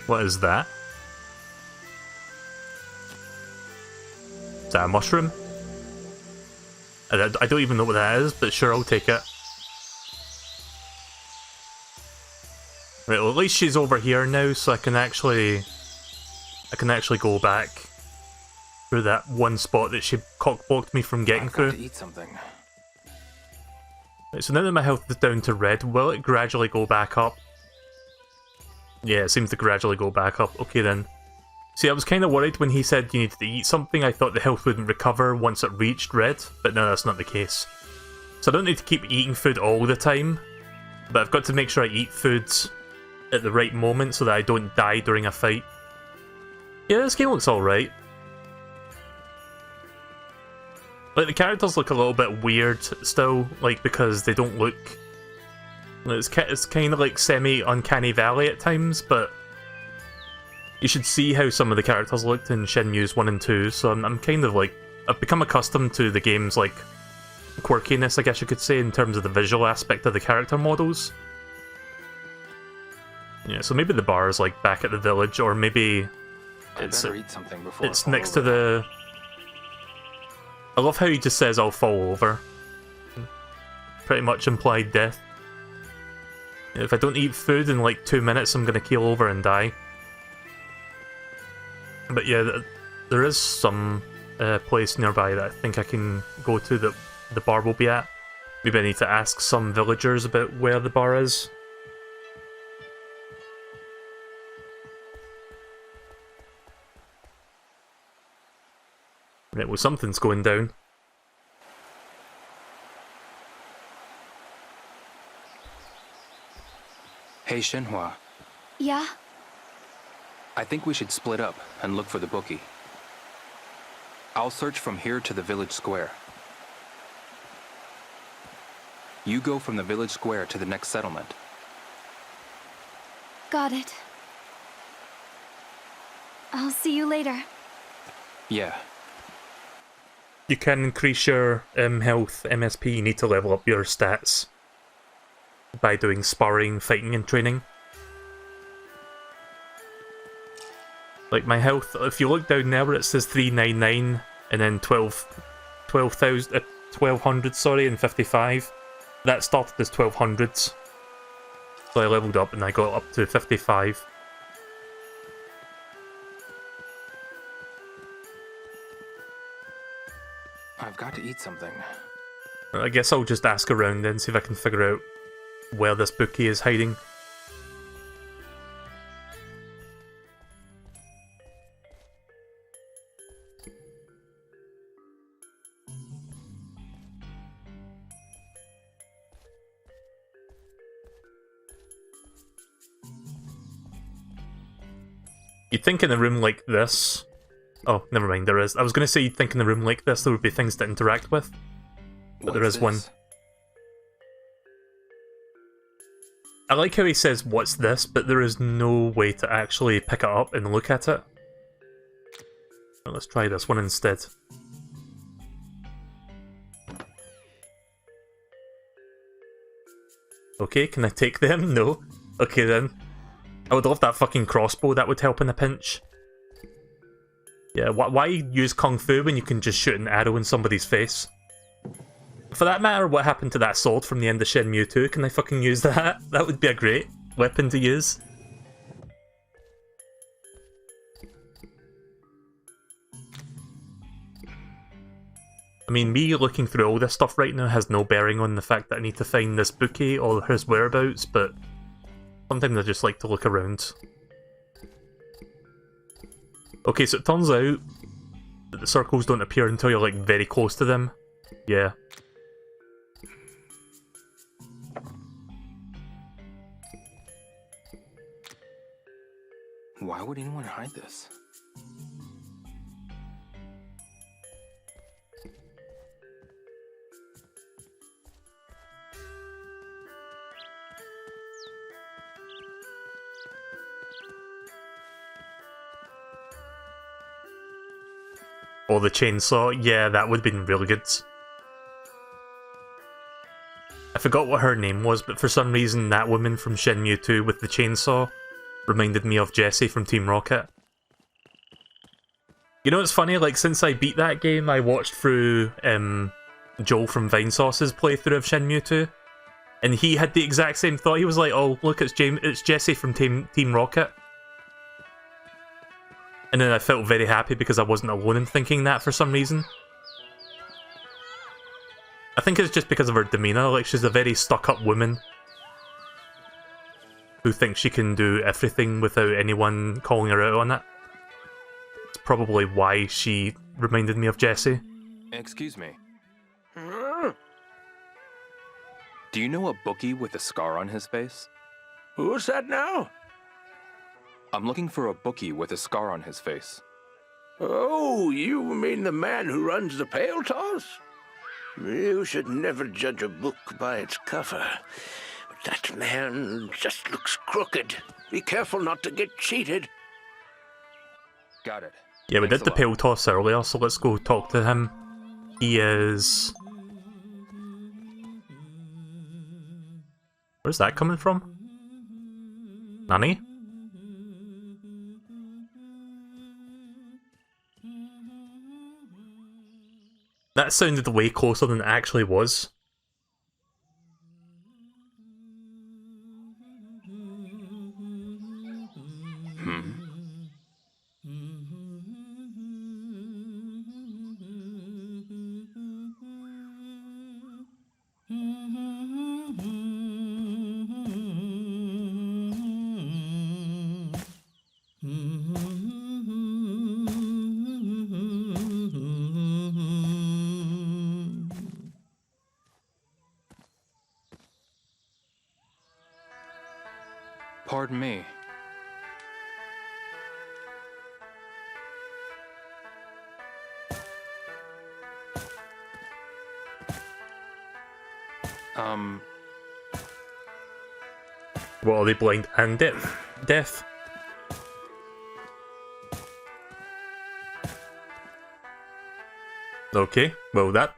What is that? Is that a mushroom? I don't even know what that is, but sure, I'll take it. Right, well, at least she's over here now, so I can actually go back through that one spot that she cock-blocked me from getting through. To eat something. Right, so now that my health is down to red, will it gradually go back up? Yeah, it seems to gradually go back up. Okay then. See, I was kind of worried when he said you needed to eat something. I thought the health wouldn't recover once it reached red, but no, that's not the case. So I don't need to keep eating food all the time, but I've got to make sure I eat foods at the right moment so that I don't die during a fight. Yeah, this game looks alright. Like, the characters look a little bit weird still, like, because they don't look... It's kind of like semi-Uncanny Valley at times, but you should see how some of the characters looked in Shenmue's 1 and 2, so I'm kind of like... I've become accustomed to the game's, like, quirkiness, I guess you could say, in terms of the visual aspect of the character models. Yeah, so maybe the bar is, like, back at the village, or maybe it's next to the... I love how he just says, I'll fall over. Pretty much implied death. If I don't eat food in like 2 minutes, I'm gonna keel over and die. But yeah, there is some place nearby that I think I can go to that the bar will be at. Maybe I need to ask some villagers about where the bar is. Right, well, something's going down. Hey, Shenhua. Yeah? I think we should split up and look for the bookie. I'll search from here to the village square. You go from the village square to the next settlement. Got it. I'll see you later. Yeah. You can increase your health, MSP. You need to level up your stats by doing sparring, fighting, and training. Like my health, if you look down there where it says 399 and then 1200, sorry, and 55, that started as 1200s. So I leveled up and I got up to 55. I've got to eat something. I guess I'll just ask around then, see if I can figure out where this bookie is hiding. You'd think in a room like this... Oh, never mind, there is. I was going to say you'd think in a room like this there would be things to interact with. But there is one. I like how he says, "What's this?" but there is no way to actually pick it up and look at it. Well, let's try this one instead. Okay, can I take them? No. Okay then. I would love that fucking crossbow, that would help in a pinch. Yeah, why use Kung Fu when you can just shoot an arrow in somebody's face? For that matter, what happened to that sword from the end of Shenmue 2? Can I fucking use that? That would be a great weapon to use. I mean, me looking through all this stuff right now has no bearing on the fact that I need to find this bookie or his whereabouts, but sometimes I just like to look around. Okay, so it turns out that the circles don't appear until you're like very close to them. Yeah. Why would anyone hide this? Or the chainsaw, yeah, that would have been really good. I forgot what her name was, but for some reason that woman from Shenmue 2 with the chainsaw reminded me of Jessie from Team Rocket. You know what's funny, like since I beat that game I watched through Joel from Vinesauce's playthrough of Shenmue 2, and he had the exact same thought. He was like, oh look, it's Jessie from Team Rocket. And then I felt very happy because I wasn't alone in thinking that for some reason. I think it's just because of her demeanour, like she's a very stuck-up woman who thinks she can do everything without anyone calling her out on it. It's probably why she reminded me of Jessie. Excuse me. Do you know a bookie with a scar on his face? Who's that now? I'm looking for a bookie with a scar on his face. Oh, you mean the man who runs the pail toss? You should never judge a book by its cover. But that man just looks crooked. Be careful not to get cheated. Got it. Yeah, we did the pail toss earlier, so let's go talk to him. He is... Where's that coming from? Nani? That sounded way closer than it actually was. Pardon me. What are they, blind and deaf? Okay, well that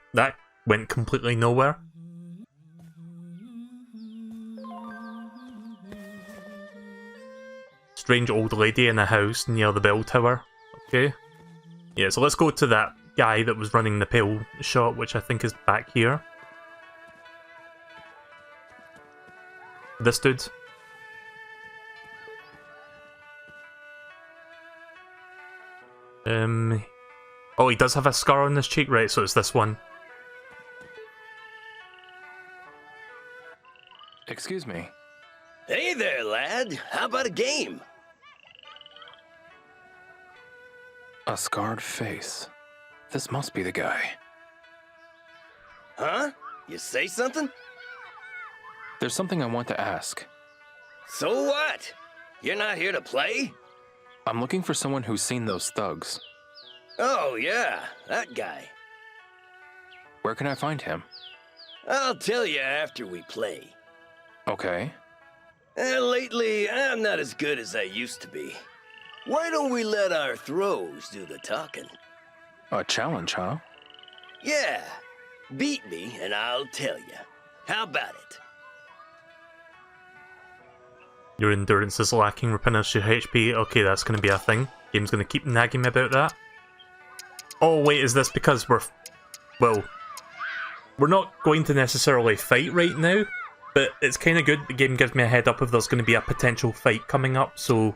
went completely nowhere. Strange old lady in a house near the bell tower. Okay. Yeah, so let's go to that guy that was running the pill shop, which I think is back here. This dude. Oh, he does have a scar on his cheek, right? So it's this one. Excuse me. Hey there, lad. How about a game? A scarred face. This must be the guy. Huh? You say something? There's something I want to ask. So what? You're not here to play? I'm looking for someone who's seen those thugs. Oh, yeah, that guy. Where can I find him? I'll tell you after we play. Okay. Lately, I'm not as good as I used to be. Why don't we let our throws do the talking? A challenge, huh? Yeah. Beat me and I'll tell you. How about it? Your endurance is lacking, replenish your HP. Okay, that's going to be a thing. Game's going to keep nagging me about that. Oh wait, is this because we're not going to necessarily fight right now, but it's kind of good. The game gives me a head up if there's going to be a potential fight coming up, so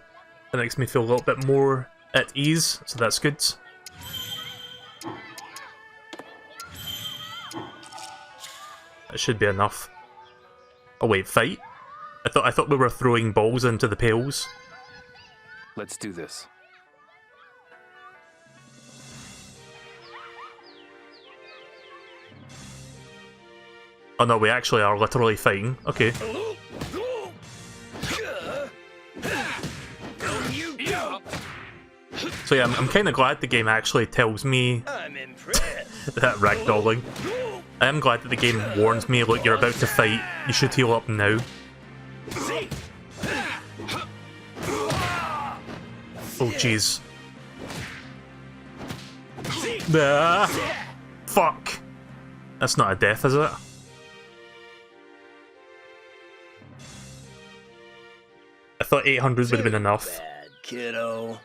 that makes me feel a little bit more at ease, so that's good. That should be enough. Oh wait, fight? I thought we were throwing balls into the pails. Let's do this. Oh no, we actually are literally fighting. Okay. So yeah, I'm kind of glad the game actually tells me that ragdolling. I am glad that the game warns me, look, you're about to fight, you should heal up now. Oh jeez. Ah, fuck. That's not a death, is it? I thought 800 would have been enough. Bad, kiddo.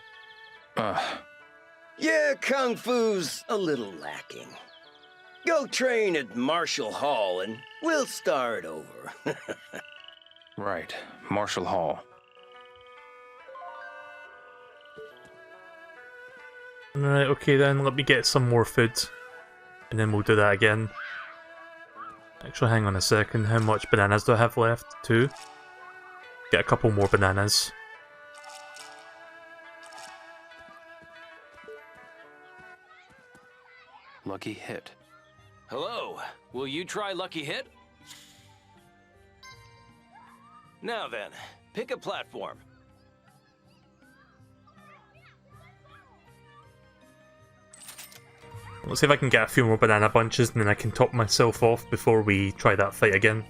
Yeah, Kung Fu's a little lacking. Go train at Marshall Hall and we'll start over. Right, Marshall Hall. Right, okay then, let me get some more food. And then we'll do that again. Actually, hang on a second, how much bananas do I have left? 2? Get a couple more bananas. Lucky hit. Hello, will you try Lucky Hit? Now then, pick a platform. Let's see if I can get a few more banana bunches and then I can top myself off before we try that fight again.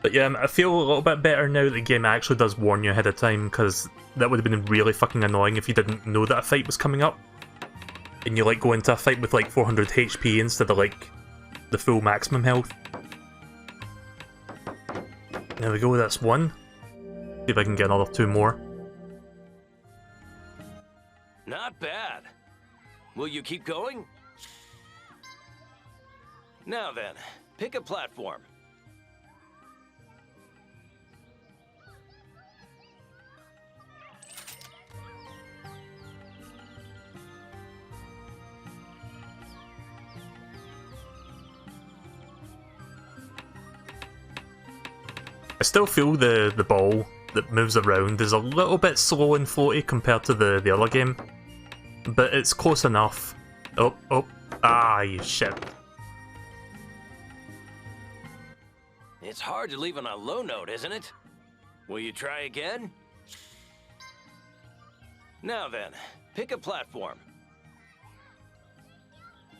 But yeah, I feel a little bit better now that the game actually does warn you ahead of time, because that would have been really fucking annoying if you didn't know that a fight was coming up. And you like go into a fight with like 400 HP instead of like the full maximum health. There we go, that's one. See if I can get another 2 more. Not bad. Will you keep going? Now then, pick a platform. I still feel the ball that moves around is a little bit slow and floaty compared to the other game. But it's close enough. Oh, ah, you shit. It's hard to leave on a low note, isn't it? Will you try again? Now then, pick a platform.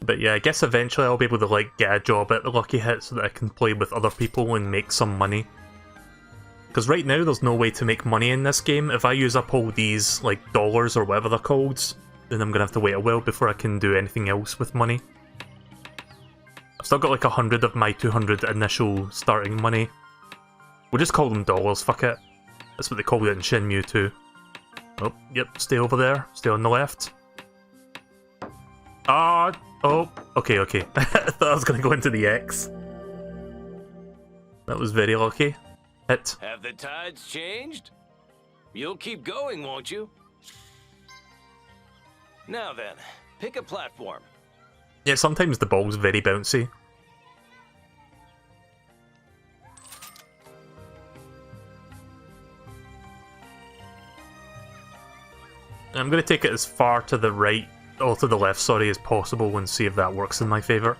But yeah, I guess eventually I'll be able to like get a job at the Lucky Hit so that I can play with other people and make some money. Because right now there's no way to make money in this game. If I use up all these like dollars or whatever they're called, then I'm gonna have to wait a while before I can do anything else with money. I've still got like 100 of my 200 initial starting money. We'll just call them dollars, fuck it. That's what they called it in Shenmue 2. Oh, yep, stay over there. Stay on the left. Ah, oh, okay. I thought I was gonna go into the X. That was very lucky. Hit. Have the tides changed? You'll keep going, won't you? Now then, pick a platform. Yeah, sometimes the ball's very bouncy. I'm going to take it as far to the right, or to the left, sorry, as possible and see if that works in my favour.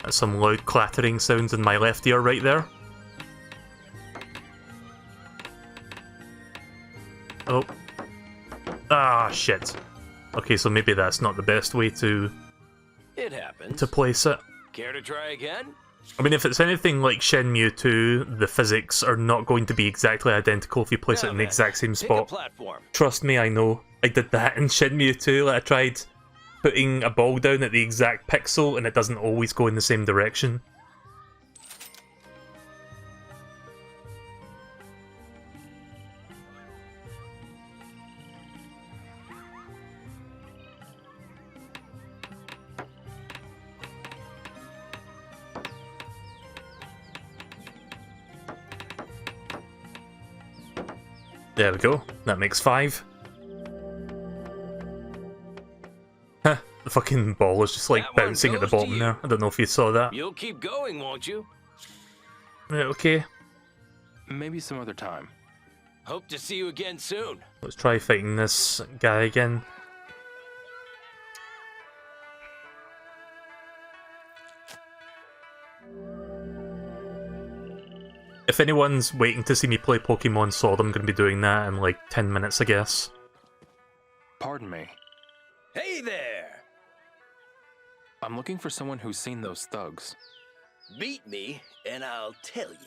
That's some loud clattering sounds in my left ear right there. Oh. Ah, shit. Okay, so maybe that's not the best way to place it. Care to try again? I mean, if it's anything like Shenmue 2, the physics are not going to be exactly identical if you place it in the exact same spot. Trust me, I know. I did that in Shenmue 2. Like, I tried putting a ball down at the exact pixel and it doesn't always go in the same direction. There we go. That makes 5. Huh. The fucking ball is just like bouncing at the bottom there. I don't know if you saw that. You'll keep going, won't you? Right, okay. Maybe some other time. Hope to see you again soon. Let's try fighting this guy again. If anyone's waiting to see me play Pokemon Sword, I'm going to be doing that in like 10 minutes, I guess. Pardon me. Hey there! I'm looking for someone who's seen those thugs. Beat me, and I'll tell you.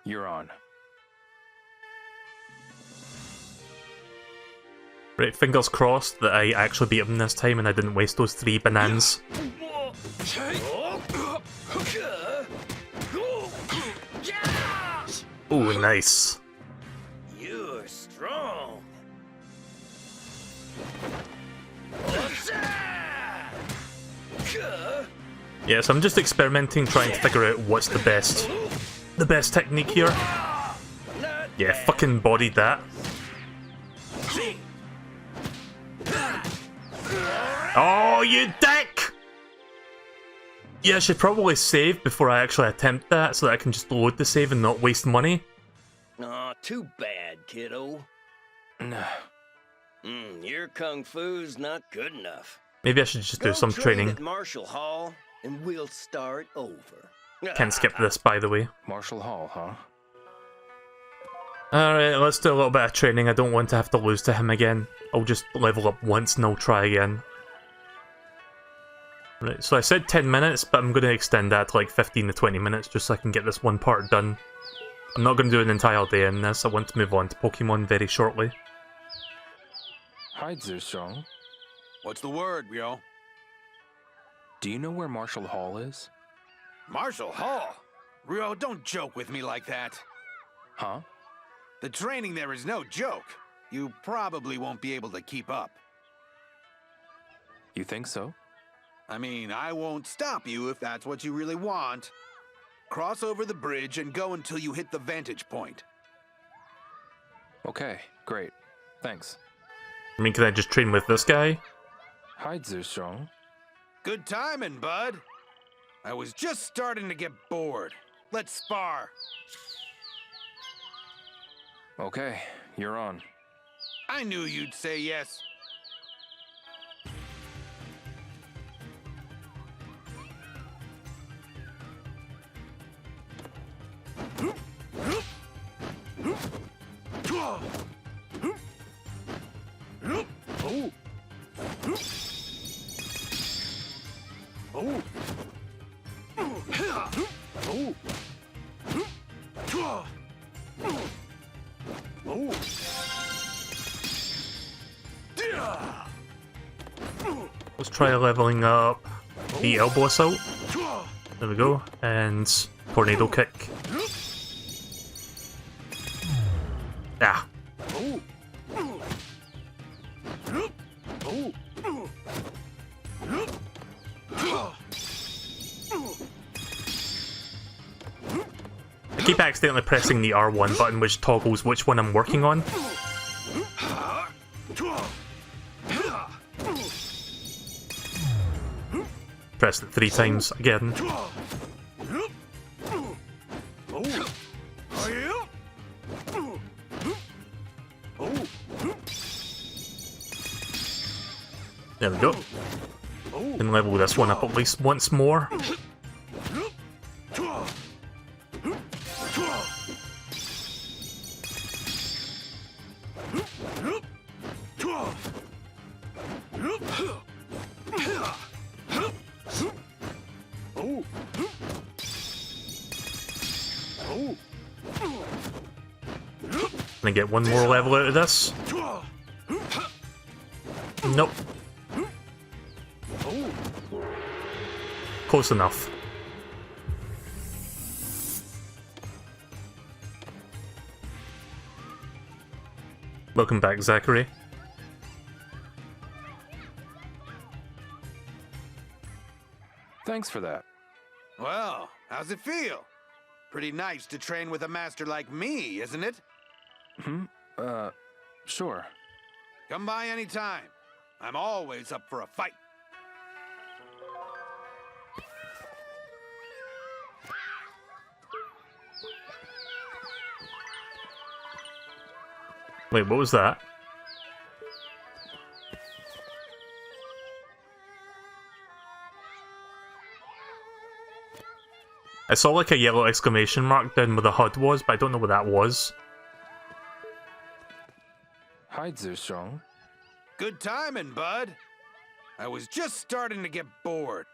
You're on. Right, fingers crossed that I actually beat him this time and I didn't waste those 3 bananas. Ooh, nice. You're strong. Yeah, so I'm just experimenting, trying to figure out what's the best technique here. Yeah, fucking bodied that. Oh, you dick! Yeah, I should probably save before I actually attempt that, so that I can just load the save and not waste money. Aw, too bad, kiddo. Your kung fu's not good enough. Maybe I should just do some training. At Marshall Hall, and we'll start over. Can't skip this, by the way. Marshall Hall, huh? Alright, let's do a little bit of training. I don't want to have to lose to him again. I'll just level up once and I'll try again. Right, so I said 10 minutes, but I'm going to extend that to like 15 to 20 minutes just so I can get this one part done. I'm not going to do an entire day in this. I want to move on to Pokemon very shortly. Hi, Zuzhong. What's the word, Ryo? Do you know where Marshall Hall is? Marshall Hall? Ryo, don't joke with me like that. Huh? The training there is no joke. You probably won't be able to keep up. You think so? I mean, I won't stop you if that's what you really want. Cross over the bridge and go until you hit the vantage point. Okay, great. Thanks. I mean, can I just train with this guy? Hi, Zuzhong. Good timing, bud. I was just starting to get bored. Let's spar. Okay, you're on. I knew you'd say yes. Let's try leveling up the elbow assault. There we go. And tornado kick. Ah. I keep accidentally pressing the R1 button, which toggles which one I'm working on. Pressed it 3 times again. There we go. Can level this one up at least once more. Can I get one more level out of this? Nope. Close enough. Welcome back, Zachary. Thanks for that. Well, how's it feel? Pretty nice to train with a master like me, isn't it? Sure. Come by anytime. I'm always up for a fight. Wait, what was that? I saw like a yellow exclamation mark down where the HUD was, but I don't know what that was. Hi, Zhusheng. Good timing, bud. I was just starting to get bored.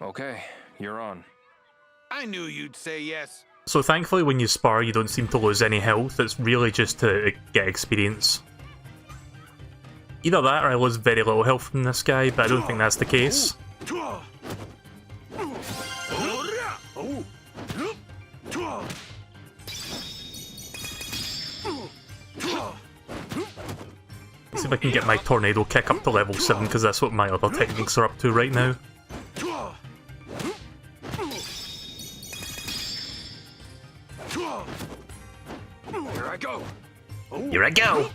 Okay, you're on. I knew you'd say yes. So thankfully when you spar you don't seem to lose any health, it's really just to get experience. Either that or I lose very little health from this guy, but I don't think that's the case. Let's see if I can get my tornado kick up to level 7, because that's what my other techniques are up to right now. Here I go. Here I go!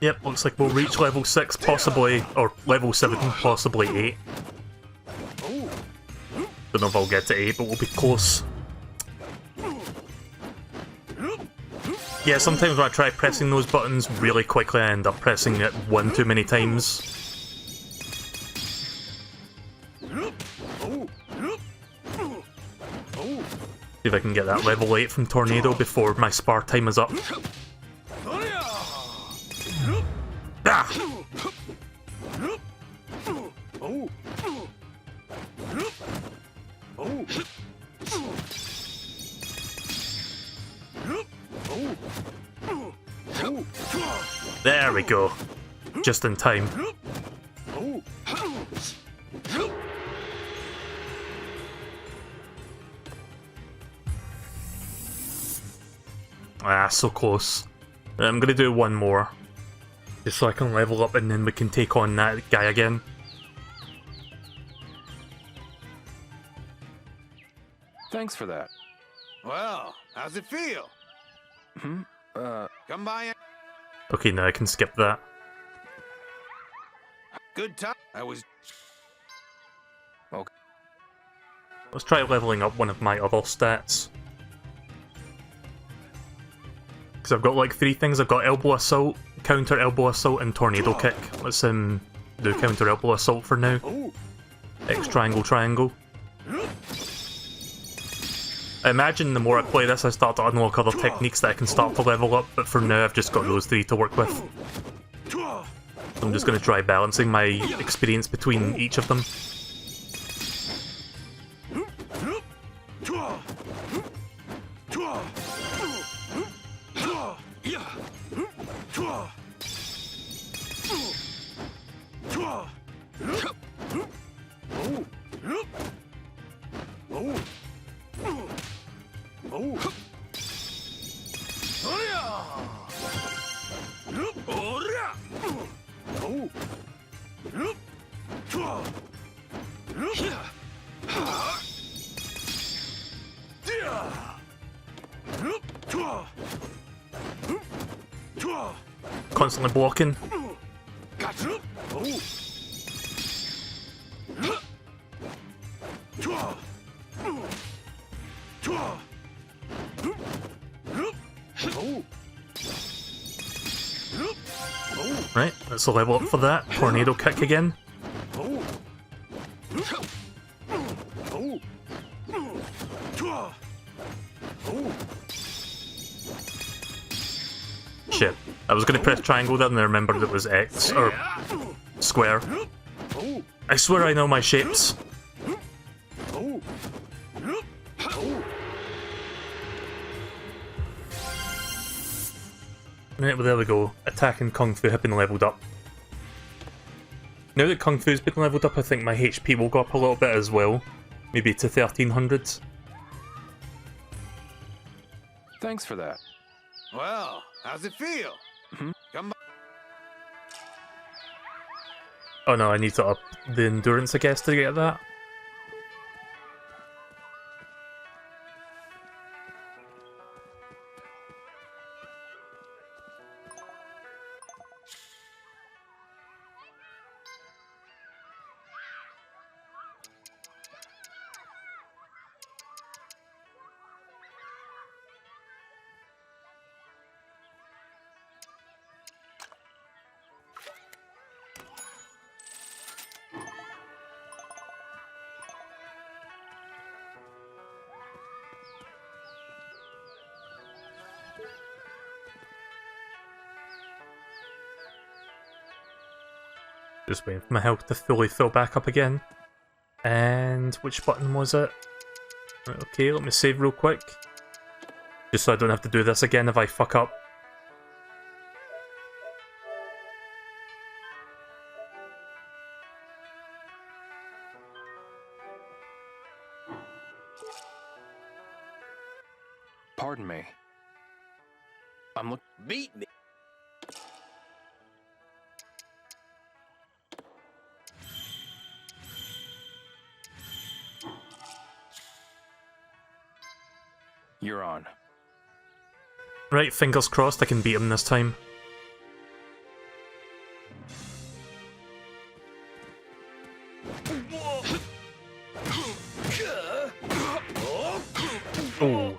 Yep, looks like we'll reach level 6 possibly, or level 7 possibly 8. Don't know if I'll get to 8, but we'll be close. Yeah, sometimes when I try pressing those buttons really quickly I end up pressing it one too many times. See if I can get that level 8 from Tornado before my spar time is up. Ah! There we go. Just in time. Ah, so close. I'm gonna do one more. Just so I can level up and then we can take on that guy again. Thanks for that. Well, how's it feel? Come by. Okay, now I can skip that. Good time. I was. Okay. Let's try leveling up one of my other stats. Because I've got like 3 things. I've got elbow assault, counter elbow assault, and tornado kick. Let's do counter elbow assault for now. X triangle triangle. I imagine the more I play this, I start to unlock other techniques that I can start to level up, but for now I've just got those 3 to work with. I'm just going to try balancing my experience between each of them. Constantly blocking. Right, let's level up for that. Tornado kick again. Shit. I was gonna press triangle then and I remembered it was X, or square. I swear I know my shapes. Right, well there we go. Attack and Kung Fu have been leveled up. Now that Kung Fu's been leveled up, I think my HP will go up a little bit as well. Maybe to 1300. Thanks for that. Well, how's it feel? Come by. Oh no, I need to up the endurance, I guess, to get that. Just waiting for my health to fully fill back up again. And which button was it? Right, okay, let me save real quick. Just so I don't have to do this again if I fuck up. Pardon me. Beat me. You're on. Right, fingers crossed I can beat him this time. Oh.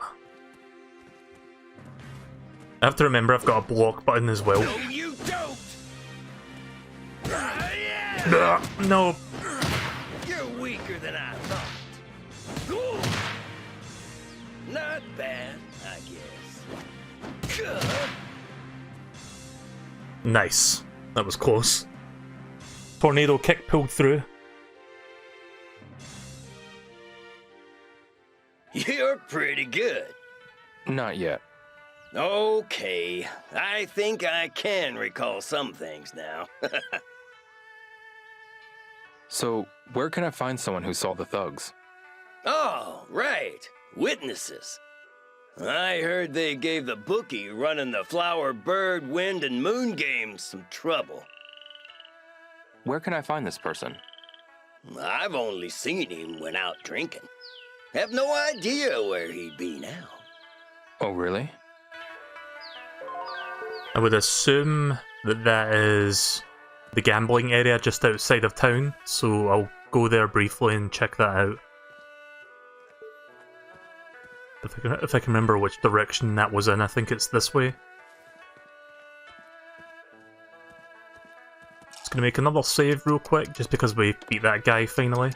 I have to remember I've got a block button as well. No, you don't. No. You're weaker than I thought. Not bad, I guess. Nice. That was close. Tornado kick pulled through. You're pretty good. Not yet. Okay, I think I can recall some things now. So, where can I find someone who saw the thugs? Oh, right. Witnesses. I heard they gave the bookie running the Flower, Bird, Wind, and Moon games some trouble. Where can I find this person? I've only seen him when out drinking. Have no idea where he'd be now. Oh, really? I would assume that that is the gambling area just outside of town, so I'll go there briefly and check that out. If I can remember which direction that was in, I think it's this way. Just gonna make another save real quick, just because we beat that guy finally.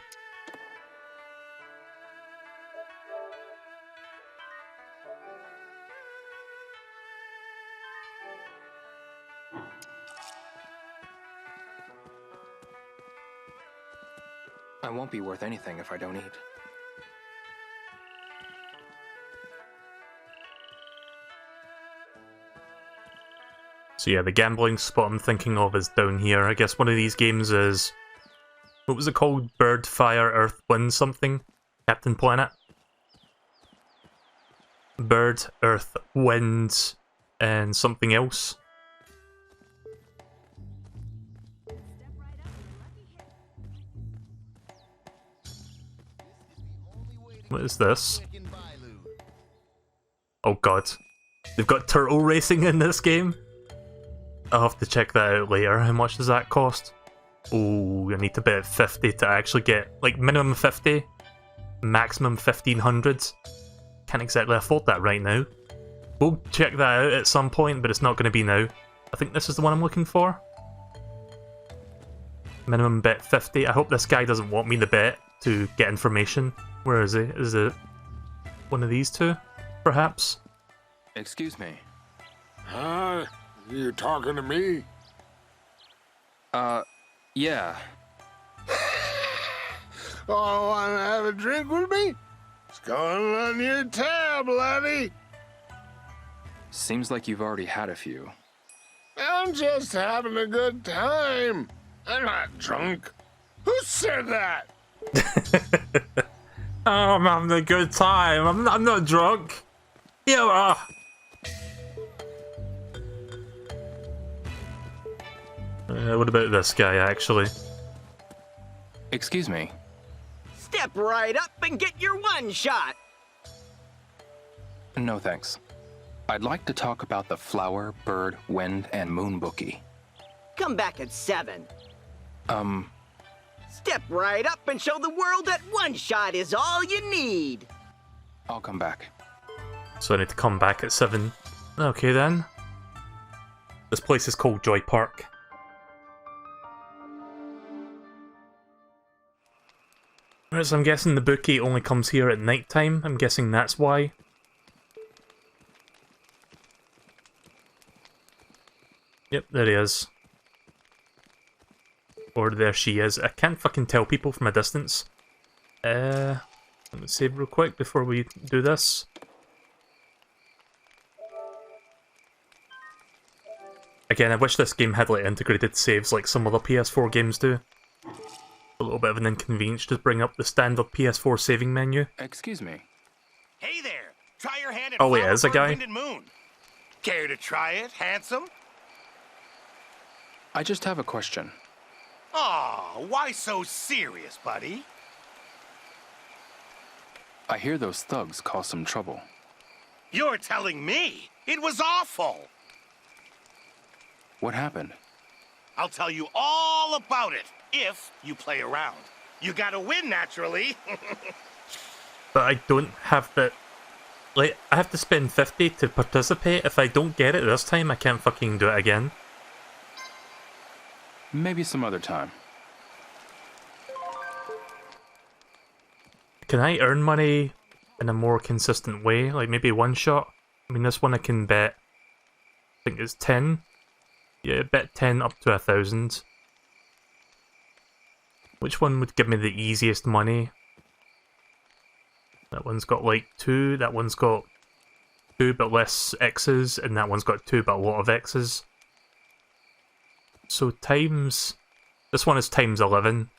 I won't be worth anything if I don't eat. So yeah, the gambling spot I'm thinking of is down here. I guess one of these games is... what was it called? Bird, Fire, Earth, Wind something? Captain Planet? Bird, Earth, Wind, and something else. What is this? Oh god. They've got turtle racing in this game? I'll have to check that out later. How much does that cost? Oh, I need to bet 50 to actually get, like, minimum 50, maximum 1500. Can't exactly afford that right now. We'll check that out at some point, but it's not going to be now. I think this is the one I'm looking for. Minimum bet 50. I hope this guy doesn't want me to bet to get information. Where is he? Is it one of these two, perhaps? Excuse me. Huh? You talking to me? Yeah. Oh, wanna have a drink with me? It's going on your tab, laddie. Seems like you've already had a few. I'm just having a good time. I'm not drunk. Who said that? Oh, I'm having a good time. I'm not drunk. You are. What about this guy, actually? Excuse me. Step right up and get your one shot. No thanks. I'd like to talk about the Flower, Bird, Wind, and Moon bookie. Come back at 7. Step right up and show the world that one shot is all you need. I'll come back. So I need to come back at 7. Okay then. This place is called Joy Park. Right, so I'm guessing the bookie only comes here at night time. I'm guessing that's why. Yep, there he is. Or there she is. I can't fucking tell people from a distance. Let me save real quick before we do this. Again, I wish this game had like integrated saves like some other PS4 games do. A little bit of an inconvenience to bring up the standard PS4 saving menu. Excuse me. Hey there! Try your hand at Oh wait, Flower, is a Bird, guy? Wind, and Moon. Care to try it, handsome? I just have a question. Aw, why so serious, buddy? I hear those thugs cause some trouble. You're telling me it was awful. What happened? I'll tell you all about it if you play around. You gotta win, naturally. But I don't have the... like, I have to spend 50 to participate. If I don't get it this time, I can't fucking do it again. Maybe some other time. Can I earn money in a more consistent way? Like maybe one shot? I mean, this one I can bet... I think it's 10. Yeah, bet 10 up to 1,000. Which one would give me the easiest money? That one's got like 2, that one's got 2 but less X's, and that one's got 2 but a lot of X's. So times... this one is times 11.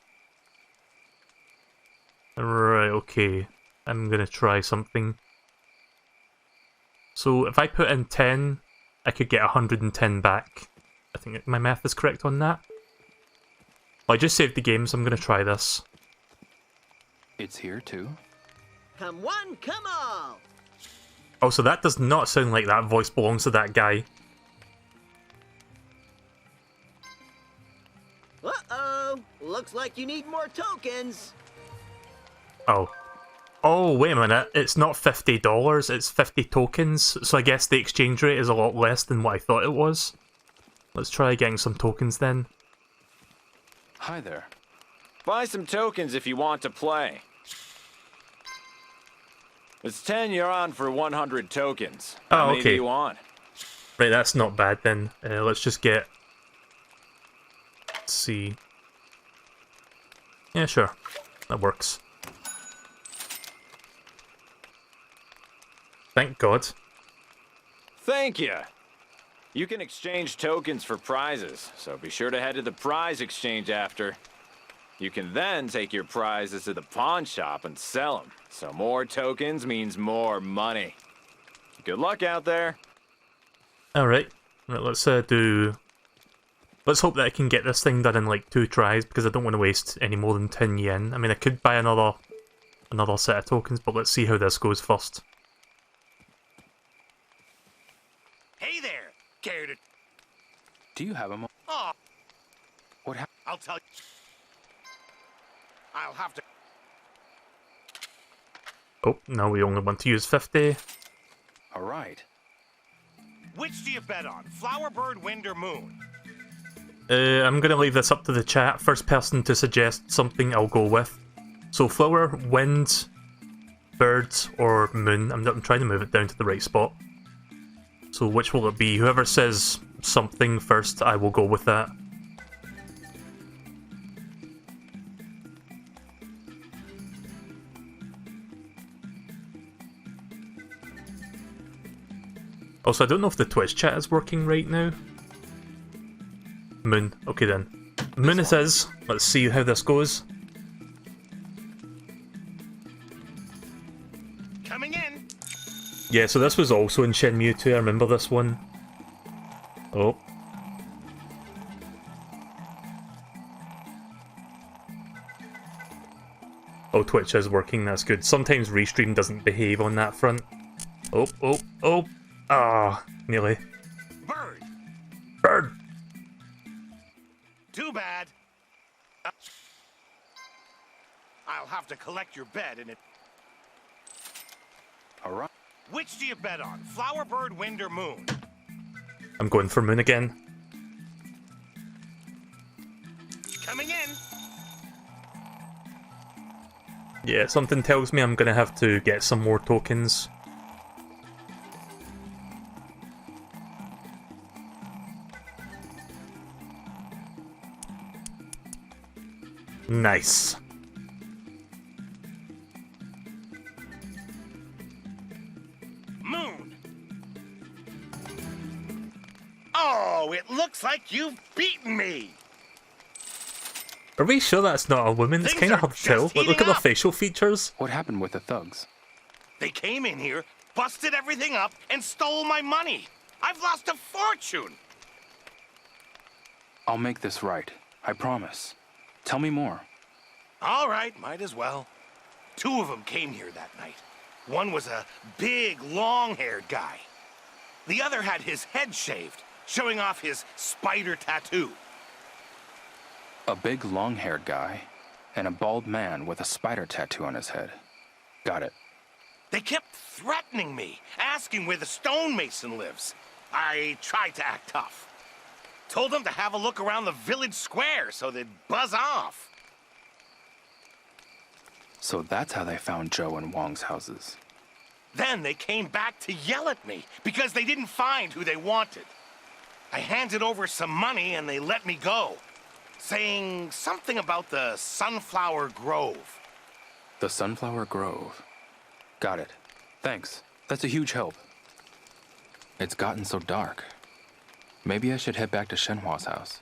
Right, okay. I'm gonna try something. So if I put in 10, I could get 110 back. I think my math is correct on that. I just saved the game, so I'm gonna try this. It's here too? Come one, come all. Oh, so that does not sound like that voice belongs to that guy. Uh-oh. Looks like you need more tokens. Oh. Oh, wait a minute. It's not $50, it's 50 tokens. So I guess the exchange rate is a lot less than what I thought it was. Let's try getting some tokens then. Hi there. Buy some tokens if you want to play. It's 10 yuan for 100 tokens. How many do you want? Right, that's not bad then. Let's just get... Let's see. Yeah, sure. That works. Thank God. Thank you. You can exchange tokens for prizes, so be sure to head to the prize exchange after. You can then take your prizes to the pawn shop and sell them. So more tokens means more money. Good luck out there. Alright. Right, let's do... Let's hope that I can get this thing done in like 2 tries, because I don't want to waste any more than 10 yen. I mean, I could buy another set of tokens, but let's see how this goes first. Hey there, care to... Do you have a Oh, What happened? I'll tell you. I'll have to... Oh, no, we only want to use 50. Alright. Which do you bet on? Flower, bird, wind, or moon? I'm going to leave this up to the chat. First person to suggest something, I'll go with. So flower, wind, bird, or moon. I'm trying to move it down to the right spot. So which will it be? Whoever says something first, I will go with that. Also, I don't know if the Twitch chat is working right now. Moon. Okay then. Moon it is. Let's see how this goes. Coming in. Yeah, so this was also in Shenmue 2. I remember this one. Oh. Oh, Twitch is working. That's good. Sometimes Restream doesn't behave on that front. Oh, oh, oh. Ah, nearly. Bird. Bird. Too bad. I'll have to collect your bet and it... Alright. Which do you bet on? Flower, bird, wind, or moon? I'm going for moon again. Coming in. Yeah, something tells me I'm gonna have to get some more tokens. Nice. Moon. Oh, it looks like you've beaten me. Are we sure that's not a woman? It's kind of hard to tell. Look at the facial features. What happened with the thugs? They came in here, busted everything up, and stole my money. I've lost a fortune. I'll make this right. I promise. Tell me more. All right, might as well. 2 of them came here that night. One was a big, long-haired guy. The other had his head shaved, showing off his spider tattoo. A big long-haired guy and a bald man with a spider tattoo on his head. Got it. They kept threatening me, asking where the stonemason lives. I tried to act tough. Told them to have a look around the village square so they'd buzz off. So that's how they found Joe and Wong's houses. Then they came back to yell at me because they didn't find who they wanted. I handed over some money and they let me go, saying something about the Sunflower Grove. The Sunflower Grove. Got it. Thanks. That's a huge help. It's gotten so dark. Maybe I should head back to Shenhua's house.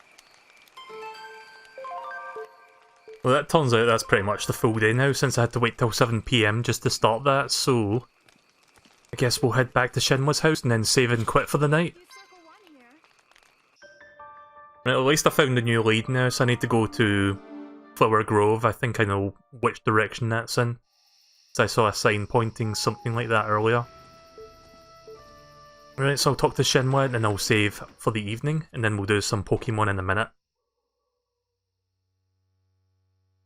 Well, that turns out that's pretty much the full day now, since I had to wait till 7 PM just to start that, so... I guess we'll head back to Shenmue's house and then save and quit for the night. Right, at least I found a new lead now, so I need to go to Flower Grove. I think I know which direction that's in. So I saw a sign pointing something like that earlier. Right, so I'll talk to Shenmue and then I'll save for the evening, and then we'll do some Pokemon in a minute.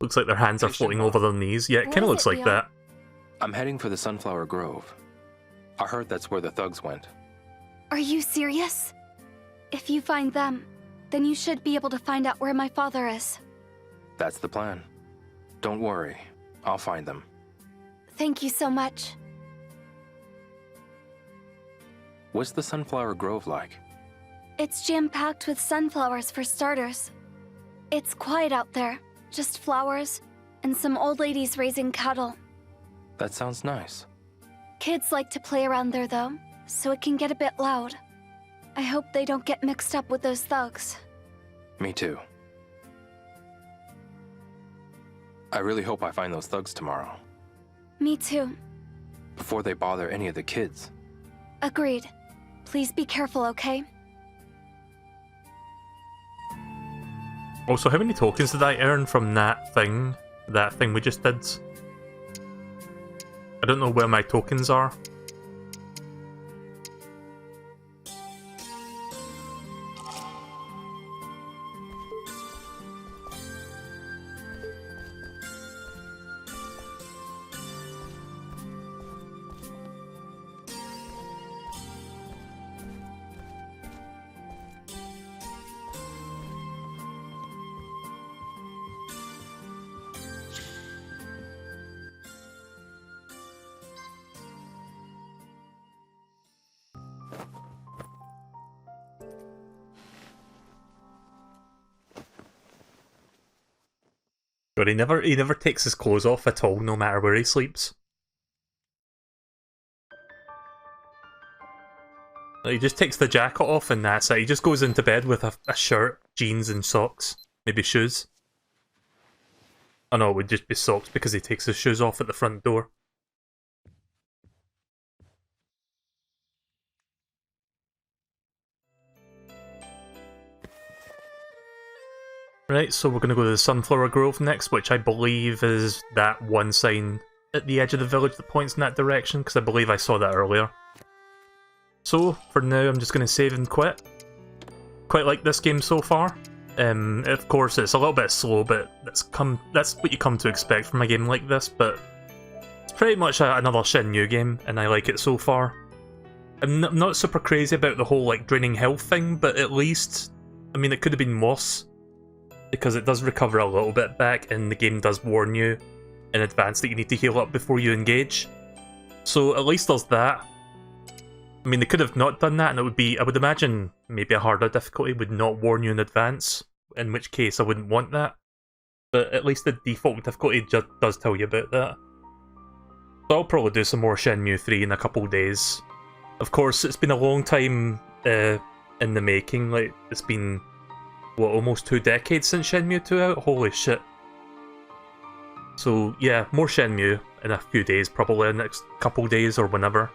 Looks like their hands are floating over their knees. Yeah, it kind of looks like that. I'm heading for the Sunflower Grove. I heard that's where the thugs went. Are you serious? If you find them, then you should be able to find out where my father is. That's the plan. Don't worry, I'll find them. Thank you so much. What's the Sunflower Grove like? It's jam-packed with sunflowers for starters. It's quiet out there, just flowers and some old ladies raising cattle. That sounds nice. Kids like to play around there though, so it can get a bit loud. I hope they don't get mixed up with those thugs. Me too. I really hope I find those thugs tomorrow. Me too. Before they bother any of the kids. Agreed. Please be careful, okay? Also, how many tokens did I earn from that thing we just did? I don't know where my tokens are. But he never takes his clothes off at all, no matter where he sleeps. He just takes the jacket off and that's it. He just goes into bed with a shirt, jeans and socks. Maybe shoes. Oh no, it would just be socks because he takes his shoes off at the front door. Right, so we're going to go to the Sunflower Grove next, which I believe is that one sign at the edge of the village that points in that direction, because I believe I saw that earlier. So, for now, I'm just going to save and quit. Quite like this game so far. Of course, it's a little bit slow, but that's what you come to expect from a game like this, but it's pretty much another Shenmue game, and I like it so far. I'm not super crazy about the whole, like, draining health thing, but at least, I mean, it could have been worse. Because it does recover a little bit back, and the game does warn you in advance that you need to heal up before you engage. So at least there's that. I mean, they could have not done that, and it would be, I would imagine, maybe a harder difficulty would not warn you in advance, in which case I wouldn't want that. But at least the default difficulty just does tell you about that. So I'll probably do some more Shenmue 3 in a couple days. Of course, it's been a long time in the making, like, it's been... what, almost 2 decades since Shenmue 2 out? Holy shit. So yeah, more Shenmue in a few days, probably in the next couple days or whenever.